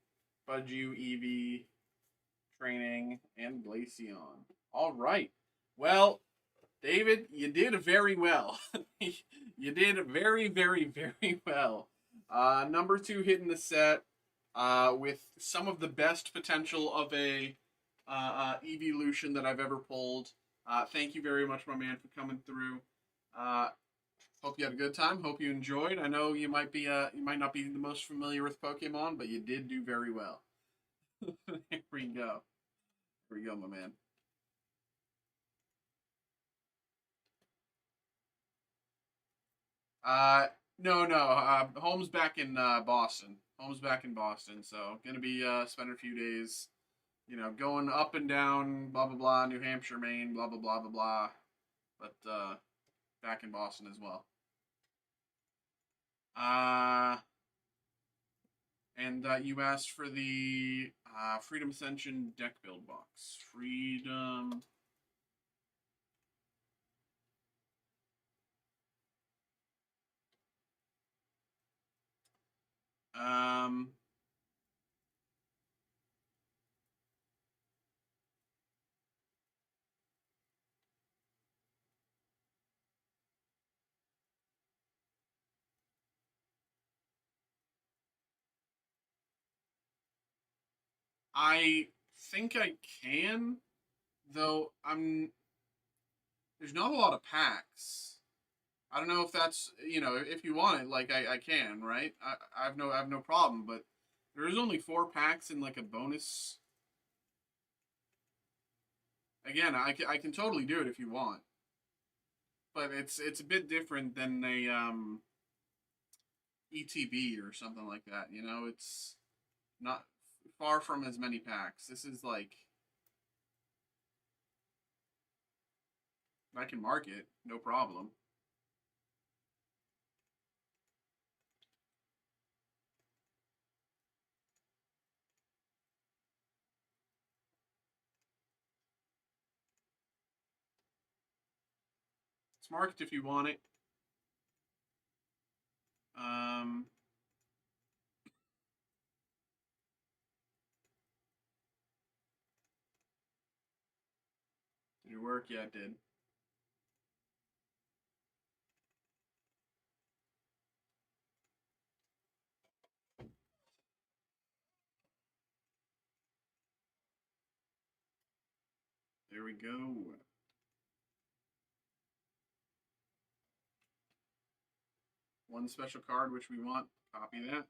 Budju, Eevee, Training, and Glaceon. All right. Well, David, you did very well. You did very well. Number 2 hit in the set with some of the best potential of a Evolution that I've ever pulled. Thank you very much, my man, for coming through. Hope you had a good time. Hope you enjoyed. I know you might not be the most familiar with Pokemon, but you did do very well. Here we go. Here we go, my man. Uh, no, no. Home's back in Boston. Home's back in Boston, so gonna be spending a few days, going up and down, blah blah blah, New Hampshire, Maine, blah blah blah blah blah. But back in Boston as well. Uh, and you asked for the Freedom Ascension deck build box. Freedom. Um, I think I can, though. There's not a lot of packs. I don't know if that's if you want it, like I can, right? I have no problem, but there is only 4 packs in like a bonus. Again, I can totally do it if you want, but it's a bit different than a ETB or something like that. It's not far from as many packs. This is like I can mark it, no problem. It's marked if you want it. Um, did it work? Yeah, it did. There we go. One special card which we want. Copy that.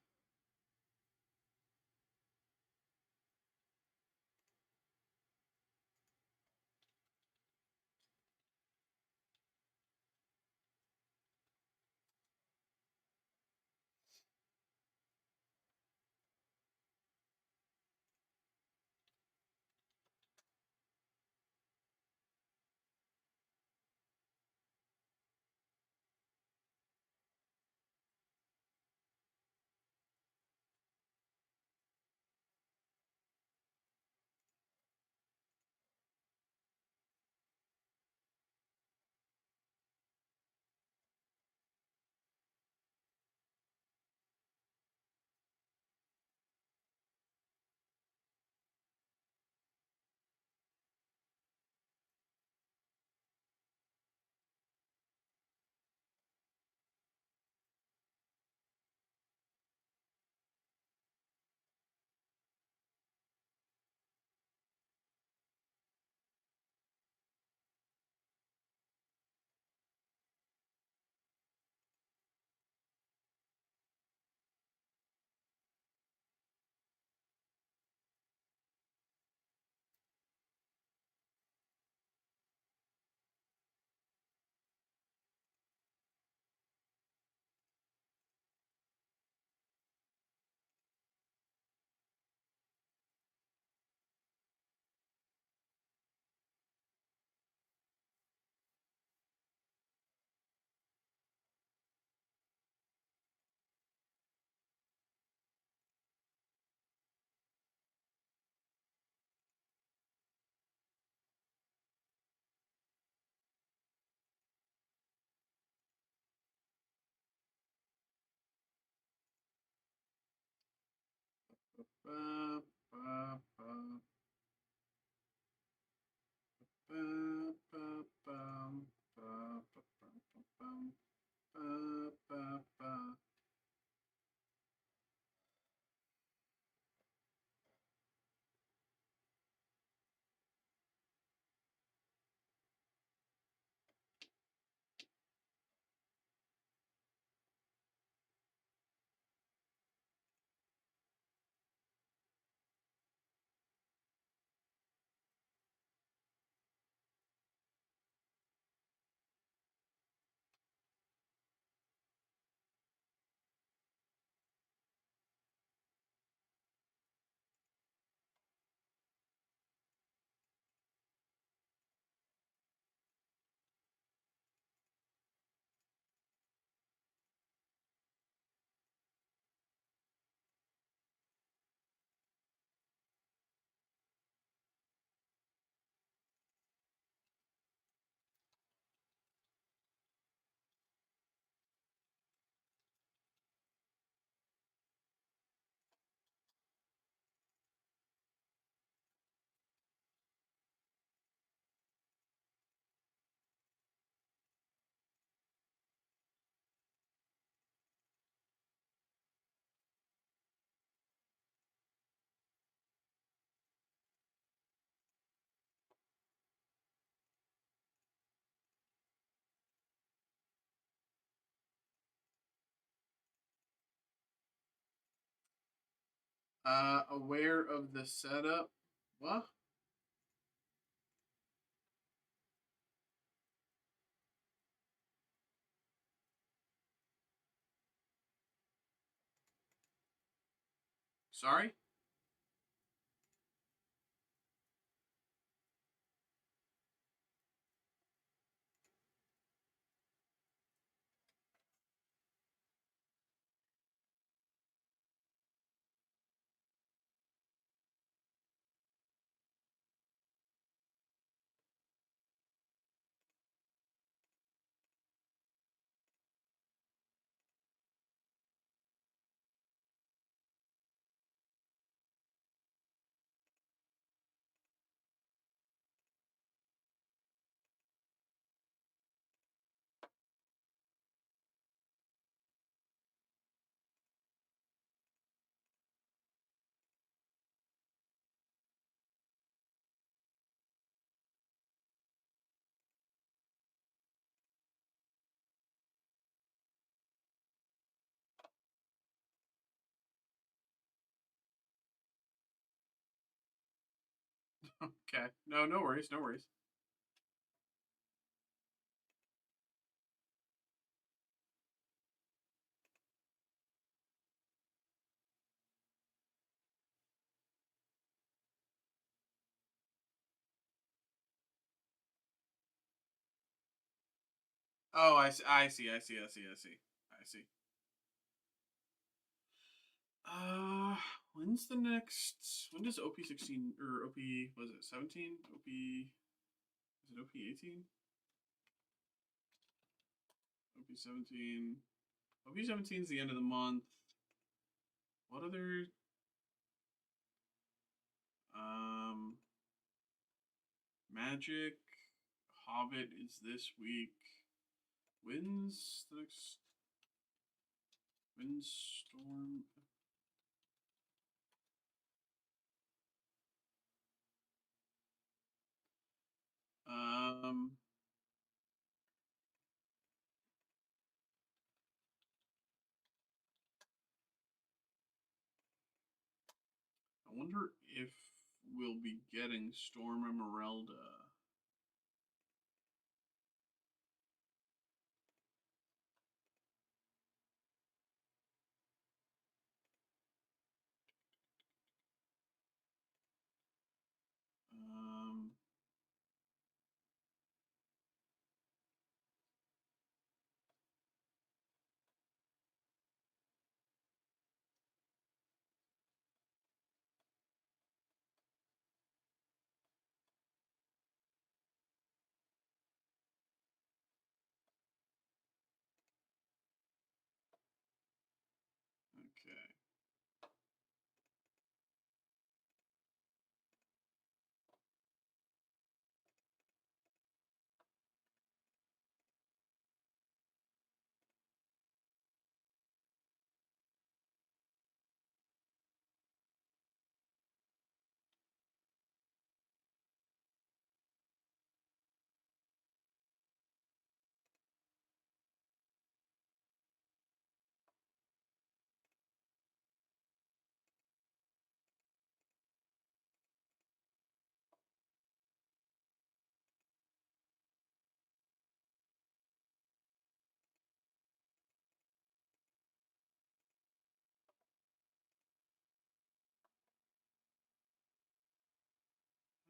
Ba, ba, ba, ba, ba, bum, ba, ba, bum, bum, ba, ba, ba. Aware of the setup. What? Sorry? Okay. No, no worries, no worries. Oh, I see, I see, I see, I see, I see. Uh, when's the next? When does OP 16 or OP was it 17? OP is it OP 18? OP 17. OP 17 is the end of the month. What other? Um, Magic, Hobbit is this week. When's the next? Windstorm. Um, I wonder if we'll be getting Storm Emeralda. Um, okay.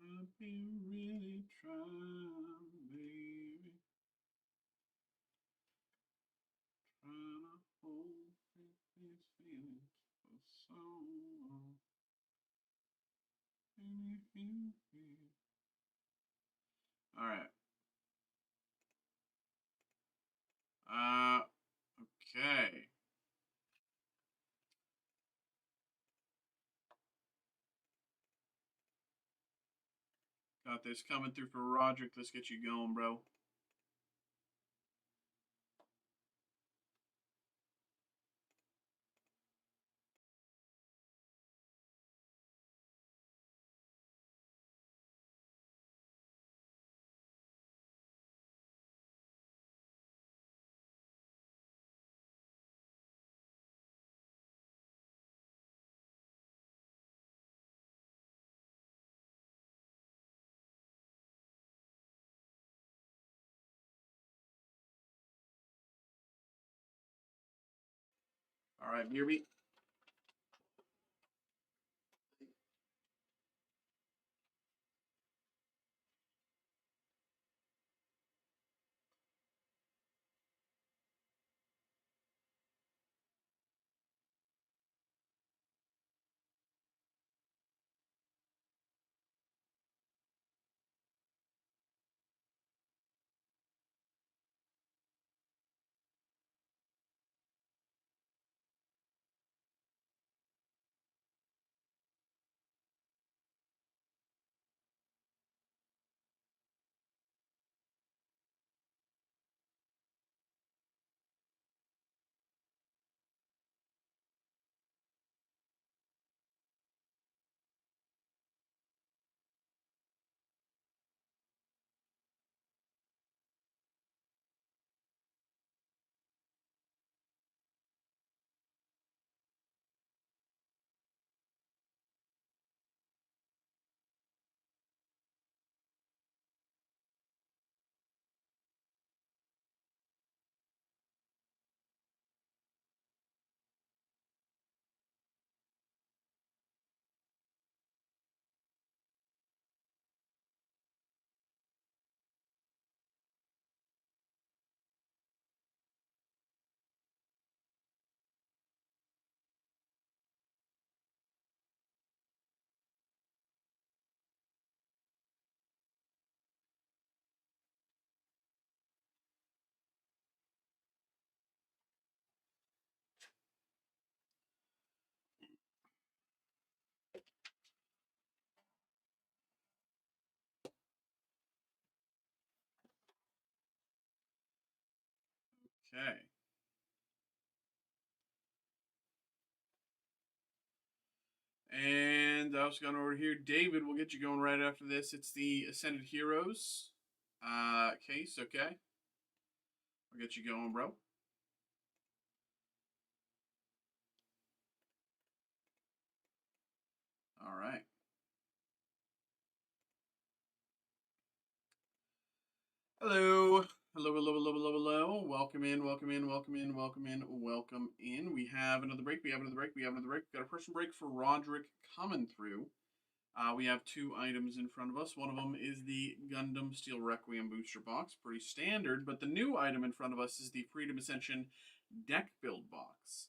I've been really trying, baby. Trying to hold these feelings for so long. Alright. Okay. Got this coming through for Roderick. Let's get you going, bro. All right, Mirby. Okay. And I was going over here. David, we'll get you going right after this. It's the Ascended Heroes case, okay? I'll get you going, bro. All right. Hello. Hello, hello, hello, hello, hello. Welcome in, welcome in, welcome in, welcome in, welcome in. We have another break. We have another break. We have another break. We've got a personal break for Roderick coming through. We have two items in front of us. One of them is the Gundam Steel Requiem booster box. Pretty standard, but the new item in front of us is the Freedom Ascension deck build box.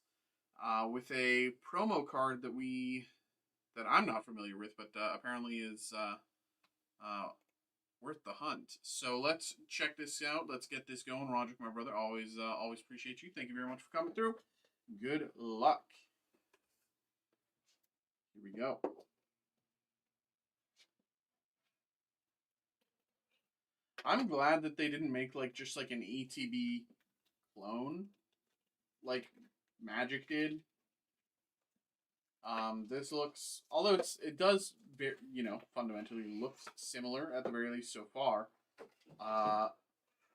With a promo card that I'm not familiar with, but apparently is worth the hunt. So let's check this out. Let's get this going. Roderick, my brother, always appreciate you. Thank you very much for coming through. Good luck. Here we go. I'm glad that they didn't make just like an ETB clone, like Magic did. This looks, although it does, fundamentally looks similar at the very least so far.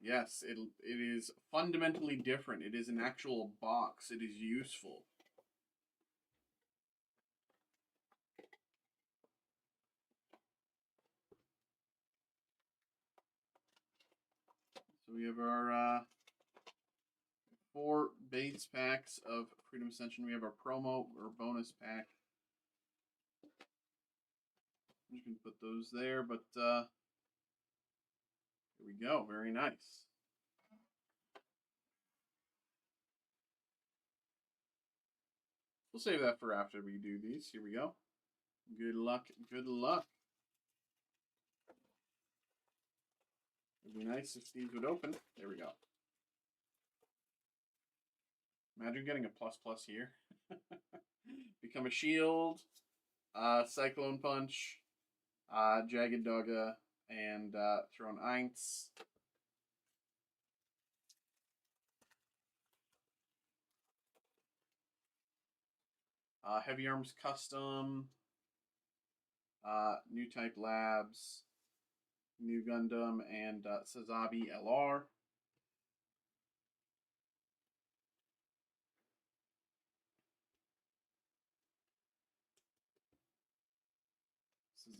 Yes, it is fundamentally different. It is an actual box. It is useful. So we have our 4 base packs of Freedom Ascension. We have our promo or bonus pack. You can put those there, but here we go. Very nice. We'll save that for after we do these. Here we go. Good luck. Good luck. It'd be nice if these would open. There we go. Imagine getting a plus here. Become a shield, Cyclone Punch, Jagged Dogga, and Throne Eins. Heavy Arms Custom, New Type Labs, New Gundam, and Sazabi LR.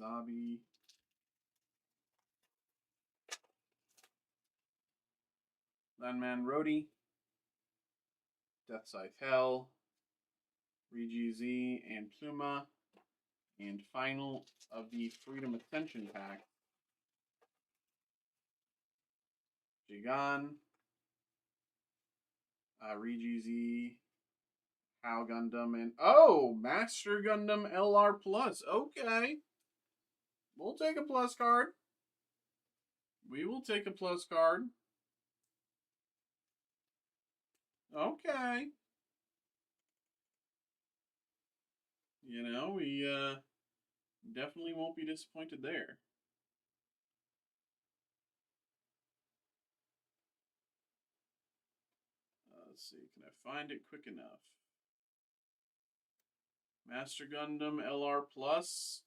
Sazabi. Landman Rhodey. Death Scythe Hell. RGZ and Pluma. And final of the Freedom Ascension pack. Jigan. RGZ. How Gundam and Master Gundam LR Plus. Okay. We'll take a plus card. We will take a plus card. Okay. You know, we definitely won't be disappointed there. Let's see, can I find it quick enough? Master Gundam LR Plus.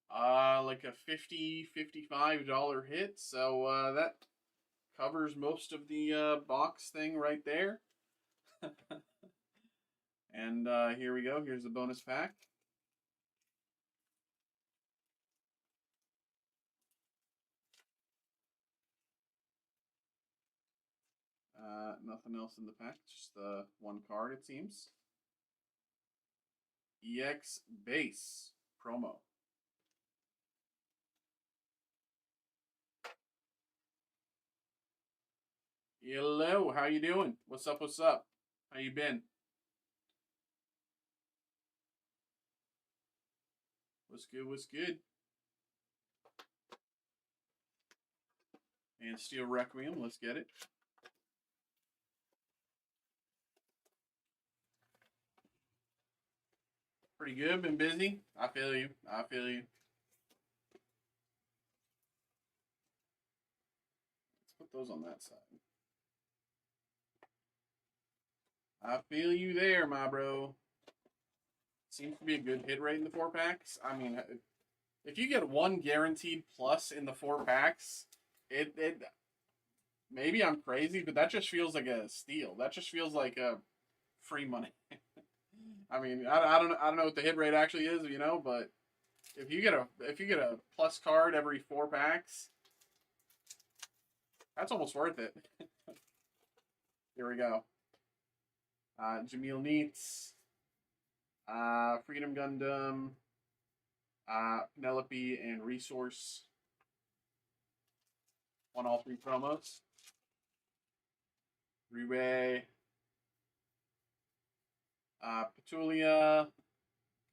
Like a $55 hit, so that covers most of the box thing right there. And here we go. Here's the bonus pack. Nothing else in the pack, just the one card, it seems. EX Base promo. Hello, how you doing? What's up, what's up? How you been? What's good, what's good? And Steel Requiem, let's get it. Pretty good, been busy. I feel you, I feel you. Let's put those on that side. I feel you there, my bro. Seems to be a good hit rate in the 4-packs. I mean, if you get one guaranteed plus in the 4-packs, it maybe I'm crazy, but that just feels like a steal. That just feels like a free money. I mean, I don't know what the hit rate actually is, you know, but if you get a plus card every 4-packs, that's almost worth it. Here we go. Jamil Neats, Freedom Gundam, Penelope, and Resource. Won all 3 promos. Riway, Petulia,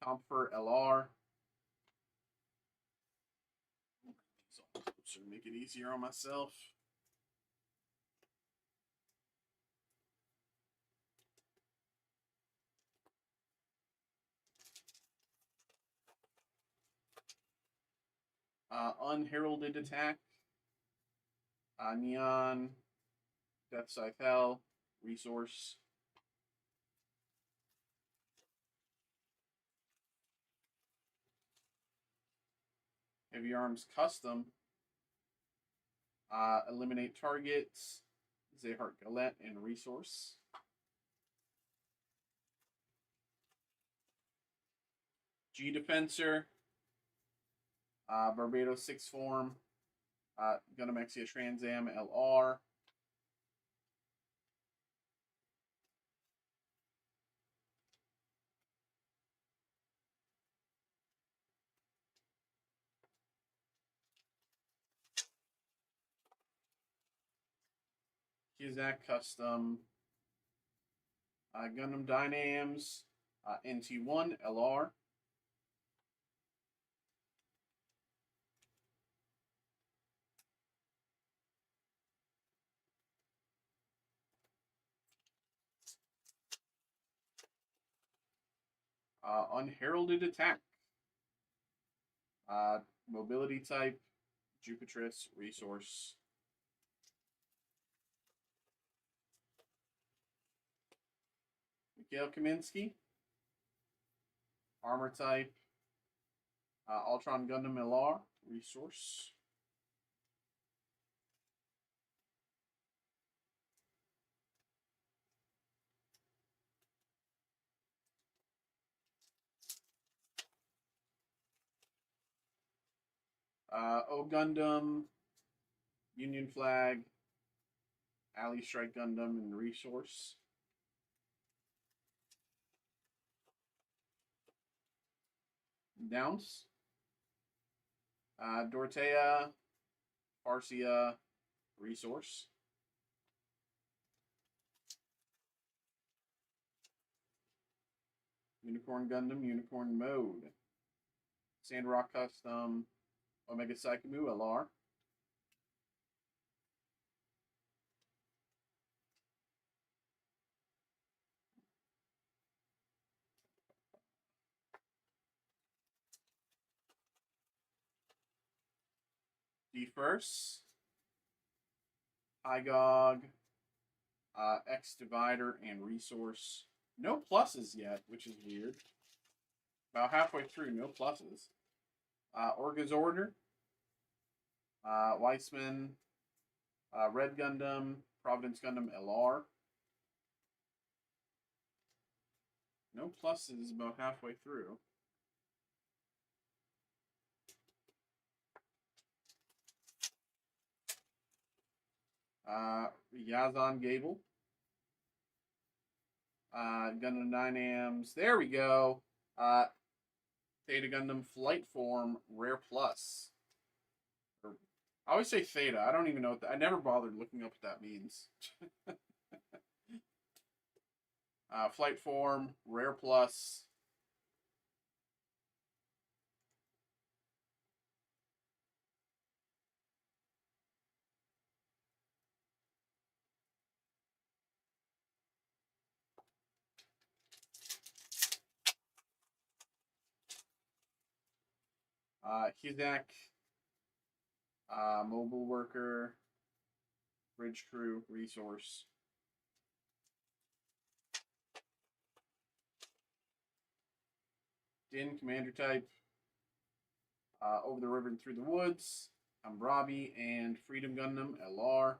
Comfort LR. So make it easier on myself. Unheralded Attack, Neon, Death Scythe, Resource. Heavy Arms Custom, Eliminate Targets, Zayhart Galette, and Resource. G Defensor, Barbados 6 Form, Gunamexia Trans Am LR. Kizak Custom, Gundam Dynams, NT1 LR. Unheralded Attack, Mobility Type, Jupitris, Resource. Mikhail Kaminsky, Armor Type, Ultron Gundam LR, Resource. O Gundam, Union Flag, Ally Strike Gundam, and Resource. Downs. Dorothea, Parcia, Resource. Unicorn Gundam, Unicorn Mode. Sandrock Custom, Omega Psychomu, LR. D-First. Hygog, X Divider, and Resource. No pluses yet, which is weird. About halfway through, no pluses. Orga's Order, Weissman, Red Gundam, Providence Gundam LR. No pluses about halfway through. Yazan Gable. Gundam Dynams. There we go. Theta Gundam Flight Form Rare Plus. I always say Theta. I don't even know what that. I never bothered looking up what that means. Flight Form Rare Plus. Hizak, Mobile Worker, Bridge Crew, Resource. Din, Commander Type, Over the River and Through the Woods, Ambrabi, and Freedom Gundam, LR.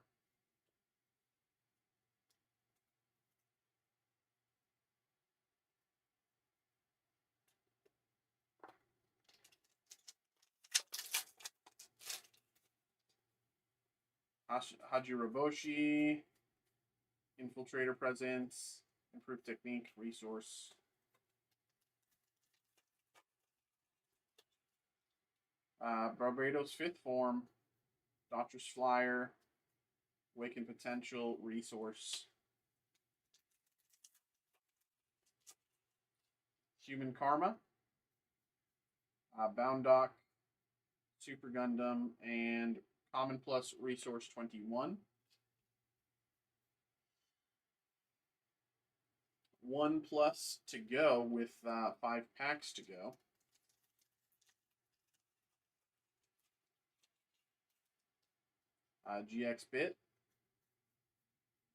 Hajiroboshi, Infiltrator Presence, Improved Technique, Resource. Barbados Fifth Form, Doctor's Flyer, Awakened Potential, Resource. Human Karma, Boundock, Super Gundam, and Common Plus Resource 21. 1 plus to go with 5 packs to go. GX Bit,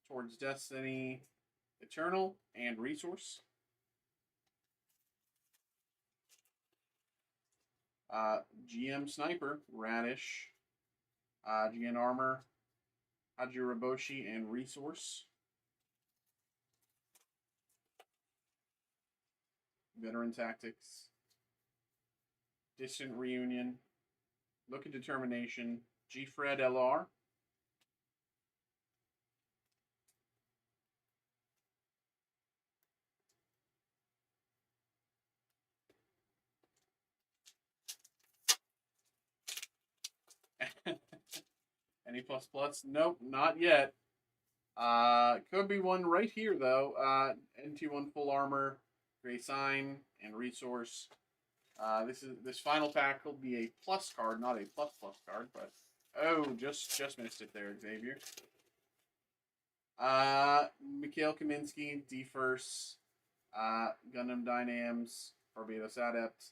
Towards Destiny, Eternal, and Resource. GM Sniper, Radish, GN Armor, Hajiroboshi, and Resource. Veteran Tactics, Distant Reunion, Look at Determination, G-Fred LR. Any plus plus? Nope, not yet. Could be one right here though. NT1 Full Armor, Gray Sign, and Resource. This final pack will be a plus card, not a plus card, but oh, just missed it there, Xavier. Mikhail Kaminsky, D-First, Gundam Dynams, Barbados Adept,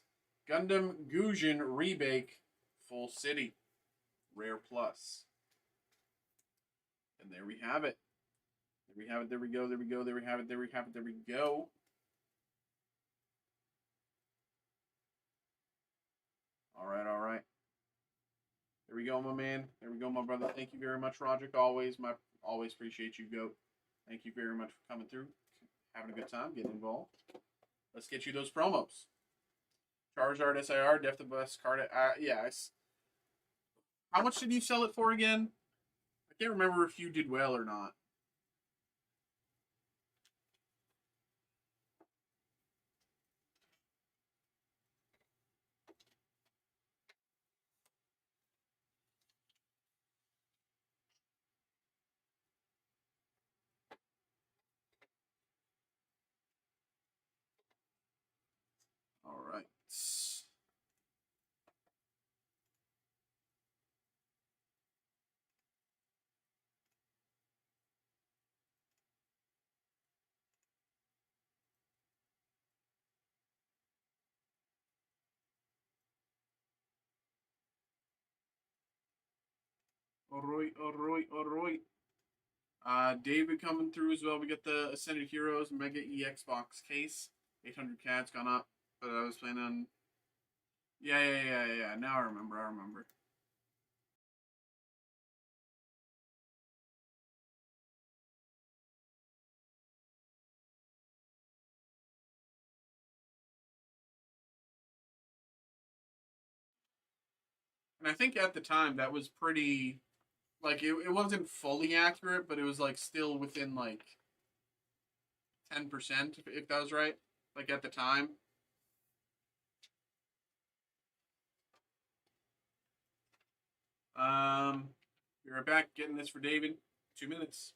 Gundam Gujin Rebake, Full City, Rare Plus. And there we have it. There we have it, there we go, there we go, there we have it, there we have it, there we go. Alright, alright. There we go, my man. There we go, my brother. Thank you very much, Roger. Always appreciate you, Goat. Thank you very much for coming through. Having a good time, getting involved. Let's get you those promos. Charizard SIR, Def the best card. Yes. How much did you sell it for again? I can't remember if you did well or not. Alright. David coming through as well. We got the Ascended Heroes Mega EX box case. 800 cats gone up. But I was planning on. Yeah. Now I remember. And I think at the time that was pretty. Like, it wasn't fully accurate, but it was, like, still within, like, 10%, if that was right. Like, at the time. Be right back. Getting this for David. 2 minutes.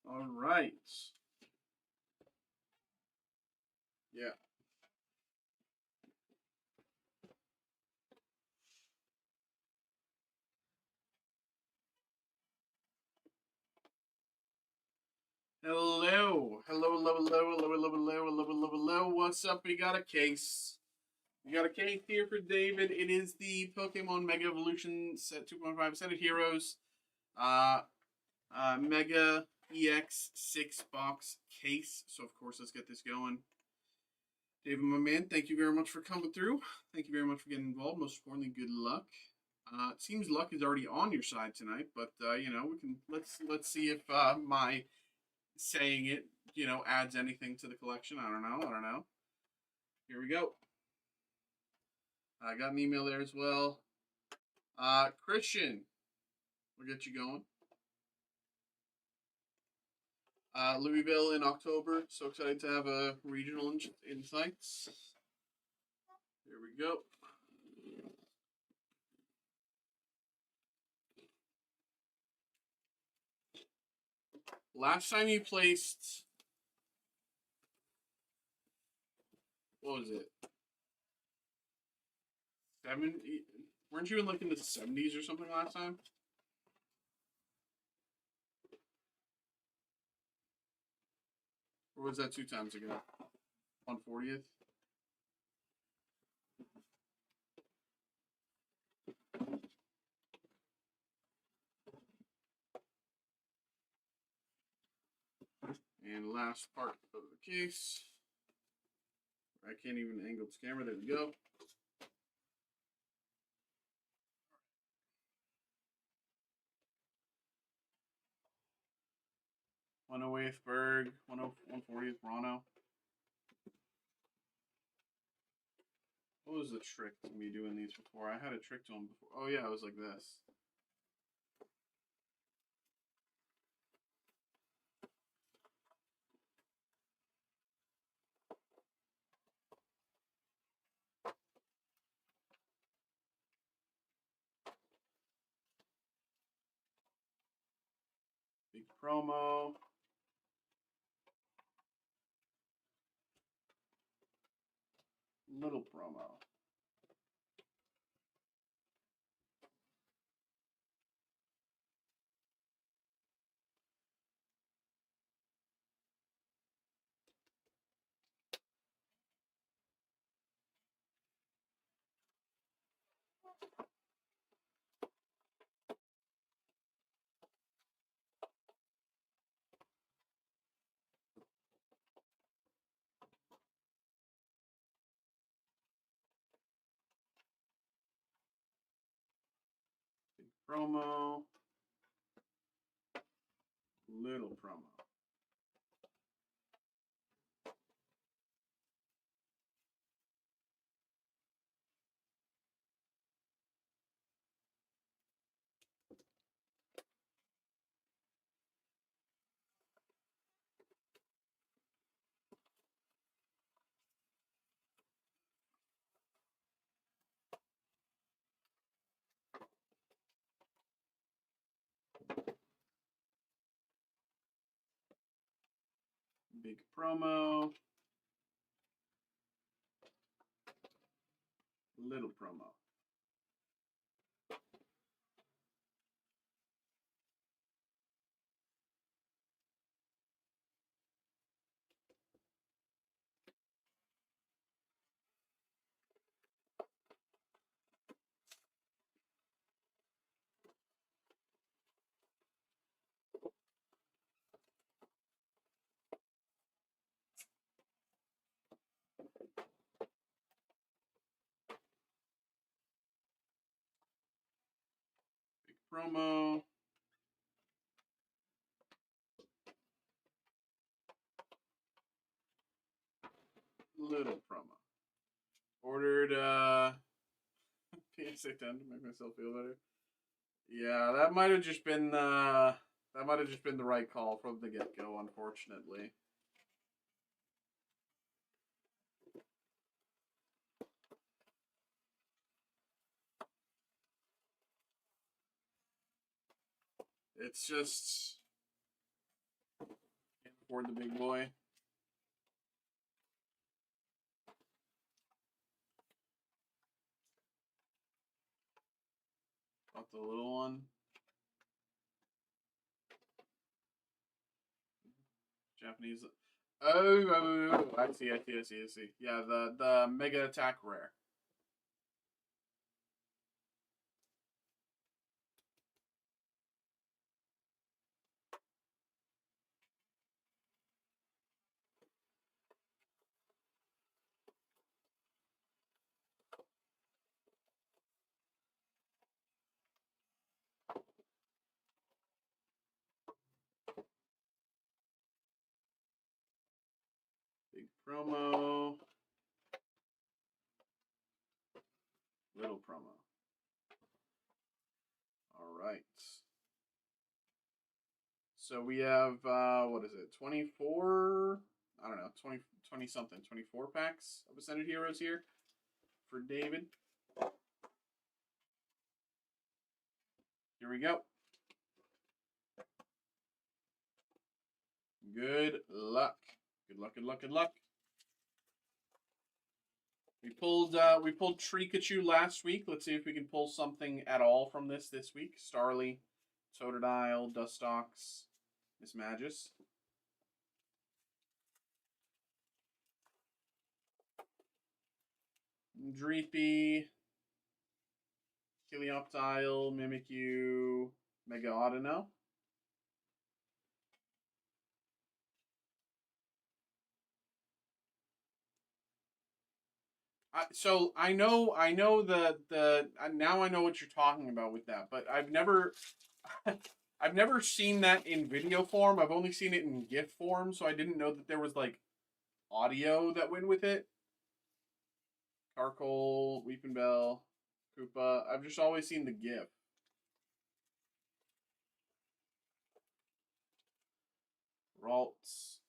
All right. Yeah. Hello. What's up? We got a case. We got a case here for David. It is the Pokemon Mega Evolution set 2.5 Set of Heroes. Uh, Mega EX 6 box case. So, of course, let's get this going. David, my man, thank you very much for coming through. Thank you very much for getting involved. Most importantly, good luck. It seems luck is already on your side tonight, but we can let's see if my saying it adds anything to the collection. I don't know. Here we go. I got an email there as well. Christian, we'll get you going. Louisville in October. So excited to have a regional insights. Here we go. Last time you placed what was it? 70? Weren't you in like in the 70s or something last time? Or was that 2 times ago? 140th? And last part of the case. I can't even angle this camera. There we go. th Berg, 140th Rono. What was the trick to me doing these before? I had a trick to them before. Oh yeah, it was like this. Big promo. Little promo. Big promo. Little promo. Big promo. Little promo. Big promo. Little promo. Ordered PSA 10 to make myself feel better. Yeah, that might have just been the right call from the get-go, unfortunately. It's just can't afford the big boy. Got the little one. Japanese. Oh, I see. Yeah, the Mega Attack Rare. Big promo. Little promo. All right. So we have, what is it, 24? I don't know, 20 something, 24 packs of Ascended Heroes here for David. Here we go. Good luck. Good luck. We pulled Trikachu last week. Let's see if we can pull something at all from this week. Starly, Totodile, Dustox, Mismagius. Dreepy, Helioptile, Mimikyu, Mega Audino. So I know the now I know what you're talking about with that, but I've never I've never seen that in video form. I've only seen it in GIF form, so I didn't know that there was like audio that went with it. Carkol, Weepinbell, Koopa. I've just always seen the GIF. Ralts,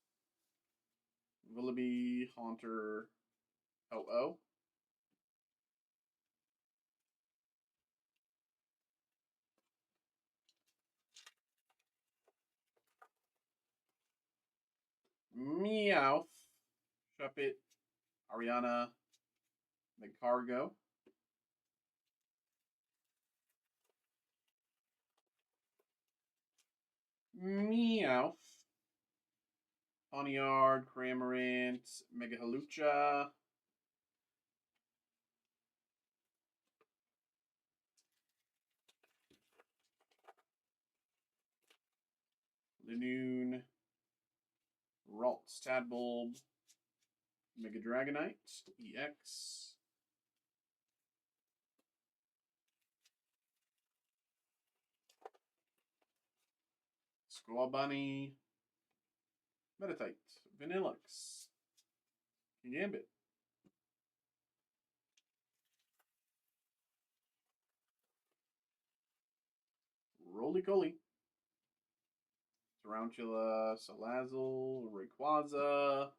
Willoughby, Haunter, Oh. Meowth, Shuppet, Ariana, McCargo. Meowth, Pawniard, Cramorant, Mega Halucha. Linoon, Ralts, Tadbulb, Mega Dragonite, EX. Squawbunny, Meditite, Vanillux, Gambit. Roly-Coly, Tarantula, Salazzle, Rayquaza,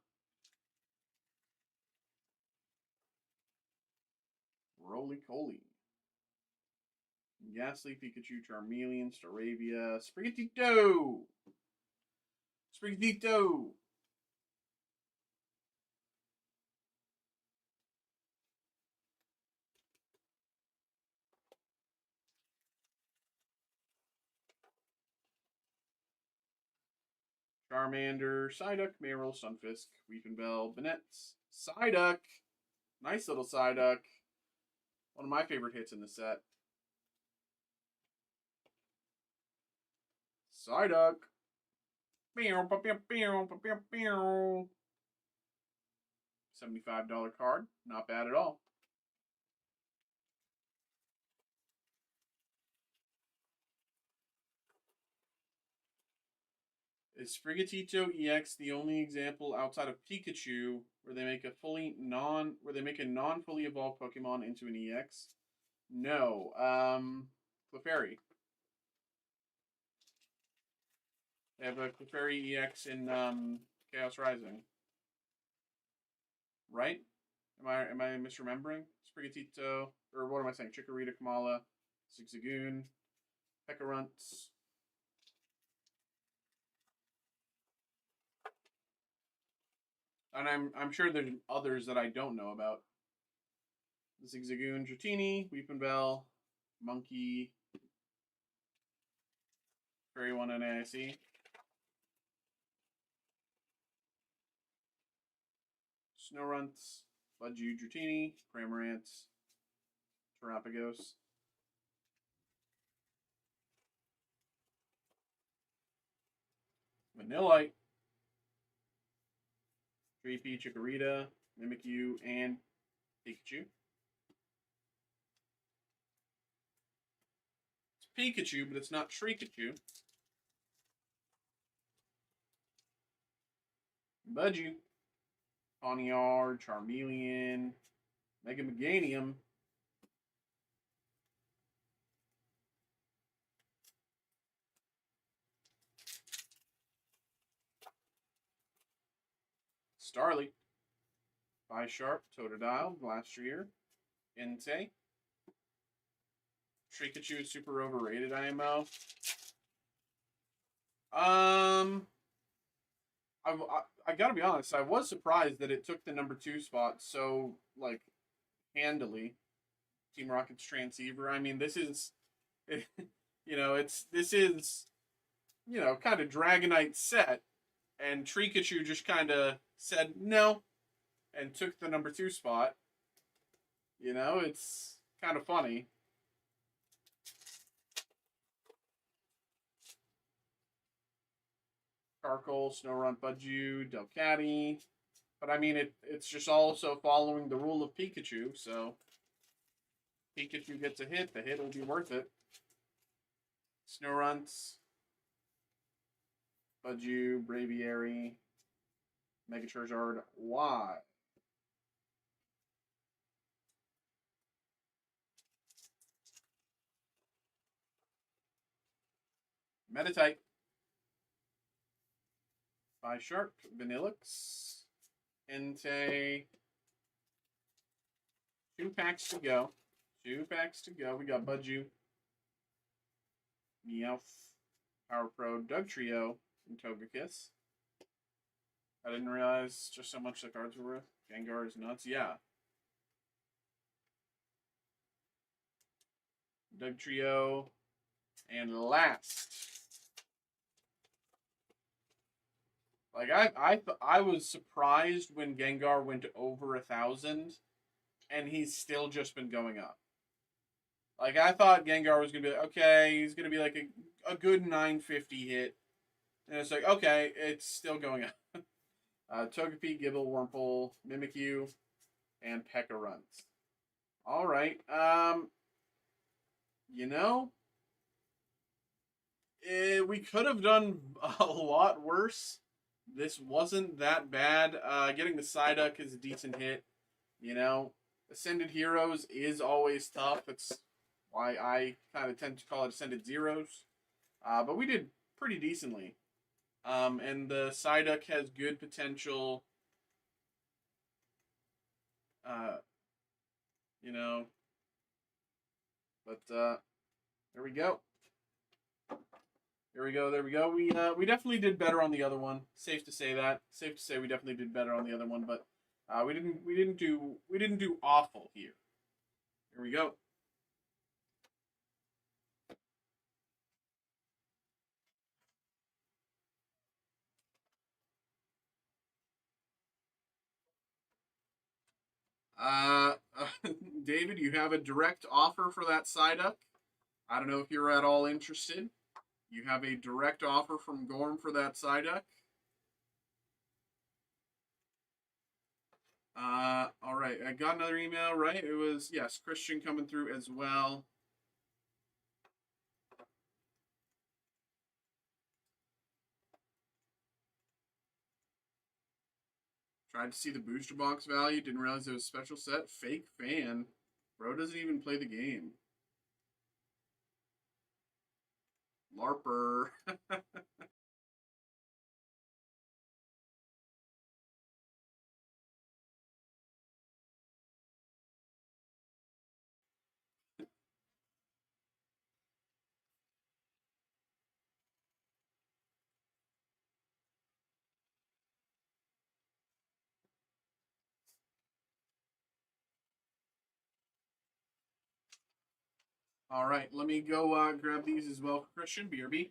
Roly-Coly, Ghastly, Pikachu, Charmeleon, Staravia, Sprigatito! Sprigatito! Charmander, Psyduck, Marill, Stunfisk, Weepinbell, Banette, Psyduck. Nice little Psyduck. One of my favorite hits in the set. Psyduck. $75 card. Not bad at all. Is Sprigatito EX the only example outside of Pikachu where they make a non-fully evolved Pokemon into an EX? No. Clefairy. They have a Clefairy EX in Chaos Rising. Right? Am I misremembering? Sprigatito, or what am I saying? Chikorita, Kamala, Zigzagoon, Pekkarunt. And I'm sure there's others that I don't know about. Zigzagoon, Dratini, Weepinbell, Monkey, Fairy 1 and AIC. Snowrunt, Budju, Dratini, Cramorant, Terapagos. Vanillite, Dreepy, Chikorita, Mimikyu, and Pikachu. It's Pikachu, but it's not Shrikachu. Budju, Pawniard, Charmeleon, Mega Meganium. Starly, Bisharp, Totodile, Glastrier, Entei. Shrikachu is super overrated, IMO. I gotta be honest, I was surprised that it took the number 2 spot so, like, handily. Team Rocket's transceiver. I mean, this is, this is, kind of Dragonite set, and Trikachu just kind of said no, and took the number 2 spot. It's kind of funny. Carkol, Snorunt, Budju, Delcatty. But I mean, it's just also following the rule of Pikachu, so Pikachu gets a hit, the hit will be worth it. Snorunt, Budju, Braviary, Mega Charizard, Y. Meditite. Shark, Vanillix, Entei. 2 packs to go. 2 packs to go. We got Budju, Meowth, Power Pro, Dugtrio, and Togekiss. I didn't realize just how much the cards were worth. Gengar is nuts. Yeah. Dugtrio. And last. Like, I was surprised when Gengar went over 1,000, and he's still just been going up. Like, I thought Gengar was going to be like, okay, he's going to be like a good 950 hit. And it's like, okay, it's still going up. Togepi, Gibble, Wurmple, Mimikyu, and Pekka runs. All right. We could have done a lot worse. This wasn't that bad. Getting the Psyduck is a decent hit. Ascended Heroes is always tough. That's why I kind of tend to call it Ascended Zeros. But we did pretty decently. And the Psyduck has good potential. But there we go. There we go. We definitely did better on the other one. Safe to say that. Safe to say we definitely did better on the other one, but we didn't do awful here. Here we go. David, you have a direct offer for that Psyduck. I don't know if you're at all interested. You have a direct offer from Gorm for that Psyduck. All right. I got another email, right? It was, yes, Christian coming through as well. Tried to see the booster box value. Didn't realize it was a special set. Fake fan. Bro doesn't even play the game. LARPer. All right, let me go grab these as well for Christian. BRB.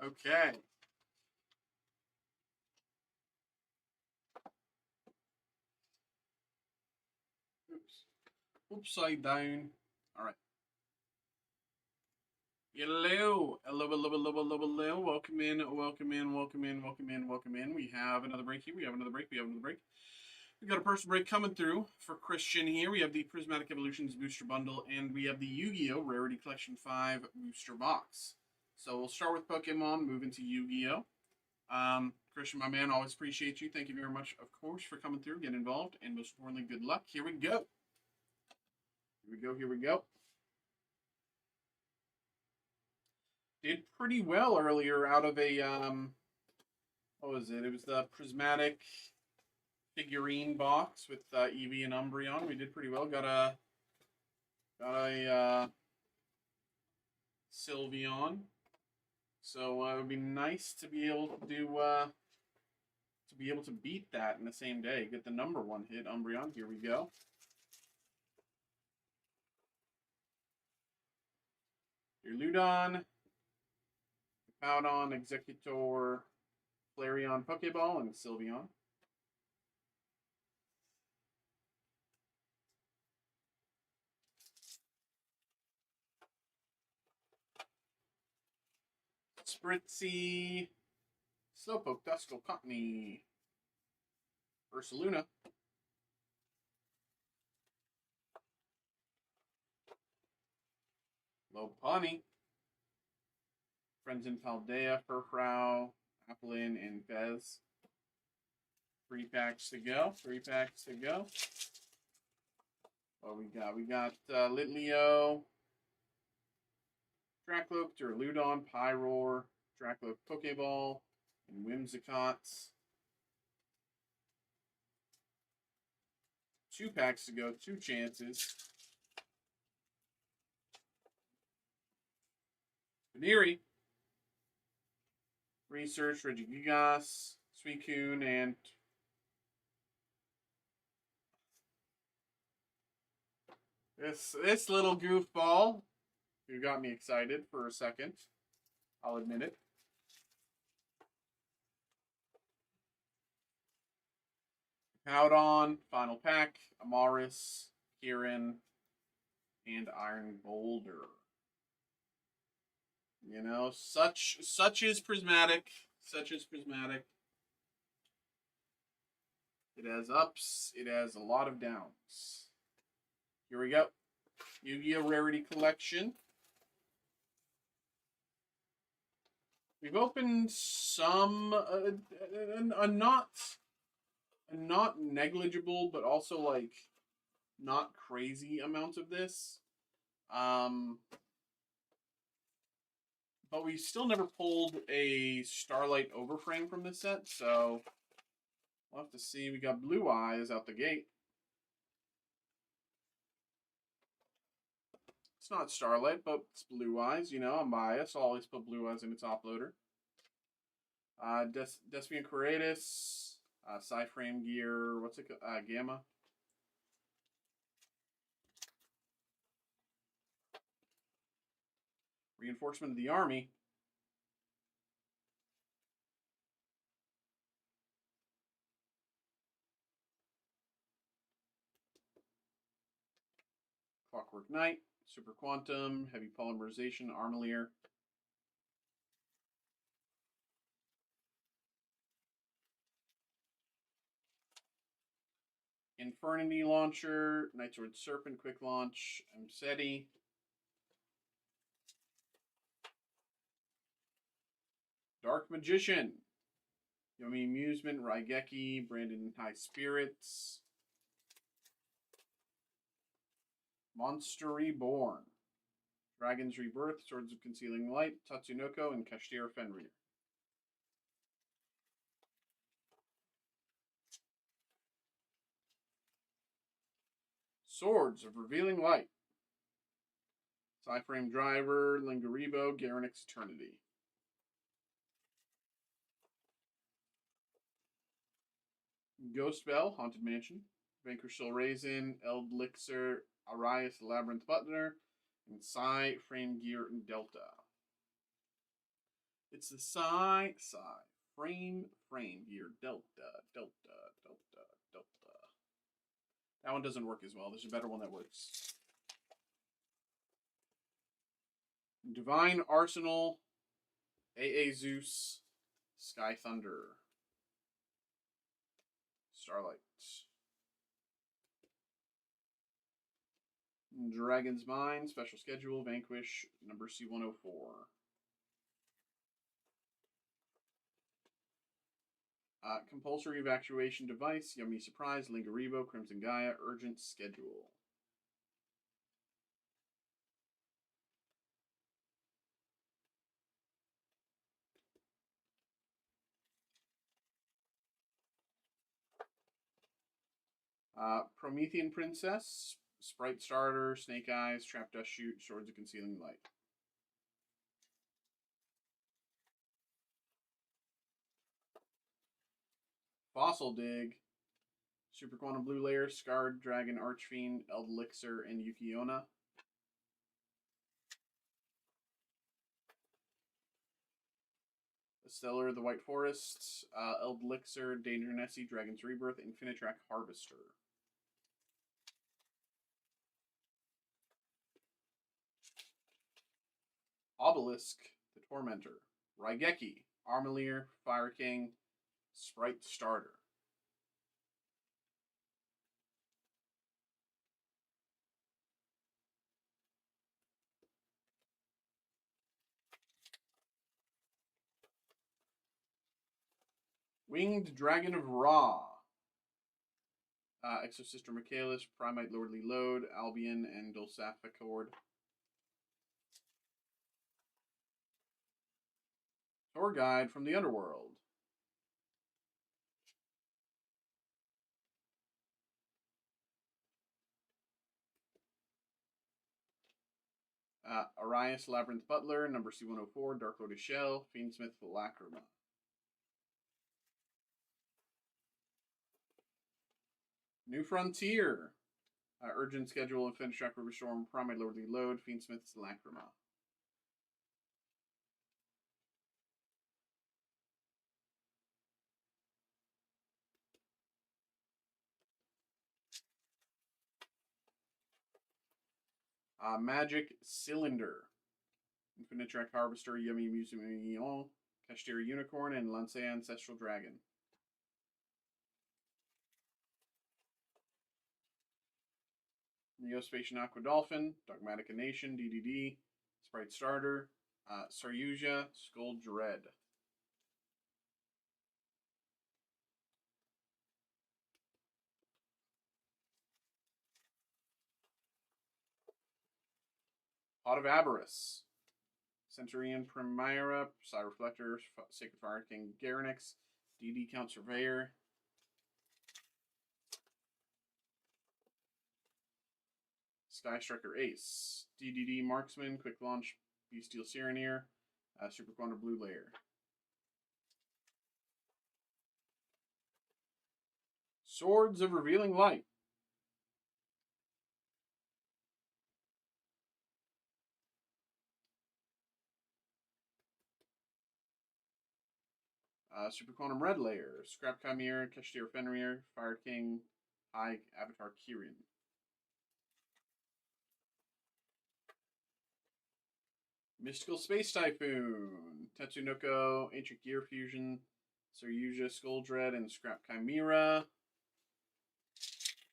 Okay. Oops. Upside down. All right. Hello. Hello, hello, hello, hello, hello. Welcome in, welcome in, welcome in, welcome in, welcome in. We have another break here. We have another break. We have another break. We got a personal break coming through for Christian here. We have the Prismatic Evolutions Booster Bundle, and we have the Yu-Gi-Oh! Rarity Collection 5 Booster Box. So we'll start with Pokemon, move into Yu-Gi-Oh! Christian, my man, always appreciate you. Thank you very much, of course, for coming through, getting involved, and most importantly, good luck. Here we go. Here we go, here we go. Did pretty well earlier out of a, what was it? It was the Prismatic figurine box with Eevee and Umbreon. We did pretty well. Got a Sylveon. So it would be nice to be able to do beat that in the same day. Get the number 1 hit, Umbreon. Here we go. Your Ludon, Powdon, Executor, Flareon, Pokeball, and Sylveon. Spritzy, Slowpoke, Duskull, Cottony, Ursaluna, Lopunny, Friends in Paldea, Furfrou, Applin, and Fez. 3 packs to go. 3 packs to go. What we got? We got Litleo, Dracloak, Duraludon, Pyroar, Dracloak, Pokeball, and Whimsicott. 2 packs to go. 2 chances. Panini, Research, Regigigas, Suicune, and this little goofball who got me excited for a second. I'll admit it. Powdon, Final Pack, Amaris, Kieran, and Iron Boulder. You know, such is Prismatic. Such is Prismatic. It has ups. It has a lot of downs. Here we go. Yu-Gi-Oh! Rarity Collection. We've opened some, a not negligible, but also like not crazy amount of this. But we still never pulled a Starlight Overframe from this set, so we'll have to see. We got Blue Eyes out the gate. It's not Starlight, but it's Blue Eyes. You know, I'm biased. I'll always put Blue Eyes in the top loader. Despian Quiratus, Psyframe Gear, what's it called? Gamma. Reinforcement of the Army. Clockwork Knight, Super Quantum, Heavy Polymerization, Armalier. Infernity Launcher, Nightsword Serpent, Quick Launch, Amseti. Dark Magician, Yomi Amusement, Raigeki, Brandon High Spirits. Monster Reborn, Dragon's Rebirth, Swords of Concealing Light, Tatsunoko, and Kashtira Fenrir. Swords of Revealing Light, Psyframe Driver, Lingaribo, Garanix Eternity. Ghost Bell, Haunted Mansion, Vanquish Soul Raisin, Eldlixir, Arias Labyrinth Butler, and Psy Frame Gear and Delta. It's the Psi frame gear Delta. That one doesn't work as well. There's a better one that works. Divine Arsenal, AA Zeus, Sky Thunder, Starlight, Dragon's Mind, Special Schedule, Vanquish, number C104. Compulsory Evacuation Device, Yummy Surprise, Lingaribo, Crimson Gaia, Urgent Schedule. Promethean Princess, Sprite Starter, Snake Eyes, Trap Dust Shoot, Swords of Concealing Light. Fossil Dig, Super Quantum Blue Layer, Scarred Dragon Archfiend, Elixir, and Yukiona. Stellar, the White Forest, Elixir, Danger Nessie, Dragon's Rebirth, Infinitrack Harvester. Obelisk, the Tormentor. Raigeki, Armalier, Fire King, Sprite Starter. Winged Dragon of Ra. Exosister Michaelis, Primite Lordly Load, Albion, and Dulcificord. Tour Guide from the Underworld. Arias Labyrinth Butler, number C104, Dark Lotus Shell, Fiendsmith Lacrima. New Frontier. Urgent Schedule, Infinitrack River Storm, Primate Lordly Load, Fiendsmith's Lacrima. Magic Cylinder. Infinitrack Harvester, Yummy Museum, Kashtira Unicorn, and Lancea Ancestral Dragon. Neospatian Aqua Dolphin, Dogmatic Nation, DDD, Sprite Starter, Saryuja, Skull Dread. Pot of Avarice. Centurion Primera, Psy Reflector, Sacred Fire King Garanix, DD Count Surveyor. Sky Striker Ace, DDD Marksman, Quick Launch, Bestial Sireneer, Super Quantum Blue Layer. Swords of Revealing Light. Super Quantum Red Layer, Scrap Chimera, Kashtira Fenrir, Fire King, High Avatar Kirin. Mystical Space Typhoon, Tetsunoko, Ancient Gear Fusion, Saryuja, Skull Dread, and Scrap Chimera.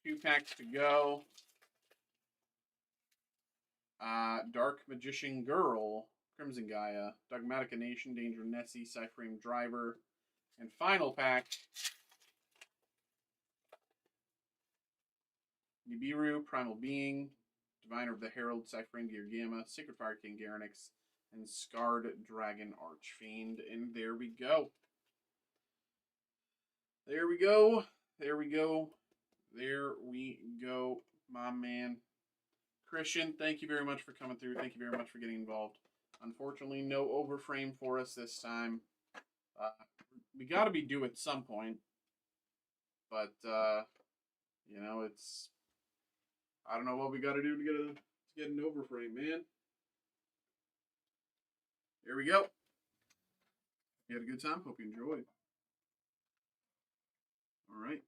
2 packs to go. Dark Magician Girl, Crimson Gaia, Dogmatic Nation, Danger Nessie, Cyframe Driver, and final pack, Nibiru, Primal Being, Diviner of the Herald, Cyframe Gear Gamma, Sacred Fire King Garanix, and Scarred Dragon Archfiend. And there we go. There we go. There we go. There we go, my man. Christian, thank you very much for coming through. Thank you very much for getting involved. Unfortunately, no overframe for us this time. We got to be due at some point. But, you know, it's... I don't know what we got to do to get an overframe, man. Here we go. you had a good time. Hope you enjoyed. All right.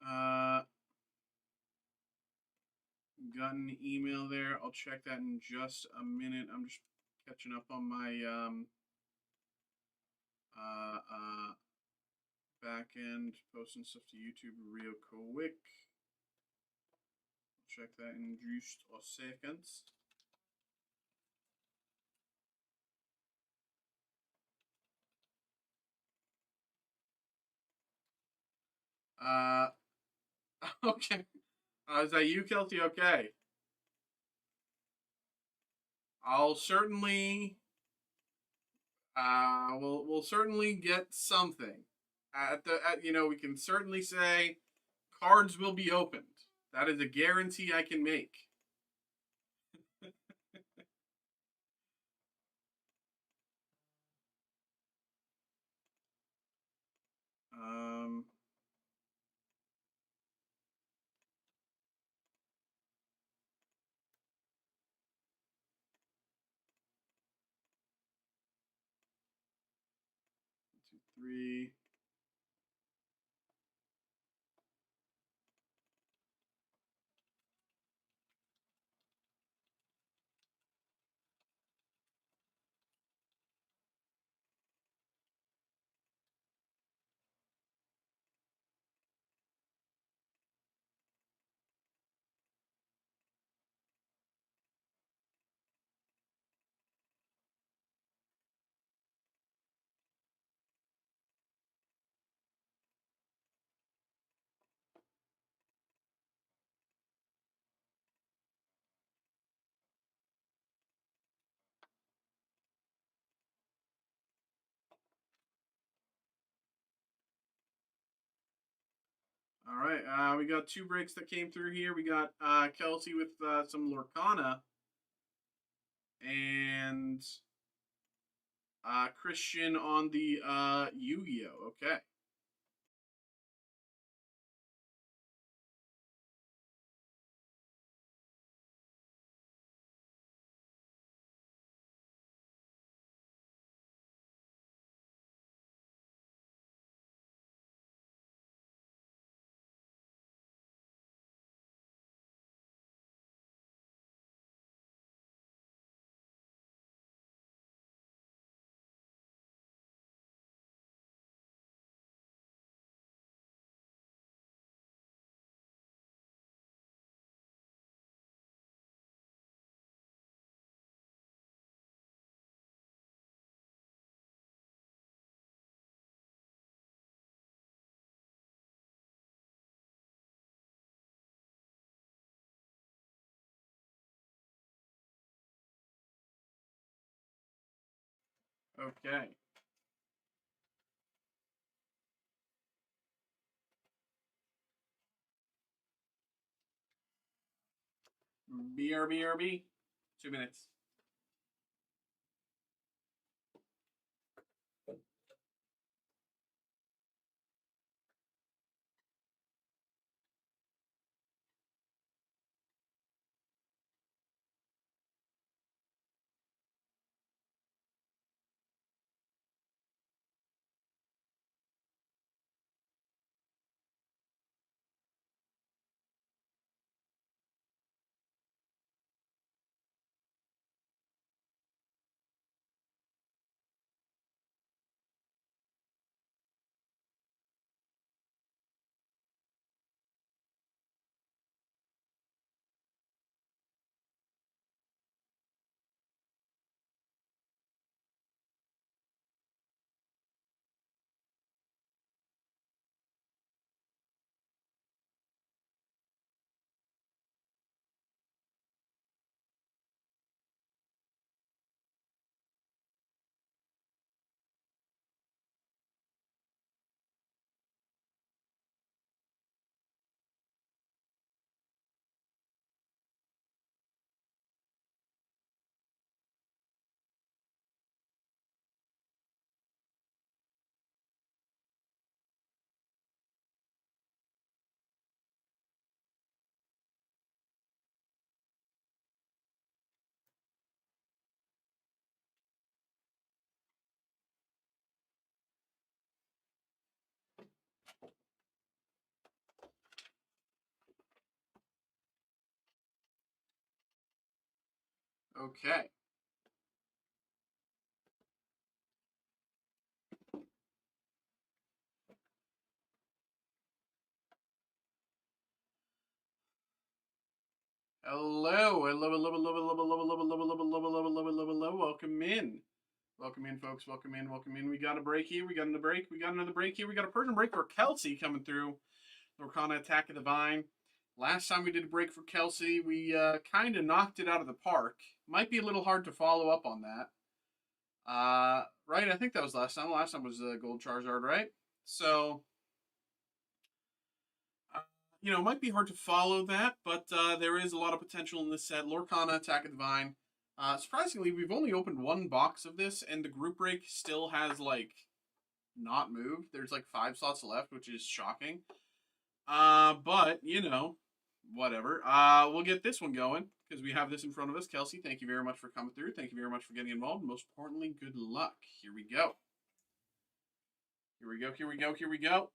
Uh, got an email there. I'll check that in just a minute. I'm just catching up on my uh, uh, back end, posting stuff to YouTube real quick. Check that in just a second. Uh, okay. Is that you, Kelty? Okay. I'll certainly, we'll certainly get something. We can certainly say cards will be opened. That is a guarantee I can make. Um, one, two, three. All right, we got two breaks that came through here. We got Kelsey with some Lorcana and Christian on the Yu-Gi-Oh. Okay. Okay. BRB. 2 minutes. Okay. Hello, hello, hello, hello, hello, hello, hello, hello, hello, hello, hello, hello, hello, hello. Welcome in. Welcome in, folks. Welcome in. Welcome in. We got a break here. We got another break. We got another break here. We got a Persian break for Kelsey coming through. Lorcana Attack of the Vine. Last time we did a break for Kelsey, we kind of knocked it out of the park. Might be a little hard to follow up on that. Right? I think that was last time. Last time was Gold Charizard, right? So, it might be hard to follow that, but there is a lot of potential in this set. Lorcana, Attack of the Vine. Surprisingly, we've only opened one box of this, and the group break still has, not moved. There's, 5 slots left, which is shocking. But, whatever. We'll get this one going, because we have this in front of us. Kelsey, thank you very much for coming through. Thank you very much for getting involved. Most importantly, good luck. Here we go. Here we go, here we go, here we go.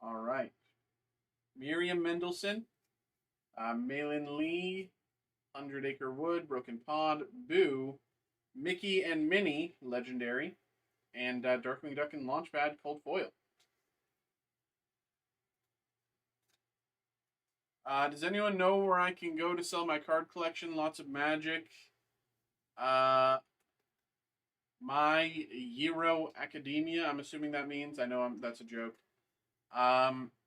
All right. Miriam Mendelson, Malin Lee, 100 Acre Wood, Broken Pond, Boo, Mickey and Minnie, Legendary, and Darkwing Duck and Launchpad, Cold Foil. Does anyone know where I can go to sell my card collection? Lots of Magic. My Hero Academia. I'm assuming that means. I know that's a joke.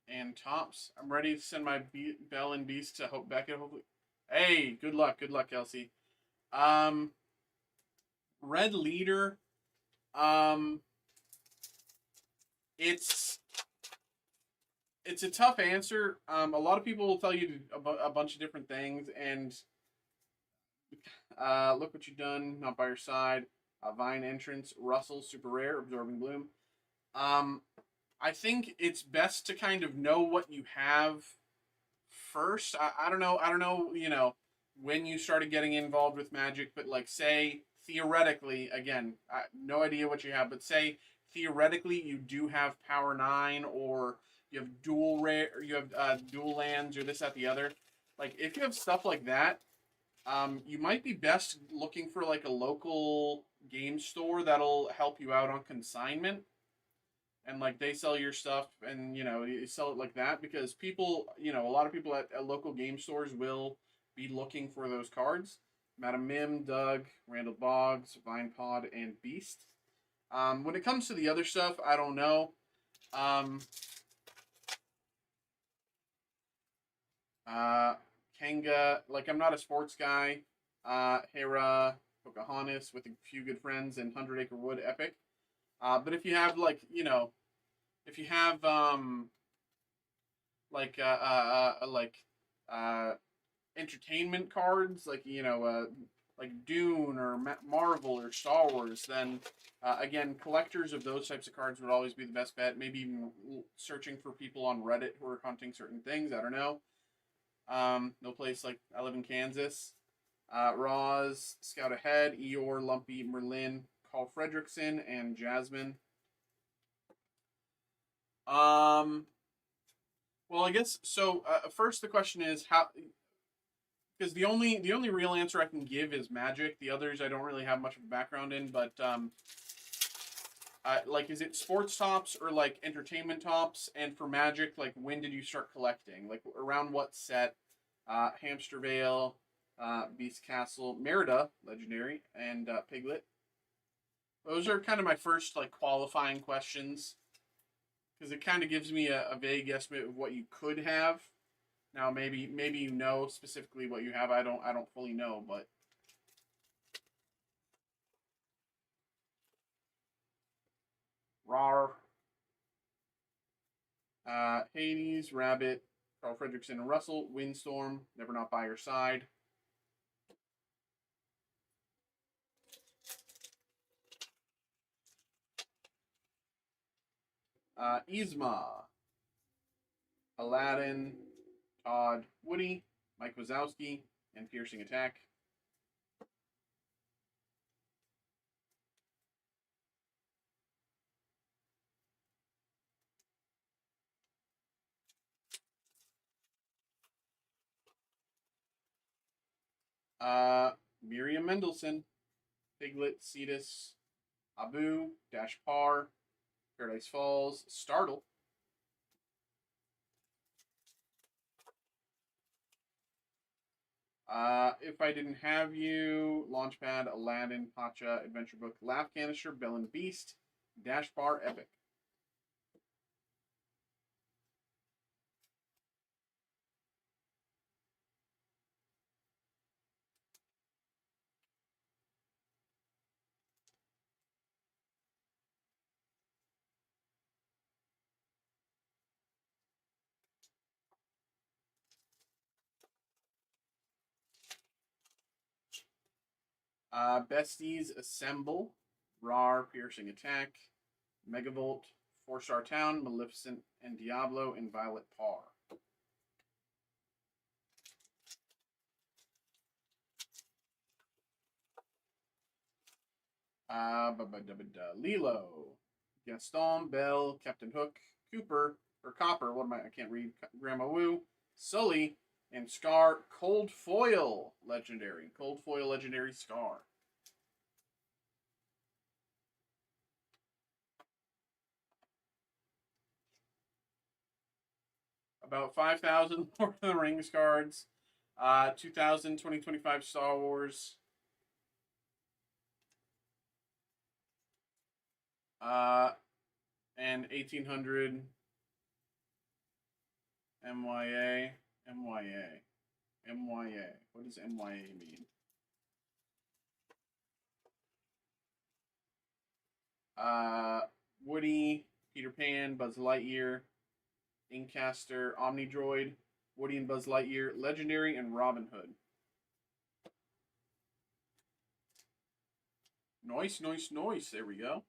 And Tops. I'm ready to send my Bell and Beast to Hope Beckett. Hopefully. Hey, good luck, Kelsey. Red Leader. It's a tough answer. A lot of people will tell you a bunch of different things, and look what you've done. Not by your side. Vine Entrance, Russell, super rare, Absorbing Bloom. I think it's best to kind of know what you have first. I don't know, when you started getting involved with Magic, but say theoretically, again, no idea what you have, but say theoretically you do have Power 9 or you have dual rare, or you have dual lands or this, that, the other. If you have stuff like that, you might be best looking for a local game store that'll help you out on consignment. And they sell your stuff and you sell it like that, because people, a lot of people at local game stores will be looking for those cards. Madam Mim, Doug, Randall Boggs, Vine Pod, and Beast. When it comes to the other stuff, I don't know. Kanga, I'm not a sports guy. Hera, Pocahontas with a few good friends, and 100 Acre Wood Epic. But if you have if you have entertainment cards, like Dune or Marvel or Star Wars, then again, collectors of those types of cards would always be the best bet. Maybe even searching for people on Reddit who are hunting certain things. I don't know. No place like I live in Kansas. Roz, Scout Ahead, Eeyore, Lumpy, Merlin, Carl Fredrickson, and Jasmine. Well, I guess so. First, the question is how, because the only real answer I can give is Magic. The others I don't really have much of a background in, but is it sports tops or entertainment tops? And for Magic, when did you start collecting? Around what set? Hamster Vale, Beast Castle, Merida, Legendary, and Piglet. Those are kind of my first qualifying questions, because it kind of gives me a vague estimate of what you could have. Now maybe you know specifically what you have. I don't fully know, but Rar, Hades, Rabbit, Carl Fredrickson and Russell, Windstorm, Never Not By Your Side, Yzma, Aladdin, Todd, Woody, Mike Wazowski, and Piercing Attack. Miriam Mendelsohn, Piglet, Cetus, Abu, Dash Par, Paradise Falls, Startle. If I Didn't Have You, Launchpad, Aladdin, Pacha, Adventure Book, Laugh Canister, Bell and Beast, Dash Bar, Epic. Besties Assemble, Rar, Piercing Attack, Megavolt, 4-Star Town, Maleficent, and Diablo, and Violet Par. Lilo, Gaston, Belle, Captain Hook, Cooper, or Copper, what am I can't read, Grandma Woo, Sully, and Scar, Cold Foil Legendary. Cold Foil Legendary Scar. About 5,000 Lord of the Rings cards. 2,000 2025 Star Wars. And 1,800 MYA. What does MYA mean? Woody, Peter Pan, Buzz Lightyear, Inkcaster, Omnidroid, Woody and Buzz Lightyear, Legendary, and Robin Hood. Nice. There we go.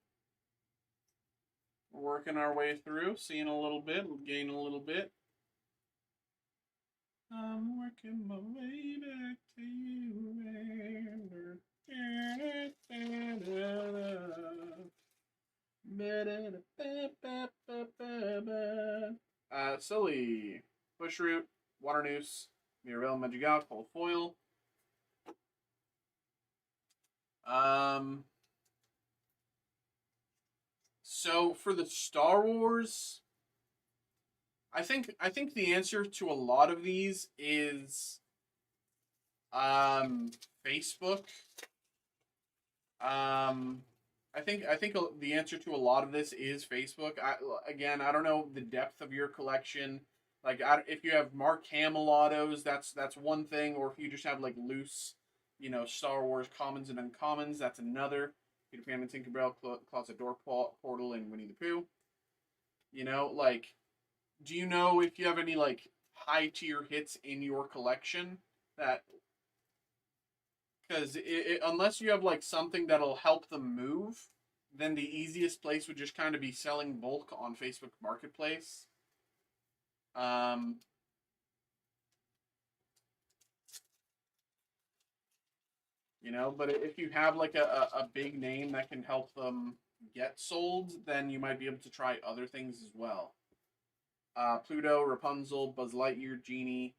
We're working our way through, seeing a little bit, gaining a little bit. I'm working my way back to you, Sully, Bushroot, Water Noose, Mirabelle Magigal, Cold Foil. So for the Star Wars, I think the answer to a lot of these is Facebook. I think the answer to a lot of this is Facebook. I don't know the depth of your collection. Like, if you have Mark Hamill autos, that's one thing. Or if you just have like loose, Star Wars commons and uncommons, that's another. Peter Pan and Tinkerbell, Closet Door Portal, and Winnie the Pooh. Do you know if you have any like high tier hits in your collection that? Because unless you have like something that'll help them move, then the easiest place would just kind of be selling bulk on Facebook Marketplace. But if you have like a big name that can help them get sold, then you might be able to try other things as well. Pluto, Rapunzel, Buzz Lightyear, Genie,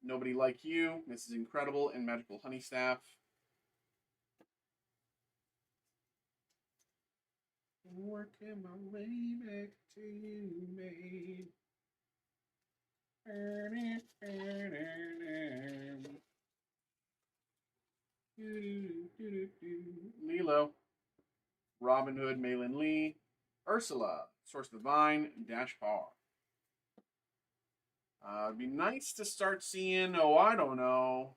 Nobody Like You, Mrs. Incredible, and Magical Honey Staff. Working my way back to you, babe. Lilo, Robin Hood, Malin Lee, Ursula, Source Divine, Dash Par. It'd be nice to start seeing, I don't know.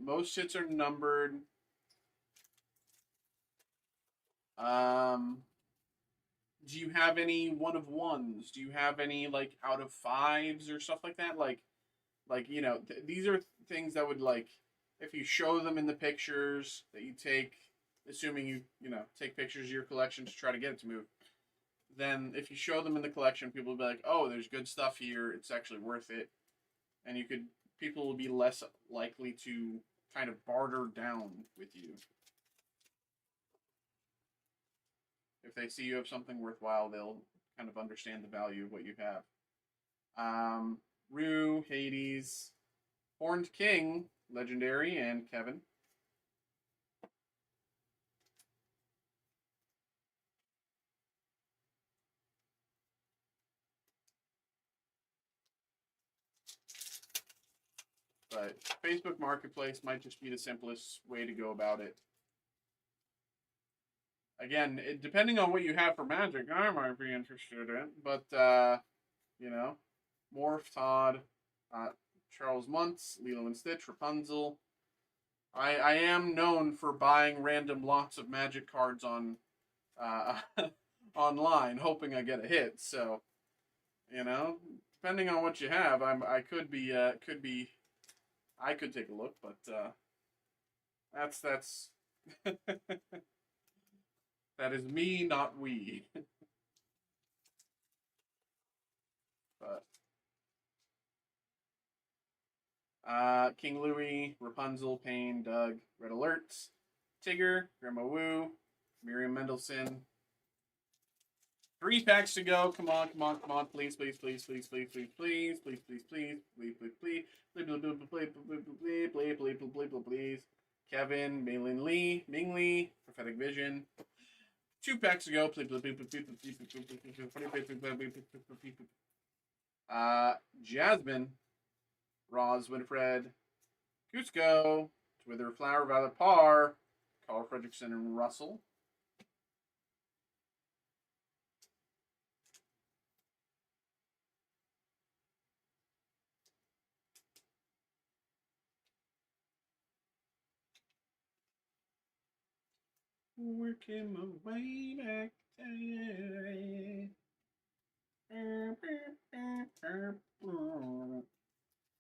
Most hits are numbered. Do you have any one of ones? Do you have any like out of fives or stuff like that? These are things that would, like, if you show them in the pictures that you take, assuming you know, take pictures of your collection to try to get it to move. Then if you show them in the collection, people will be like, oh, there's good stuff here. It's actually worth it. And people will be less likely to kind of barter down with you. If they see you have something worthwhile, they'll kind of understand the value of what you have. Rue, Hades, Horned King, Legendary, and Kevin. But Facebook Marketplace might just be the simplest way to go about it. Again, depending on what you have for Magic, I might be interested in. But, you know, Morph, Todd, Charles Muntz, Lilo and Stitch, Rapunzel. I am known for buying random lots of Magic cards on online, hoping I get a hit. So, you know, depending on what you have, I could take a look, but that's that is me, not we. But King Louis, Rapunzel, Payne, Doug, Red Alerts, Tigger, Grandma Woo, Miriam Mendelsohn. 3 packs to go. Come on, come on, come on. Please, please, please, please, please, please, please, please, please, please, please, please, please, please. Kevin, Maylin Lee, Ming Lee, Prophetic Vision. 2 packs to go. Please, Jasmine, Roz Winifred, Cusco, Wither Flower, Violet Parr, Carl Fredrickson, and Russell. Working my way back today.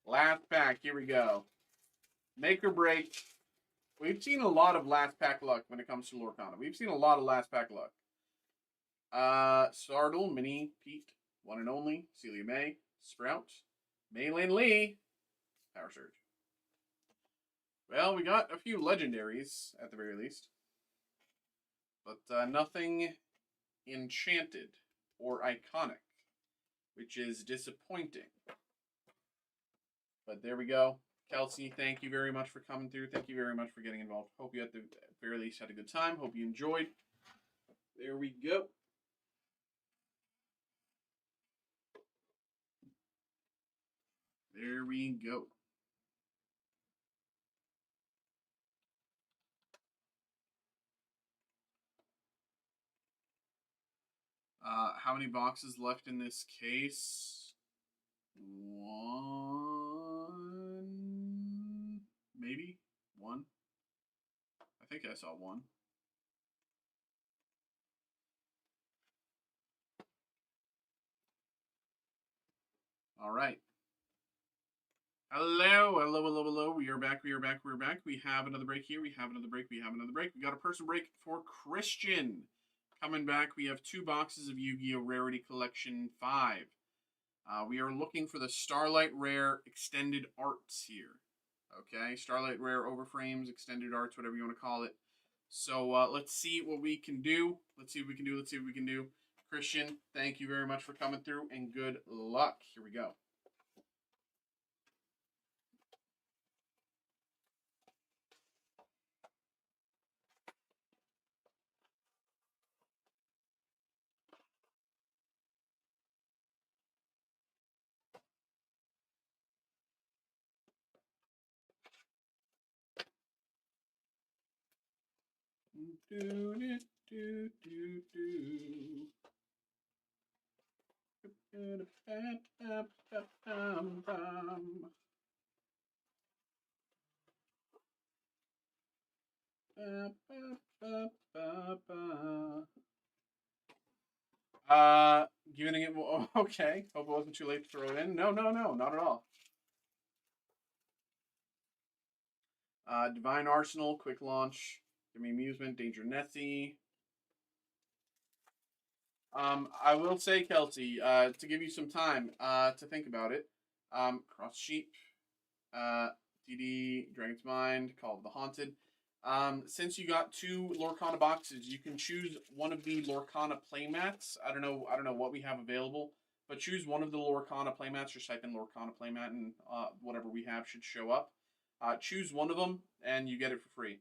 Last pack, here we go. Make or break. We've seen a lot of last pack luck when it comes to Lorcana. We've seen a lot of last pack luck. Startle, Minnie, Pete, One and Only, Celia May, Sprout, Maylin Lee, Power Surge. Well, we got a few legendaries at the very least, but nothing enchanted or iconic, which is disappointing. But there we go. Kelsey, thank you very much for coming through. Thank you very much for getting involved. Hope you at the very least had a good time. Hope you enjoyed. There we go. There we go. How many boxes left in this case? 1, maybe 1. I think I saw 1. All right. Hello, hello, hello, hello. We are back. We are back. We're back. We have another break here. We have another break. We have another break. We got a person break for Christian. Coming back, we have 2 boxes of Yu-Gi-Oh! Rarity Collection 5. We are looking for the Starlight Rare Extended Arts here. Okay, Starlight Rare Overframes, Extended Arts, whatever you want to call it. So let's see what we can do. Let's see what we can do. Let's see what we can do. Christian, thank you very much for coming through, and good luck. Here we go. Giving it, okay. Hope it wasn't too late to throw it in. No, no, no, not at all. Divine Arsenal, quick launch. Yummy Amusement, Danger Nessie. I will say, Kelsey, to give you some time to think about it. Cross Sheep, DD, Dragon's Mind, Call of the Haunted. Since you got 2 Lorcana boxes, you can choose one of the Lorcana playmats. I don't know what we have available, but choose one of the Lorcana playmats. Just type in Lorcana playmat, and whatever we have should show up. Choose one of them, and you get it for free.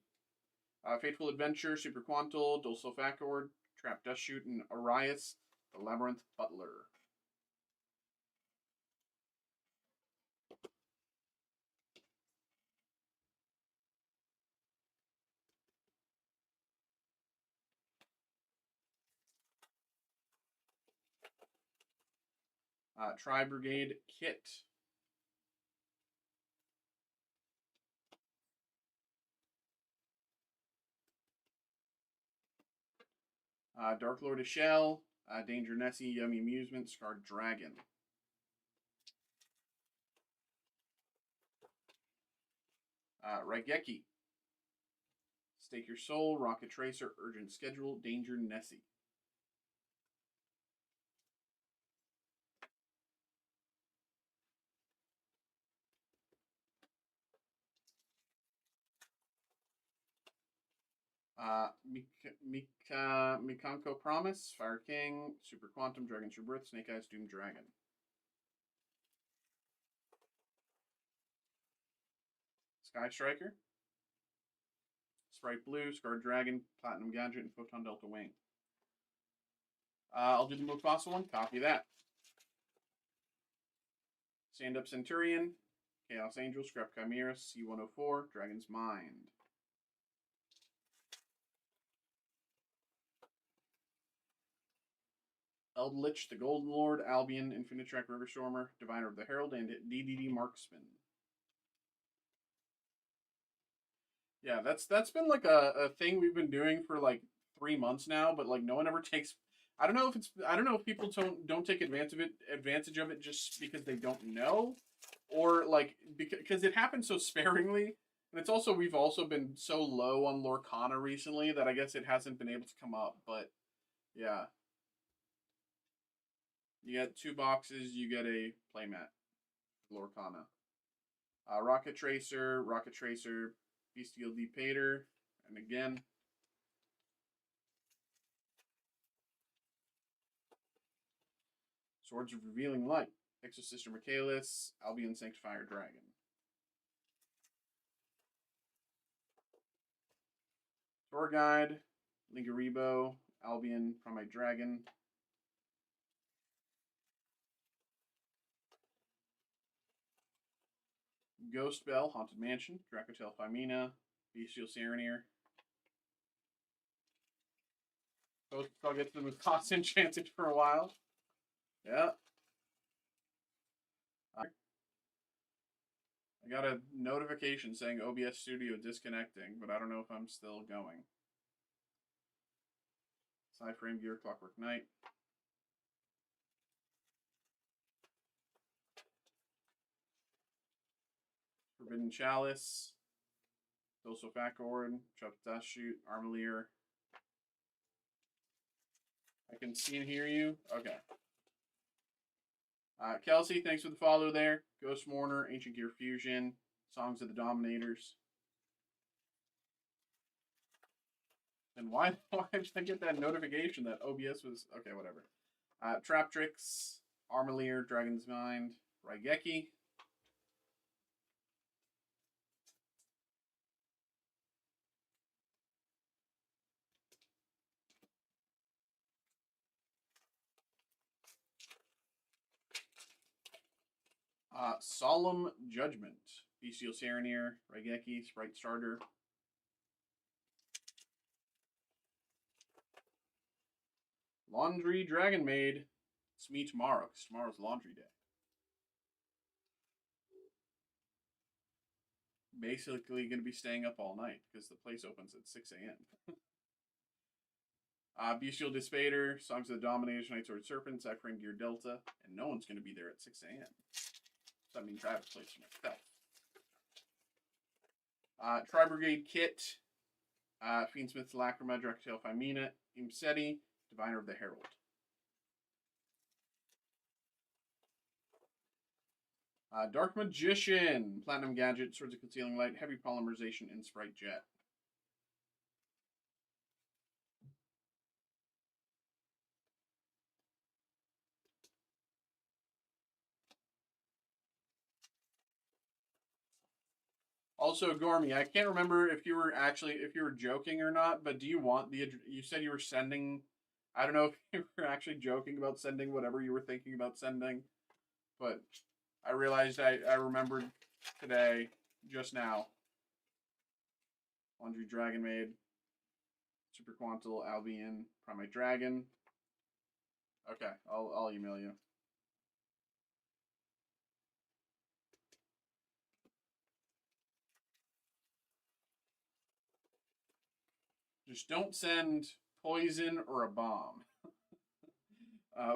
Fateful Adventure, Super Quantal, Dulso Facord, Trap Dust Shoot, and Arias, the Labyrinth Butler. Tri Brigade Kit. Dark Lord of Shell, Danger Nessie, Yummy Amusement, Scarred Dragon. Raigeki. Stake Your Soul, Rocket Tracer, Urgent Schedule, Danger Nessie. Mikanko Promise, Fire King, Super Quantum, Dragon's Rebirth, Snake Eyes, Doom Dragon. Sky Striker, Sprite Blue, Scarred Dragon, Platinum Gadget, and Photon Delta Wing. I'll do the Mufasa one, copy that. Stand Up Centurion, Chaos Angel, Scrap Chimera, C104, Dragon's Mind. Eldritch, the Golden Lord, Albion, Infinite Track River Stormer, Diviner of the Herald, and DDD Marksman. Yeah, that's been like a thing we've been doing for like 3 months now, but like no one ever takes. I don't know if people don't take advantage of it just because they don't know, or like because it happens so sparingly, and it's also we've also been so low on Lorcana recently that I guess it hasn't been able to come up. But yeah, you get 2 boxes, you get a playmat, Lorcana. Rocket Tracer, Bestial Depater, and again. Swords of Revealing Light, Exosister Michaelis, Albion Sanctifier Dragon. Tour Guide, Lingaribo, Albion Primate Dragon. Ghost Bell, Haunted Mansion, Dracotel Phimena, Bestial Sereneer. I'll get them with Cost Enchanted for a while. Yeah. I got a notification saying OBS Studio disconnecting, but I don't know if I'm still going. Cyframe Gear, Clockwork Knight. Forbidden Chalice, Dulso Facord, Trap Dust Shoot, Armalier. I can see and hear you. Okay. Kelsey, thanks for the follow there. Ghost Mourner, Ancient Gear Fusion, Songs of the Dominators. And why did I get that notification that OBS was... Okay, whatever. Traptrix, Armalier, Dragon's Mind, Raigeki. Solemn Judgment, Bestial Sereneer, Raigeki, Sprite Starter. Laundry Dragon Maid. It's me tomorrow, because tomorrow's laundry day. Basically going to be staying up all night, because the place opens at 6 a.m. Bestial Dispater, Songs of the Dominators, Night Sword Serpent, Cypher Gear Delta, and no one's going to be there at 6 a.m. So that means I have a place for myself. Tri Brigade Kit, Fiendsmith's Lacrima, Dractail Phimena, Imseti, Diviner of the Herald. Dark Magician, Platinum Gadget, Swords of Concealing Light, Heavy Polymerization, and Sprite Jet. Also, Gormy, I can't remember if you were joking or not, but do you want you said you were sending, I don't know if you were actually joking about sending whatever you were thinking about sending, but I realized I remembered today, just now. Laundry Dragon Maid, Super Quantal, Albion, Primate Dragon. Okay, I'll email you. Just don't send poison or a bomb.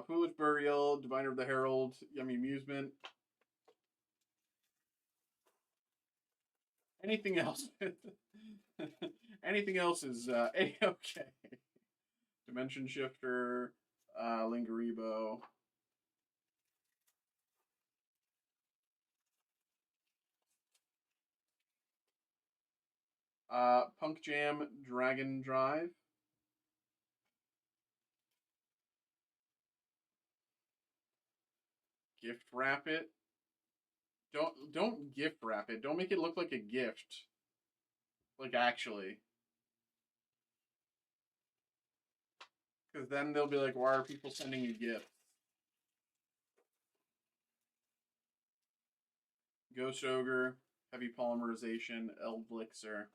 Foolish Burial, Diviner of the Herald, Yummy Amusement. Anything else? Anything else is A-okay. Dimension Shifter, Lingaribo. Punk Jam, Dragon Drive. Gift wrap it. Don't gift wrap it. Don't make it look like a gift. Like actually. Because then they'll be like, why are people sending you gifts? Ghost Ogre, Heavy Polymerization, Eldlixir.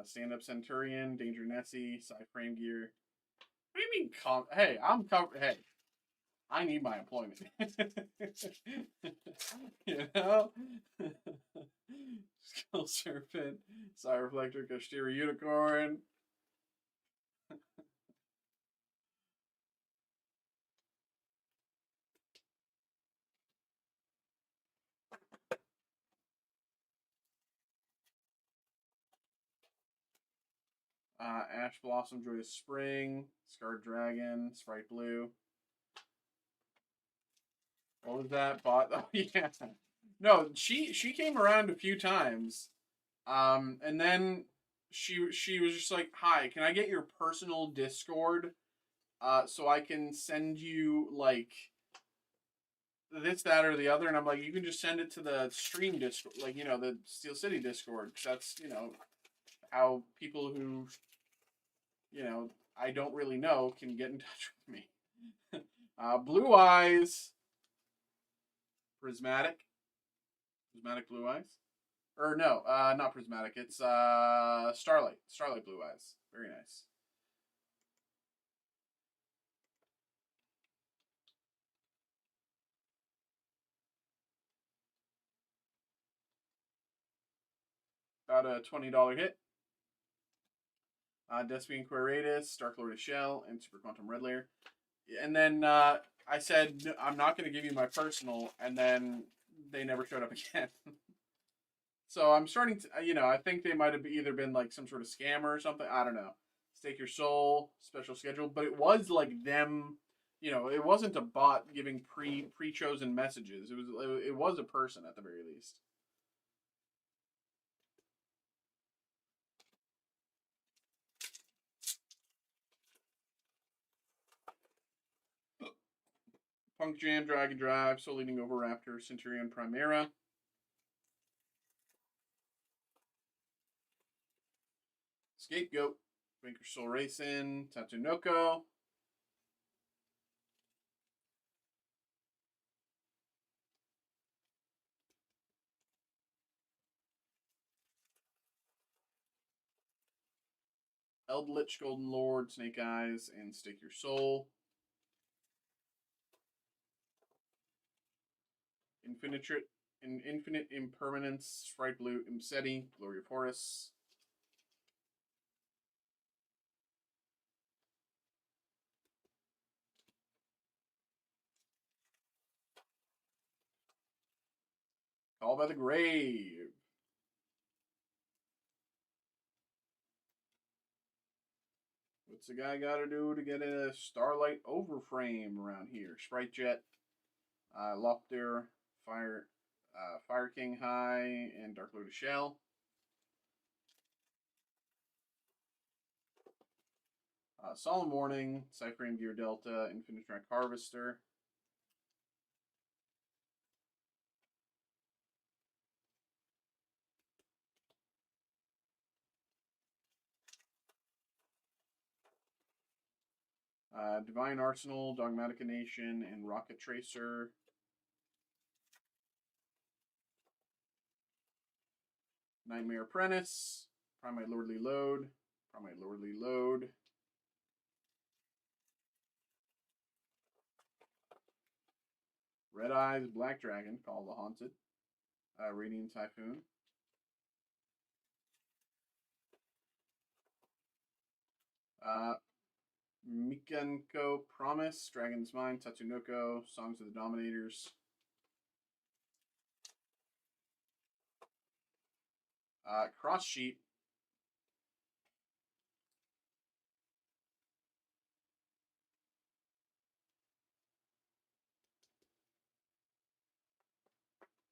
Stand Up Centurion, Danger Nessie, Frame Gear. What do you mean? Hey, I'm covered. Hey, I need my employment. You know? Skill Serpent, Sire Reflector, Kashtira Unicorn. Ash Blossom, Joyous Spring, Scarred Dragon, Sprite Blue. What was that? Oh yeah. No, she came around a few times. And then she was just like, "Hi, can I get your personal Discord so I can send you like this, that, or the other?" And I'm like, "You can just send it to the stream Discord, like, you know, the Steel City Discord, because that's, you know, how people who, you know, I don't really know can get in touch with me." Blue Eyes, Prismatic Blue Eyes, or no, not Prismatic. It's Starlight Blue Eyes. Very nice. About a $20 hit. Despian Queratus, Dark Lord of Shell, and Super Quantum Red Layer. And then I said, I'm not going to give you my personal, and then they never showed up again. So I'm starting to, you know, I think they might have either been like some sort of scammer or something. I don't know. Stake Your Soul, Special Schedule. But it was like them, you know, it wasn't a bot giving pre-chosen messages. It was a person at the very least. Punk Jam, Dragon Drive, Soul Eating Oviraptor, Centurion Primera. Scapegoat, Vanquish Soul Racing, Tatsunoko. Eldritch, Golden Lord, Snake Eyes, and Stake Your Soul. Infinite Impermanence, Sprite Blue, Imseti, Glory of Horus. Called by the Grave. What's the guy got to do to get a Starlight Overframe around here? Sprite Jet, Lopter, Fire King High, and Dark Lord of Shell. Solemn Warning, Cypherine Gear Delta, Infinitrack Harvester. Divine Arsenal, Dogmatica Nation, and Rocket Tracer. Nightmare Apprentice, Primate Lordly Load, Primate Lordly Load. Red Eyes, Black Dragon, Call the Haunted. Radiant Typhoon. Mikanko Promise, Dragon's Mind, Tatsunoko, Songs of the Dominators. Cross Sheet.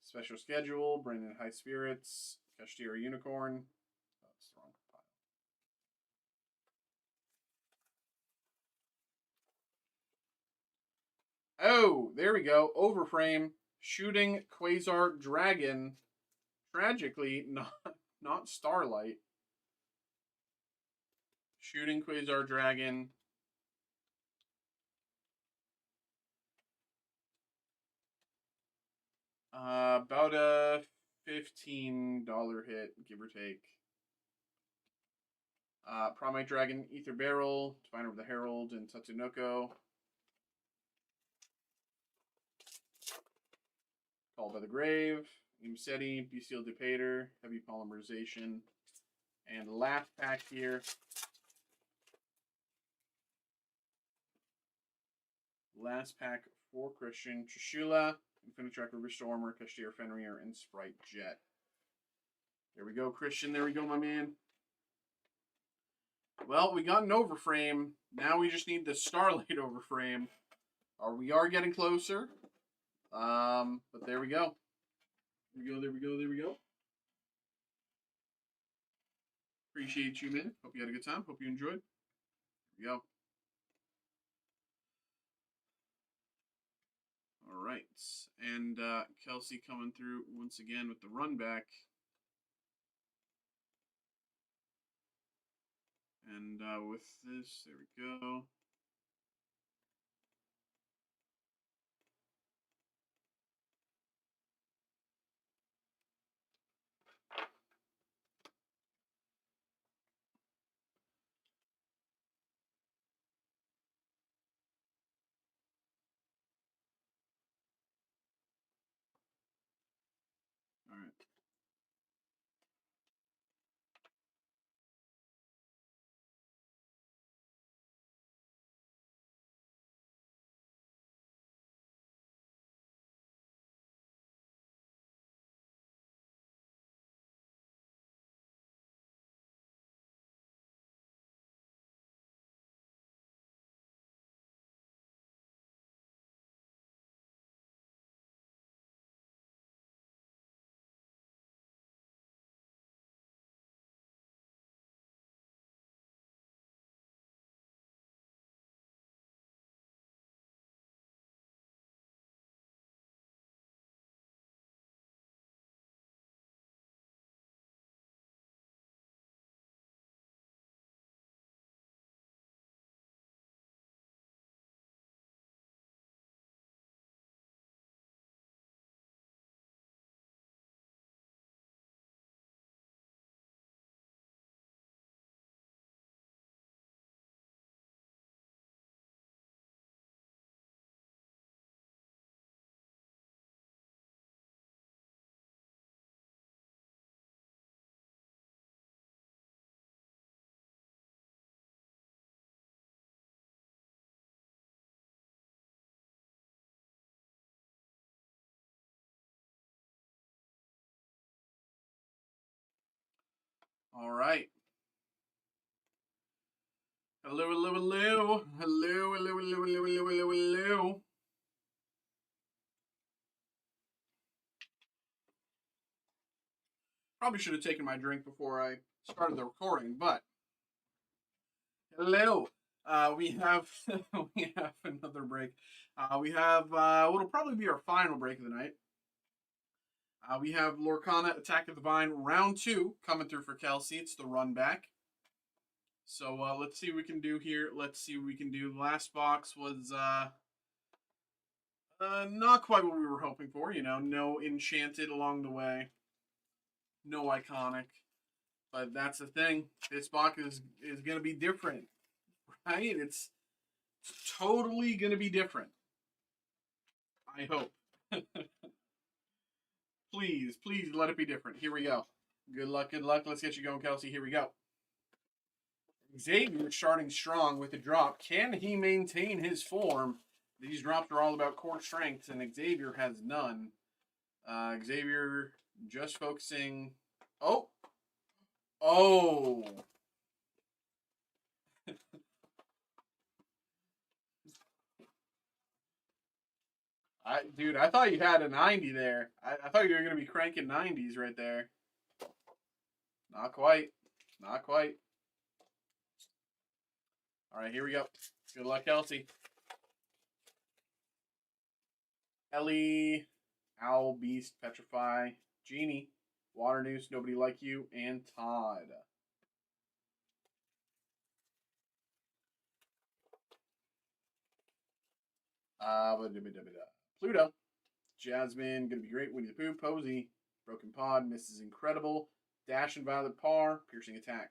Special Schedule, Brandon High Spirits, Kashtira Unicorn. Oh, that's the wrong pile. Oh, there we go. Overframe, Shooting Quasar Dragon. Tragically, not Starlight. Shooting Quasar Dragon. About a $15 hit, give or take. Primate Dragon, Ether Barrel, Diviner of the Herald, and Tatsunoko. Called by the Grave, Imseti, Bestial Depater, Heavy Polymerization, and last pack here. Last pack for Christian, Trishula, Infinitrack River Stormer, Kashtira Fenrir, and Sprite Jet. There we go, Christian. There we go, my man. Well, we got an overframe. Now we just need the Starlight overframe. We are getting closer. But there we go. There we go. Appreciate you, man. Hope you had a good time. Hope you enjoyed. Here we go. All right. And Kelsey coming through once again with the run back. And with this, there we go. All right. All right. Hello, hello, hello. Hello, hello, hello, hello, hello, hello, hello. Probably should have taken my drink before I started the recording, but hello. We have we have another break. We have what'll probably be our final break of the night. We have Lorcana Attack of the Vine round 2 coming through for Kelsey. It's the run back. So let's see what we can do here. Let's see what we can do. The last box was not quite what we were hoping for. You know, no enchanted along the way, no iconic. But that's the thing. This box is gonna be different, right? It's totally gonna be different. I hope. Please, please let it be different. Here we go. Good luck, good luck. Let's get you going, Kelsey. Here we go. Xavier starting strong with a drop. Can he maintain his form? These drops are all about core strength, and Xavier has none. Xavier just focusing. Oh! Oh! Dude, I thought you had a 90 there. I thought you were going to be cranking 90s right there. Not quite. Not quite. All right, here we go. Good luck, Kelsey. Ellie, Owl, Beast, Petrify, Genie, Water Noose, Nobody Like You, and Todd. Pluto, Jasmine, gonna be great. Winnie the Pooh, Posey, Broken Pod, Mrs. Incredible, Dash and Violet Par, Piercing Attack.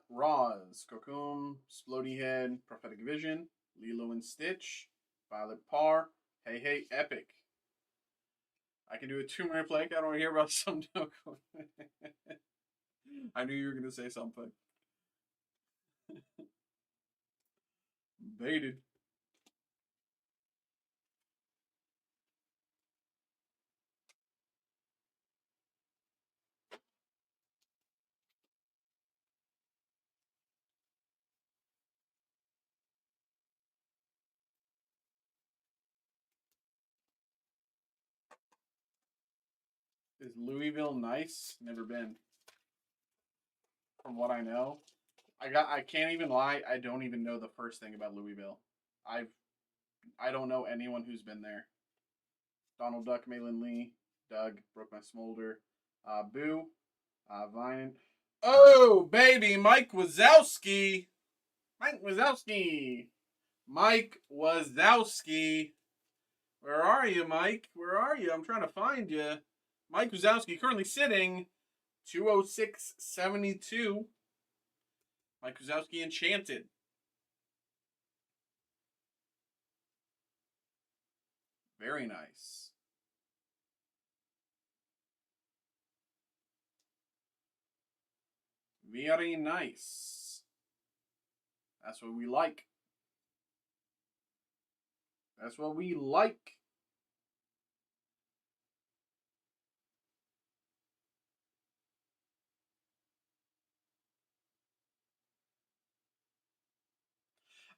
Roz, Kokum, Splody Head, Prophetic Vision, Lilo and Stitch, Violet Par, Hey Hey Epic. I can do a 2-minute play. I don't want to hear about some joke. I knew you were going to say something. Baited. Is Louisville nice? Never been. From what I know, I can't even lie. I don't even know the first thing about Louisville. I don't know anyone who's been there. Donald Duck, Malin Lee, Doug, Broke My Smolder, Boo, Vine. Oh baby, Mike Wazowski. Mike Wazowski. Mike Wazowski. Where are you, Mike? Where are you? I'm trying to find you. Mike Wazowski currently sitting 206.72. Mike Wazowski Enchanted. Very nice. Very nice. That's what we like. That's what we like.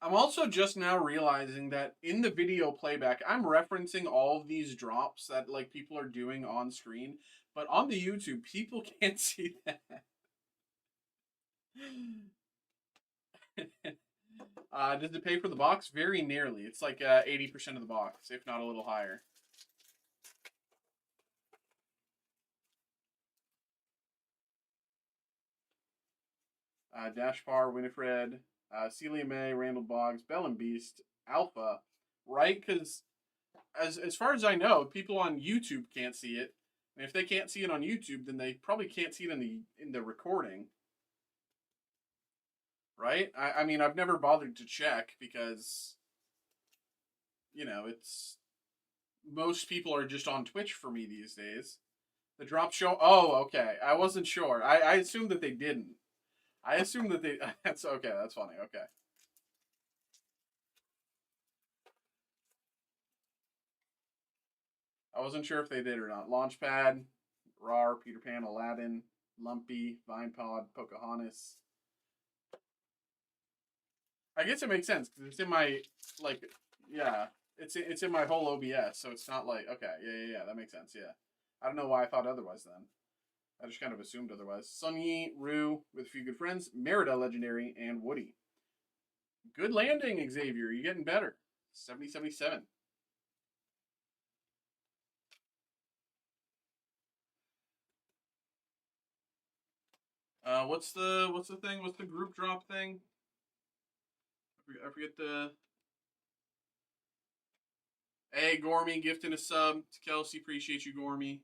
I'm also just now realizing that in the video playback, I'm referencing all of these drops that like people are doing on screen, but on the YouTube, people can't see that. Does it pay for the box? Very nearly. It's like 80% of the box, if not a little higher. Dashpar, Winifred, Celia May, Randall Boggs, Bell and Beast, Alpha, right? Because as far as I know, people on YouTube can't see it, and if they can't see it on YouTube, then they probably can't see it in the recording, right? I mean, I've never bothered to check because, you know, it's most people are just on Twitch for me these days. The drop show. Oh, okay. I wasn't sure. I assumed that they didn't. I assumed that they. That's okay. That's funny. Okay. I wasn't sure if they did or not. Launchpad, Rar, Peter Pan, Aladdin, Lumpy, Vinepod, Pocahontas. I guess it makes sense because it's in my like, yeah, it's in my whole OBS, so it's not like okay, yeah, that makes sense. Yeah, I don't know why I thought otherwise then. I just kind of assumed otherwise. Sun Yi, Rue with a few good friends, Merida Legendary, and Woody. Good landing, Xavier. You're getting better. 70-77. What's the thing? What's the group drop thing? I forget the. Hey, Gormy, gifting a sub to Kelsey. Appreciate you, Gormy.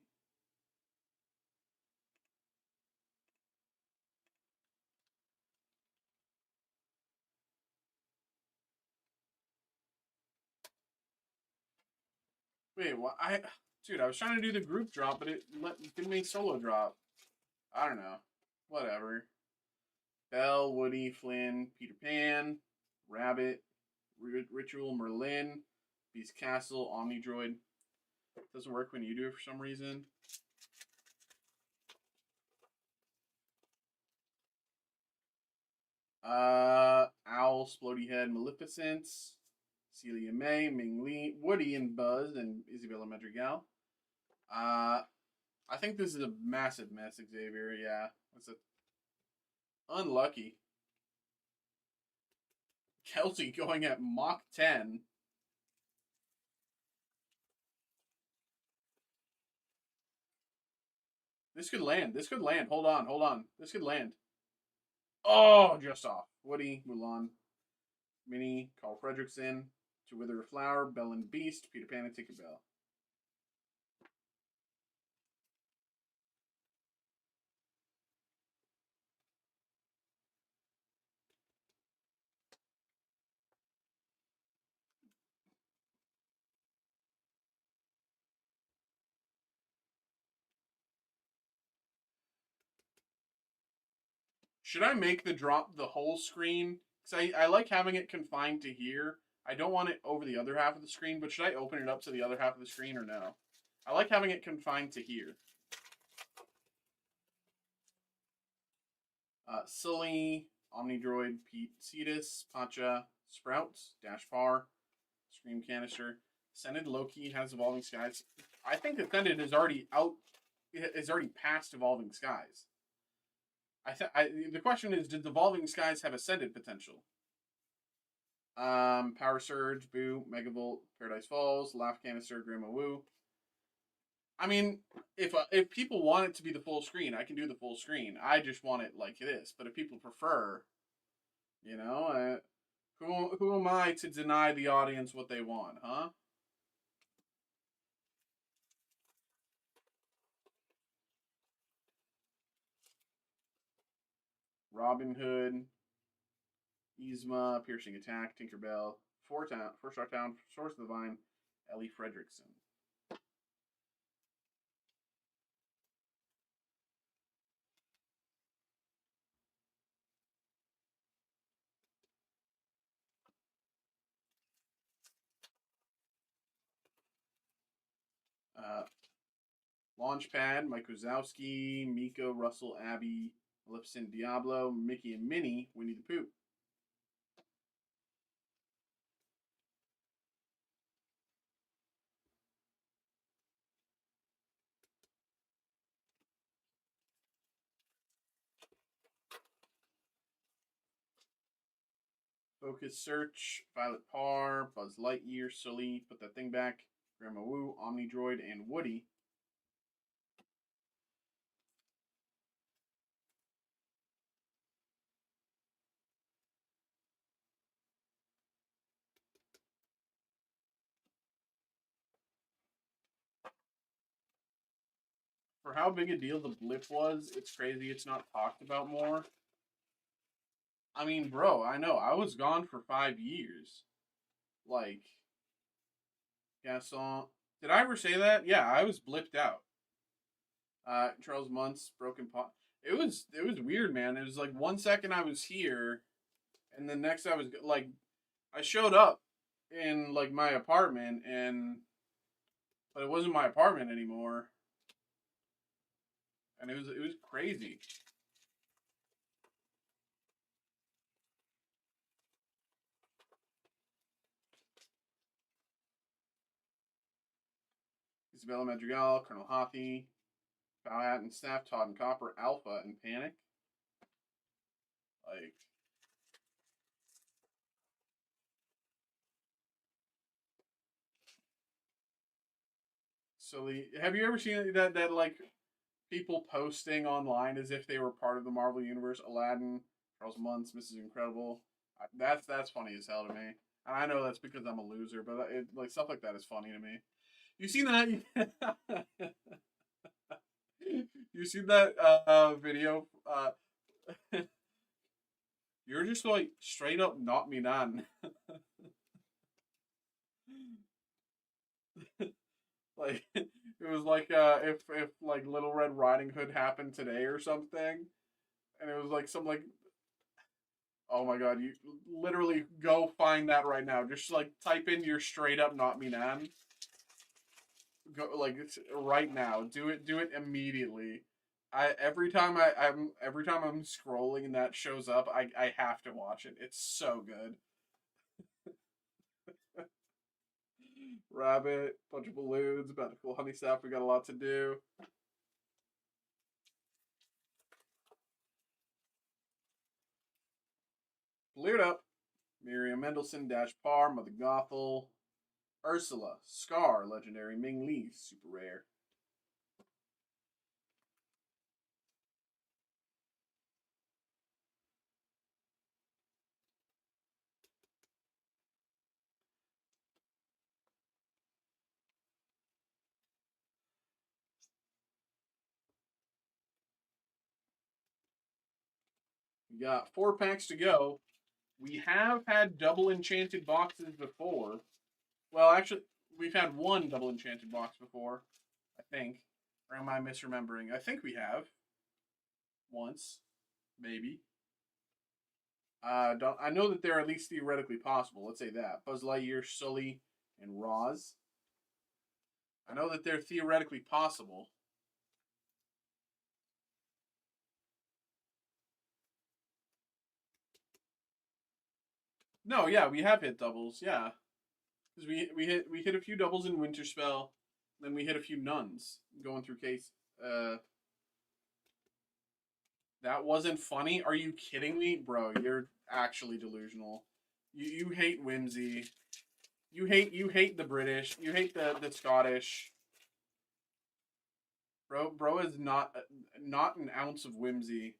Wait, what? Dude, I was trying to do the group drop, but it didn't make solo drop. I don't know. Whatever. Belle, Woody, Flynn, Peter Pan, Rabbit, Ritual, Merlin, Beast Castle, Omnidroid. Doesn't work when you do it for some reason. Owl, Splody Head, Maleficent, Celia May, Ming Li, Woody and Buzz, and Isabella Madrigal. I think this is a massive mess, Xavier. Yeah, that's a unlucky. Kelsey going at Mach 10. This could land. This could land. Hold on, hold on. This could land. Oh, just off. Woody, Mulan, Minnie, Carl Fredrickson, To Wither a Flower, Belle and Beast, Peter Pan and Tinkerbell. Should I make the drop the whole screen? Because I like having it confined to here. I don't want it over the other half of the screen, but should I open it up to the other half of the screen or no? I like having it confined to here. Sully, Omnidroid, Pete Cetus, Pacha, Sprout, Dashpar, Scream Canister. Ascended Loki has Evolving Skies. I think Ascended is already out, is already past Evolving Skies. The question is, did Evolving Skies have Ascended potential? Power Surge, Boo, Megavolt, Paradise Falls, Laugh Canister, Grandma Woo. I mean, if people want it to be the full screen, I can do the full screen. I just want it like this. But if people prefer, you know, who am I to deny the audience what they want, huh? Robin Hood, Yzma, Piercing Attack, Tinkerbell, Four Star Town, Source of the Vine, Ellie Fredrickson. Launchpad, Mike Wazowski, Miko, Russell, Abby, Maleficent, Diablo, Mickey and Minnie, Winnie the Pooh. Focus Search, Violet Parr, Buzz Lightyear, Sully, Put That Thing Back, Grandma Woo, Omnidroid, and Woody. For how big a deal the blip was, it's crazy it's not talked about more. I mean, bro, I know. I was gone for 5 years. Like, Gaston. Did I ever say that? Yeah, I was blipped out. Charles Muntz, broken pot. It was weird, man. It was like 1 second I was here, and the next I was like, I showed up in like my apartment, and but it wasn't my apartment anymore, and it was crazy. Isabella Madrigal, Colonel Hoffy, Powhat and Staff, Todd and Copper, Alpha and Panic. Like, silly. Have you ever seen that like people posting online as if they were part of the Marvel universe? Aladdin, Charles Muntz, Mrs. Incredible. That's funny as hell to me. And I know that's because I'm a loser, but like stuff like that is funny to me. You seen that? You seen that video? You're just like straight up not me none. Like it was like if like Little Red Riding Hood happened today or something, and it was like some like, oh my god, you literally go find that right now. Just like type in your straight up not me nan. Go like it's right now. Do it immediately. Every time I'm scrolling and that shows up, I have to watch it. It's so good. Rabbit, bunch of balloons, about to cool honey stuff. We got a lot to do. Pluto, Miriam Mendelsohn, Dash Par, Mother Gothel, Ursula, Scar, Legendary, Ming Li, Super Rare. We got 4 packs to go. We have had double enchanted boxes before. Well, actually, we've had one double enchanted box before, I think. Or am I misremembering? I think we have. Once. Maybe. I know that they're at least theoretically possible. Let's say that. Buzz Lightyear, Sully, and Roz. I know that they're theoretically possible. No, yeah, we have hit doubles. Yeah, because we hit a few doubles in Winter Spell, then we hit a few nuns going through case. That wasn't funny. Are you kidding me, bro? You're actually delusional. You hate whimsy. You hate the British. You hate the Scottish. Bro is not an ounce of whimsy.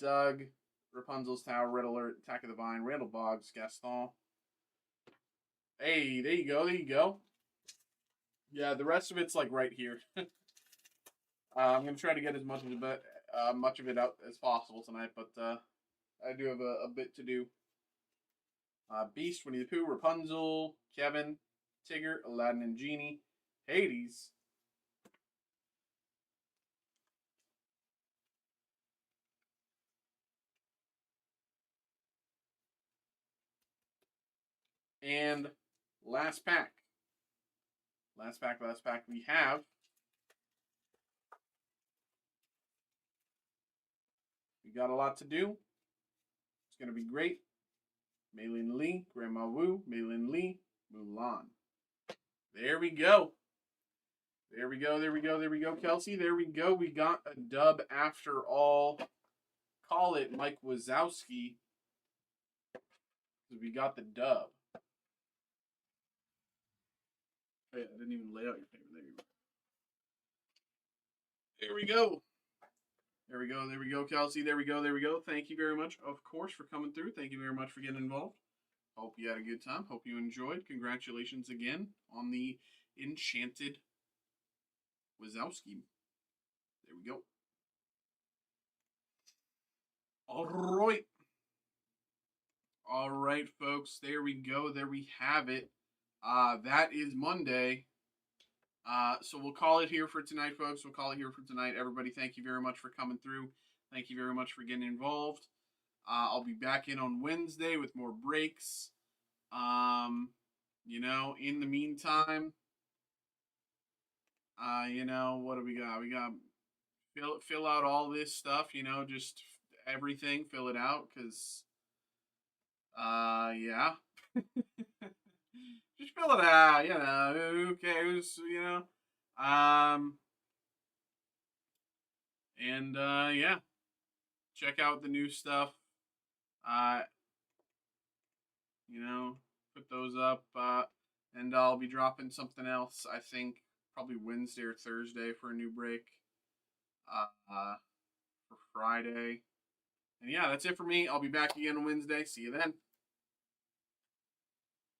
Doug, Rapunzel's Tower, Red Alert, Attack of the Vine, Randall Boggs, Gaston. Hey, there you go. There you go. Yeah, the rest of it's like right here. I'm gonna try to get as much of it out as possible tonight, but I do have a bit to do. Beast, Winnie the Pooh, Rapunzel, Kevin, Tigger, Aladdin and Genie, Hades. And last pack. Last pack we have. We got a lot to do. It's going to be great. Maylin Lee, Grandma Wu, Maylin Lee, Mulan. There we go. There we go, there we go, there we go, Kelsey. There we go. We got a dub after all. Call it Mike Wazowski. We got the dub. Oh, yeah, I didn't even lay out your paper. There you go. There we go. There we go. There we go, Kelsey. There we go. There we go. Thank you very much, of course, for coming through. Thank you very much for getting involved. Hope you had a good time. Hope you enjoyed. Congratulations again on the Enchanted Wazowski. There we go. All right. All right, folks. There we go. There we have it. That is Monday. So we'll call it here for tonight, folks. We'll call it here for tonight. Everybody, thank you very much for coming through. Thank you very much for getting involved. I'll be back in on Wednesday with more breaks. In the meantime, what do we got? We got fill out all this stuff, just everything, fill it out, because, yeah. Just fill it out, who cares, yeah, check out the new stuff, uh, put those up, and I'll be dropping something else, I think, probably Wednesday or Thursday for a new break, for Friday. And yeah, that's it for me. I'll be back again on Wednesday. See you then.